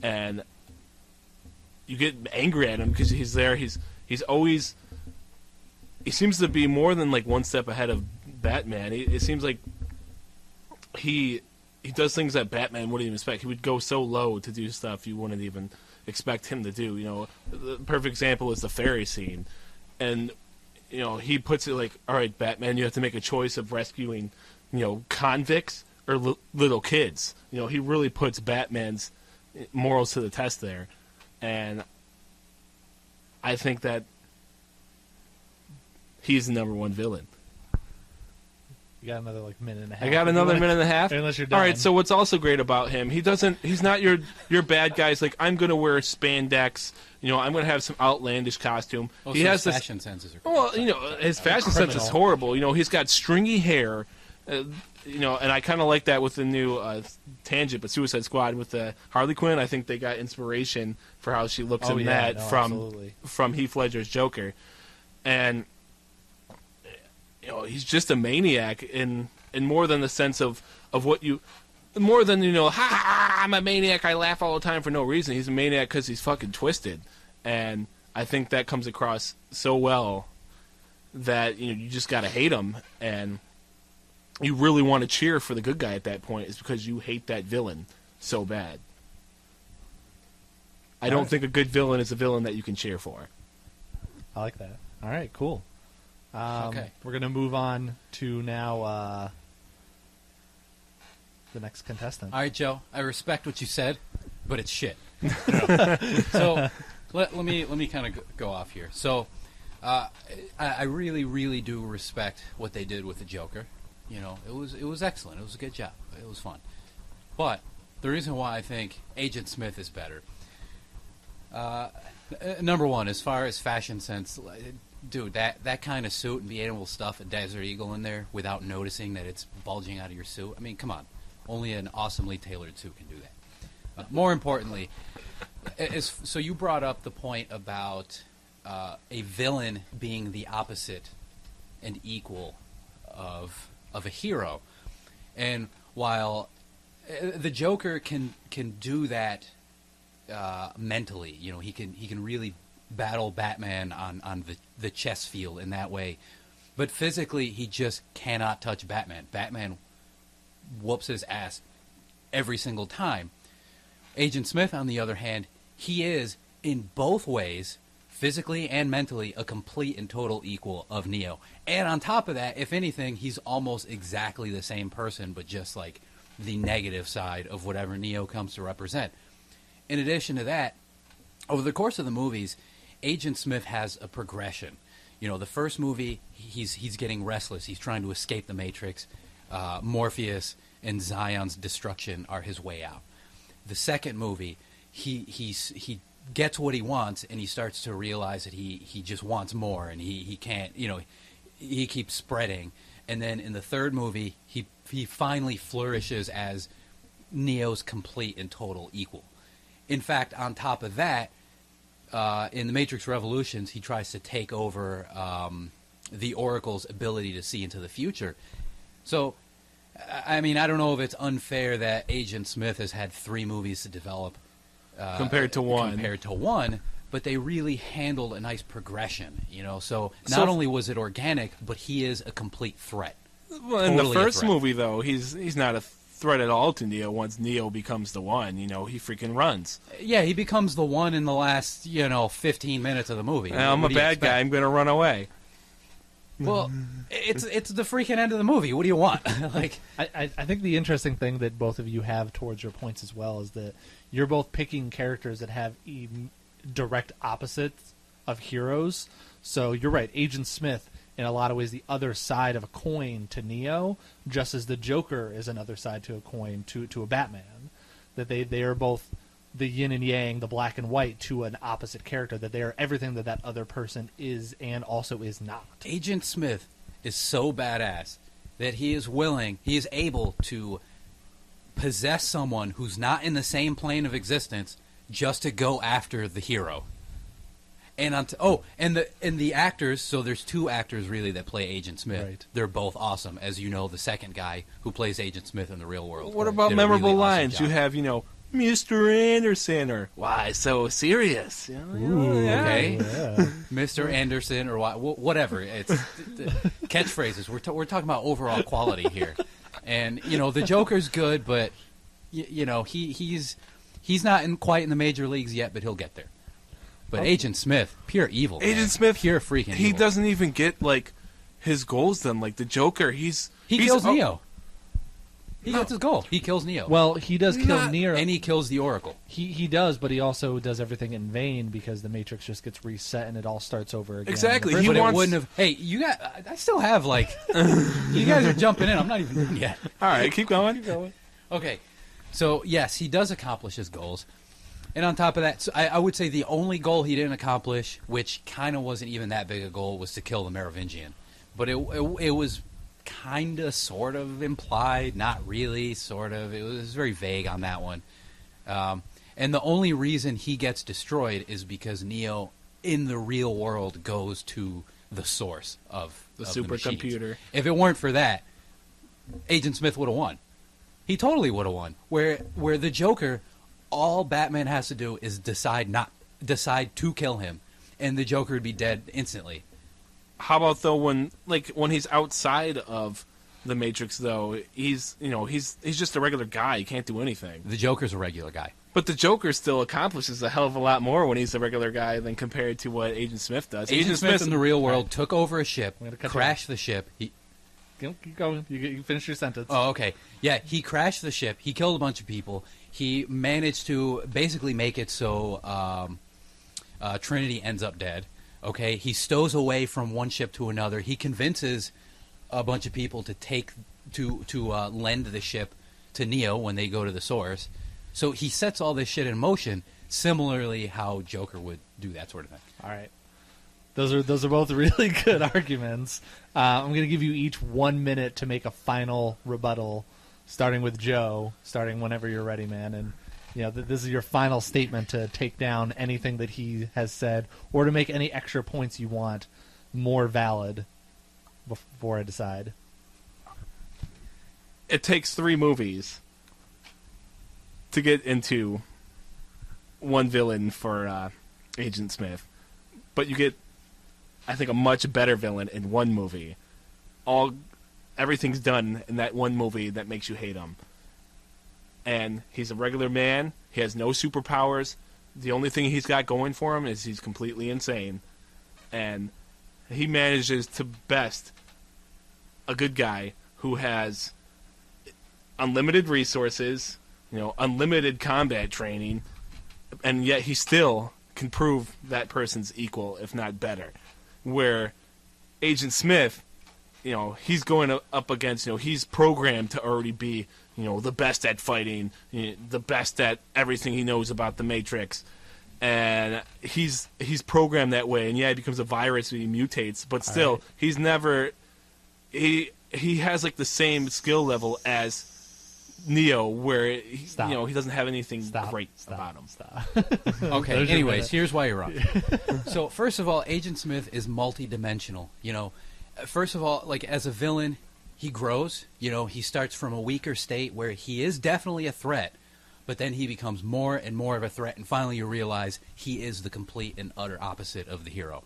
[SPEAKER 3] And you get angry at him because he's there. He's always... He seems to be more than, like, one step ahead of Batman. It seems like he does things that Batman wouldn't even expect. He would go so low to do stuff you wouldn't even expect him to do. The perfect example is the ferry scene. And, he puts it like, all right, Batman, you have to make a choice of rescuing, convicts or little kids. He really puts Batman's morals to the test there. And I think that he's the number one villain.
[SPEAKER 2] You got another minute and a half.
[SPEAKER 3] I got another minute and a half.
[SPEAKER 2] Unless you're done.
[SPEAKER 3] All right. So what's also great about him? He's not your bad guys. Like, I'm gonna wear spandex. I'm gonna have some outlandish costume.
[SPEAKER 1] Oh,
[SPEAKER 3] he
[SPEAKER 1] so
[SPEAKER 3] has
[SPEAKER 1] his fashion senses are
[SPEAKER 3] Well, his fashion sense is
[SPEAKER 2] Criminal.
[SPEAKER 3] horrible. He's got stringy hair. And I kind of like that with the new tangent, but Suicide Squad with the Harley Quinn. I think they got inspiration for how she looks in that from Heath Ledger's Joker, and he's just a maniac in more than the sense of what you, more than ha, I'm a maniac. I laugh all the time for no reason. He's a maniac because he's fucking twisted, and I think that comes across so well that you just gotta hate him, and you really want to cheer for the good guy at that point, is because you hate that villain so bad. I don't think a good villain is a villain that you can cheer for.
[SPEAKER 2] I like that. All right, cool.
[SPEAKER 1] Okay.
[SPEAKER 2] We're going to move on to now the next contestant.
[SPEAKER 1] All right, Joe. I respect what you said, but it's shit. So let me kind of go off here. So I really, really do respect what they did with the Joker. It was excellent. It was a good job. It was fun. But the reason why I think Agent Smith is better. Number one, as far as fashion sense, dude, that kind of suit and being able to stuff a Desert Eagle in there without noticing that it's bulging out of your suit. I mean, come on. Only an awesomely tailored suit can do that. More importantly, so you brought up the point about a villain being the opposite and equal of a hero. And while the Joker can do that mentally, he can really battle Batman on the chess field in that way, but physically he just cannot touch Batman. Batman whoops his ass every single time. Agent Smith, on the other hand, he is in both ways, physically and mentally, a complete and total equal of Neo. And on top of that, if anything, he's almost exactly the same person, but just like the negative side of whatever Neo comes to represent. In addition to that, over the course of the movies, Agent Smith has a progression. The first movie, he's getting restless. He's trying to escape the Matrix. Morpheus and Zion's destruction are his way out. The second movie, he gets what he wants, and he starts to realize that he just wants more, and he can't. He keeps spreading. And then in the third movie, he finally flourishes as Neo's complete and total equal. In fact, on top of that, in the Matrix Revolutions, he tries to take over the Oracle's ability to see into the future. So, I mean, I don't know if it's unfair that Agent Smith has had 3 movies to develop
[SPEAKER 3] compared to one,
[SPEAKER 1] but they really handled a nice progression, So not only was it organic, but he is a complete threat.
[SPEAKER 3] Well, in the first movie, though, he's not a threat at all to Neo. Once Neo becomes the one, he freaking runs.
[SPEAKER 1] Yeah, he becomes the one in the last, 15 minutes of the movie.
[SPEAKER 3] I'm a bad guy. I'm going to run away.
[SPEAKER 1] Well, it's the freaking end of the movie. What do you want?
[SPEAKER 2] I think the interesting thing that both of you have towards your points as well is that you're both picking characters that have direct opposites of heroes. So you're right, Agent Smith, in a lot of ways, the other side of a coin to Neo, just as the Joker is another side to a coin to a Batman. That they are both the yin and yang, the black and white, to an opposite character. That they are everything that other person is and also is not.
[SPEAKER 1] Agent Smith is so badass that he is able to possess someone who's not in the same plane of existence just to go after the hero. And and the actors. So there's 2 actors really that play Agent Smith. Right. They're both awesome, as you know. The second guy who plays Agent Smith in the real world.
[SPEAKER 3] What about memorable really lines? Awesome. You have Mr. Anderson, or why so serious?
[SPEAKER 1] Okay, yeah. Mr. Anderson, or whatever. It's catchphrases. We're talking about overall quality here, and the Joker's good, but he's not quite in the major leagues yet, but he'll get there. But Agent Smith, pure evil.
[SPEAKER 3] Agent Smith,
[SPEAKER 1] pure freaking
[SPEAKER 3] he
[SPEAKER 1] evil.
[SPEAKER 3] Doesn't even get his goals done. Like the Joker, he
[SPEAKER 1] kills Neo. He gets his goal. He kills Neo.
[SPEAKER 2] Well, he does kill Neo.
[SPEAKER 1] And he kills the Oracle.
[SPEAKER 2] He does, but he also does everything in vain because the Matrix just gets reset and it all starts over again.
[SPEAKER 3] Exactly.
[SPEAKER 1] But it wouldn't have... Hey, I still have, you guys are jumping in. I'm not even done yet.
[SPEAKER 3] All right, keep going.
[SPEAKER 2] Keep going.
[SPEAKER 1] Okay. So, yes, he does accomplish his goals. And on top of that, so I would say the only goal he didn't accomplish, which kind of wasn't even that big a goal, was to kill the Merovingian. But it was kind of, sort of implied, not really, sort of. It was very vague on that one. And the only reason he gets destroyed is because Neo, in the real world, goes to the source of the
[SPEAKER 3] supercomputer.
[SPEAKER 1] If it weren't for that, Agent Smith would have won. He totally would have won. Where the Joker... all Batman has to do is decide not decide to kill him, and the Joker would be dead instantly.
[SPEAKER 3] How about though when he's outside of the Matrix though, he's just a regular guy. He can't do anything.
[SPEAKER 1] The Joker's a regular guy.
[SPEAKER 3] But the Joker still accomplishes a hell of a lot more when he's a regular guy than compared to what Agent Smith does.
[SPEAKER 1] Agent Smith in the real world took over a ship, crashed the ship.
[SPEAKER 2] Keep going. You finish your sentence.
[SPEAKER 1] Oh, okay. Yeah, he crashed the ship. He killed a bunch of people. He managed to basically make it so Trinity ends up dead. Okay, he stows away from one ship to another. He convinces a bunch of people to lend the ship to Neo when they go to the source. So he sets all this shit in motion, similarly how Joker would do that sort of thing.
[SPEAKER 2] All right. Those are both really good arguments. I'm going to give you each 1 minute to make a final rebuttal, starting with Joe, starting whenever you're ready, man. And this is your final statement to take down anything that he has said, or to make any extra points you want more valid before I decide.
[SPEAKER 3] It takes 3 movies to get into one villain for Agent Smith, but you get, I think, a much better villain in one movie. Everything's done in that one movie that makes you hate him. And he's a regular man. He has no superpowers. The only thing he's got going for him is he's completely insane. And he manages to best a good guy who has unlimited resources, unlimited combat training, and yet he still can prove that person's equal, if not better. Where Agent Smith, he's going up against, he's programmed to already be, the best at fighting, the best at everything he knows about the Matrix. And he's programmed that way, and he becomes a virus and he mutates, but still, he's never... He has, the same skill level as Neo, where he doesn't have anything great about him.
[SPEAKER 1] Okay, anyways, here's why you're wrong. So, first of all, Agent Smith is multi-dimensional. First of all, as a villain, he grows. He starts from a weaker state where he is definitely a threat, but then he becomes more and more of a threat, and finally you realize he is the complete and utter opposite of the hero.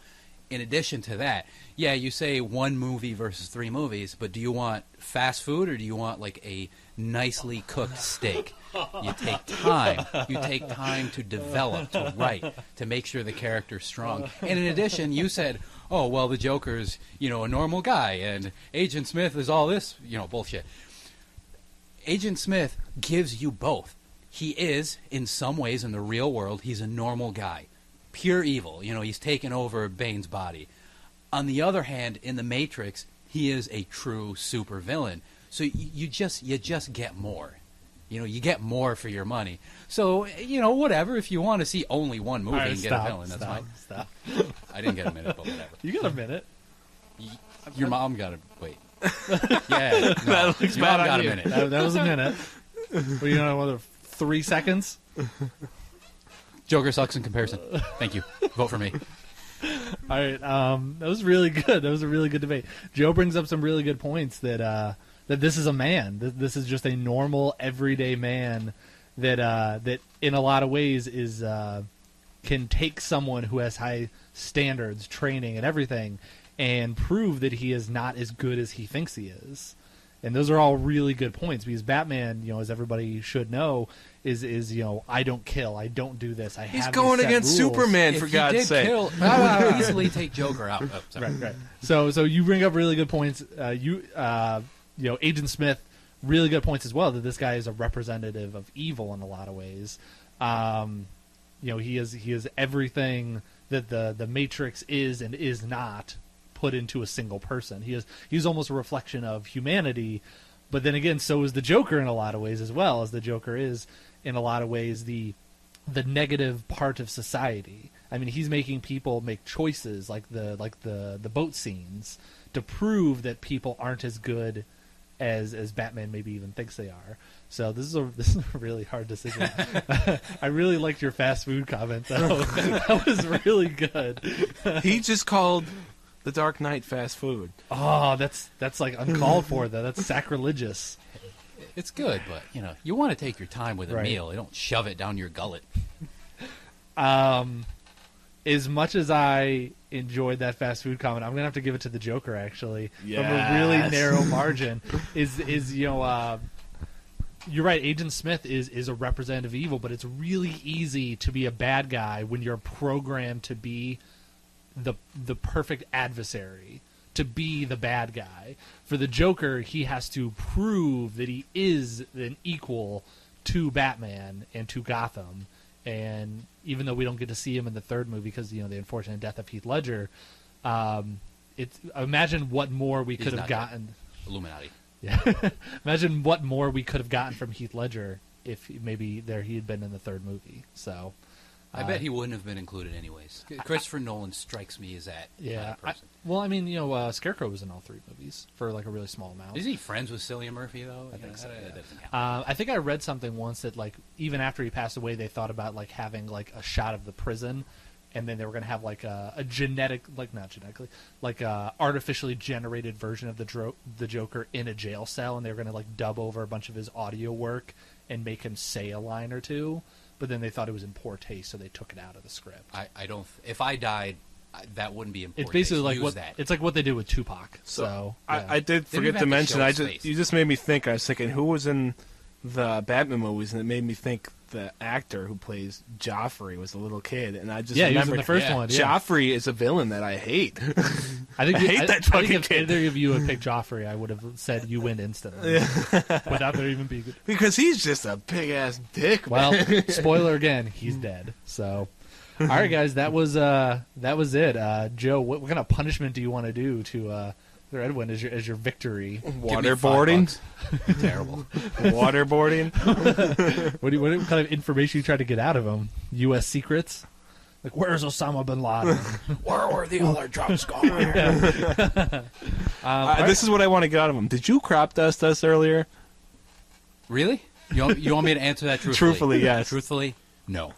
[SPEAKER 1] In addition to that, you say 1 movie versus 3 movies, but do you want fast food or do you want a nicely cooked steak? You take time. You take time to develop, to write, to make sure the character's strong. And in addition, you said, oh, well, the Joker's, a normal guy, and Agent Smith is all this, bullshit. Agent Smith gives you both. He is, in some ways, in the real world, he's a normal guy. Pure evil. He's taken over Bane's body. On the other hand, in the Matrix, he is a true supervillain. So you just get more. You get more for your money. So, whatever. If you want to see only one movie and get a villain, that's fine.
[SPEAKER 2] Stop.
[SPEAKER 1] I didn't get a minute, but whatever.
[SPEAKER 2] You got a minute.
[SPEAKER 1] Your mom got a... Wait. Yeah. No,
[SPEAKER 3] that looks
[SPEAKER 1] your
[SPEAKER 3] bad
[SPEAKER 1] mom
[SPEAKER 3] on
[SPEAKER 1] got
[SPEAKER 3] you.
[SPEAKER 1] a minute.
[SPEAKER 2] That was a minute. But another 3 seconds?
[SPEAKER 1] Joker sucks in comparison. Thank you. Vote for me.
[SPEAKER 2] All right. That was really good. That was a really good debate. Joe brings up some really good points that this is a man. This is just a normal, everyday man that in a lot of ways is can take someone who has high standards, training, and everything, and prove that he is not as good as he thinks he is. And those are all really good points because Batman, as everybody should know, is I don't kill, I don't do this.
[SPEAKER 3] He's going against
[SPEAKER 2] rules.
[SPEAKER 3] Superman,
[SPEAKER 1] If
[SPEAKER 3] for
[SPEAKER 1] he
[SPEAKER 3] God's
[SPEAKER 1] did
[SPEAKER 3] sake.
[SPEAKER 1] kill, I would easily take Joker out. Oh, sorry.
[SPEAKER 2] Right. So you bring up really good points. Agent Smith, really good points as well. That this guy is a representative of evil in a lot of ways. He is everything that the Matrix is and is not put into a single person. He's almost a reflection of humanity, but then again, so is the Joker in a lot of ways as well, as the Joker is in a lot of ways the negative part of society. I mean, he's making people make choices like the boat scenes to prove that people aren't as good as Batman maybe even thinks they are. So this is a really hard decision. I really liked your fast food comment though. That was really good.
[SPEAKER 3] He just called The Dark Knight fast food.
[SPEAKER 2] Oh, that's uncalled for though. That's sacrilegious.
[SPEAKER 1] It's good, but you want to take your time with a
[SPEAKER 2] Right.
[SPEAKER 1] meal. You don't shove it down your gullet.
[SPEAKER 2] as much as I enjoyed that fast food comment, I'm gonna have to give it to the Joker actually from a
[SPEAKER 3] Yes.
[SPEAKER 2] really narrow margin. Is you're right. Agent Smith is a representative of evil, but it's really easy to be a bad guy when you're programmed to be the perfect adversary, to be the bad guy. For the Joker, he has to prove that he is an equal to Batman and to Gotham. And even though we don't get to see him in the third movie because the unfortunate death of Heath Ledger, imagine what more we could have gotten.
[SPEAKER 1] Illuminati.
[SPEAKER 2] Yeah, imagine what more we could have gotten from Heath Ledger if maybe he had been in the third movie. So,
[SPEAKER 1] I bet he wouldn't have been included anyways. Christopher Nolan strikes me as that kind of person.
[SPEAKER 2] Scarecrow was in all three movies for like a really small amount.
[SPEAKER 1] Is he friends with Cillian Murphy though?
[SPEAKER 2] I think so.
[SPEAKER 1] That doesn't count.
[SPEAKER 2] I think I read something once that like even after he passed away, they thought about like having like a shot of the prison, and then they were going to have like a genetic, like not genetically, like a artificially generated version of the Joker in a jail cell, and they were going to like dub over a bunch of his audio work and make him say a line or two. But then they thought it was in poor taste, so they took it out of the script.
[SPEAKER 1] I don't. If I died, that wouldn't be in poor
[SPEAKER 2] It's basically
[SPEAKER 1] taste.
[SPEAKER 2] like
[SPEAKER 1] Use that.
[SPEAKER 2] it's like what they did with Tupac. So yeah.
[SPEAKER 3] I did
[SPEAKER 1] They didn't
[SPEAKER 3] forget to
[SPEAKER 1] have to
[SPEAKER 3] mention.
[SPEAKER 1] show his face.
[SPEAKER 3] You just made me think. I was thinking who was in the Batman movies, and it made me think the actor who plays Joffrey was a little kid, and I just
[SPEAKER 2] he was in
[SPEAKER 3] remembered
[SPEAKER 2] the first one. Yeah.
[SPEAKER 3] Joffrey is a villain that I hate.
[SPEAKER 2] I
[SPEAKER 3] hate that fucking
[SPEAKER 2] if
[SPEAKER 3] kid.
[SPEAKER 2] either of you had picked Joffrey, I would have said you win instantly without there even being.
[SPEAKER 3] Because he's just a big ass dick.
[SPEAKER 2] Well, spoiler again, he's dead. So, all right, guys, that was it. Joe, what kind of punishment do you want to do to Edwin as your victory?
[SPEAKER 3] Waterboarding.
[SPEAKER 1] Terrible.
[SPEAKER 3] Waterboarding.
[SPEAKER 2] What kind of information you try to get out of him? U.S. secrets? Like, where's Osama bin Laden?
[SPEAKER 1] Where were the other drugs going?
[SPEAKER 3] This is what I want to get out of him. Did you crop dust us earlier?
[SPEAKER 1] Really? You want me to answer that truthfully?
[SPEAKER 3] Truthfully, yes.
[SPEAKER 1] Truthfully, no.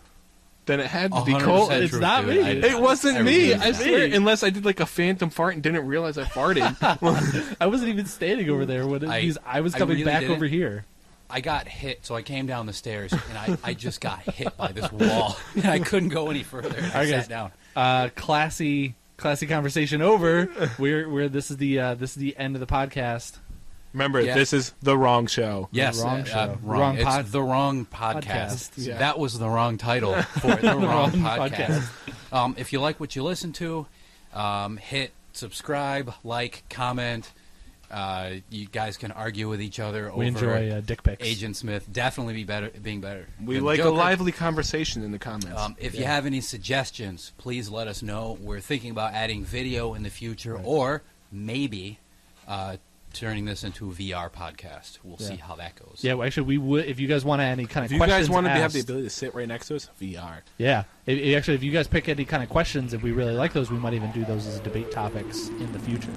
[SPEAKER 3] Then it had to be
[SPEAKER 1] 100%
[SPEAKER 3] Cole.
[SPEAKER 2] It's
[SPEAKER 1] truth,
[SPEAKER 2] not
[SPEAKER 1] dude.
[SPEAKER 2] me.
[SPEAKER 3] It wasn't me. I
[SPEAKER 1] really-
[SPEAKER 3] swear. Unless I did like a phantom fart and didn't realize I farted.
[SPEAKER 2] I wasn't even standing over there when I was coming
[SPEAKER 1] really
[SPEAKER 2] back
[SPEAKER 1] didn't.
[SPEAKER 2] over here.
[SPEAKER 1] I got hit, so I came down the stairs, and I just got hit by this wall, and I couldn't go any further. I
[SPEAKER 2] right,
[SPEAKER 1] sat
[SPEAKER 2] guys.
[SPEAKER 1] down.
[SPEAKER 2] Classy conversation over. This is the end of the podcast.
[SPEAKER 3] Remember,
[SPEAKER 1] Yeah.
[SPEAKER 3] this is the wrong show.
[SPEAKER 1] Yes,
[SPEAKER 2] wrong show.
[SPEAKER 1] wrong.
[SPEAKER 2] Wrong
[SPEAKER 1] It's
[SPEAKER 2] pod-
[SPEAKER 1] the wrong podcast.
[SPEAKER 2] podcast.
[SPEAKER 3] Yeah.
[SPEAKER 1] That was the wrong title for it. The wrong
[SPEAKER 2] Wrong
[SPEAKER 1] podcast. If you like what you listen to, hit subscribe, like, comment. You guys can argue with each other.
[SPEAKER 2] We
[SPEAKER 1] over
[SPEAKER 2] enjoy dick pics.
[SPEAKER 1] Agent Smith. Definitely being better.
[SPEAKER 3] We
[SPEAKER 1] than
[SPEAKER 3] like
[SPEAKER 1] Joker.
[SPEAKER 3] a lively conversation in the comments.
[SPEAKER 1] If you have any suggestions, please let us know. We're thinking about adding video in the future, or maybe turning this into a VR podcast. We'll see how that goes.
[SPEAKER 2] Yeah, well, actually, we would. If you guys want any kind of
[SPEAKER 3] if you
[SPEAKER 2] questions
[SPEAKER 3] guys wanted to have
[SPEAKER 2] asked-
[SPEAKER 3] the ability to sit right next to us, VR.
[SPEAKER 2] Yeah. If you guys pick any kind of questions, if we really like those, we might even do those as debate topics in the future.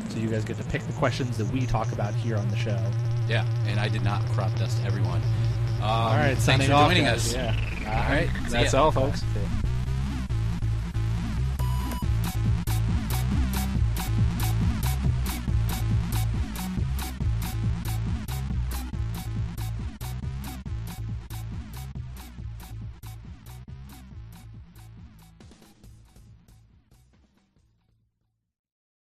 [SPEAKER 2] So you guys get to pick the questions that we talk about here on the show.
[SPEAKER 1] Yeah, and I did not crop dust everyone.
[SPEAKER 2] All right,
[SPEAKER 1] thanks
[SPEAKER 2] signing
[SPEAKER 1] for
[SPEAKER 2] off,
[SPEAKER 1] joining
[SPEAKER 2] guys.
[SPEAKER 1] us.
[SPEAKER 2] Yeah.
[SPEAKER 1] All right, see
[SPEAKER 3] That's
[SPEAKER 1] ya.
[SPEAKER 3] all, folks.
[SPEAKER 2] Yeah.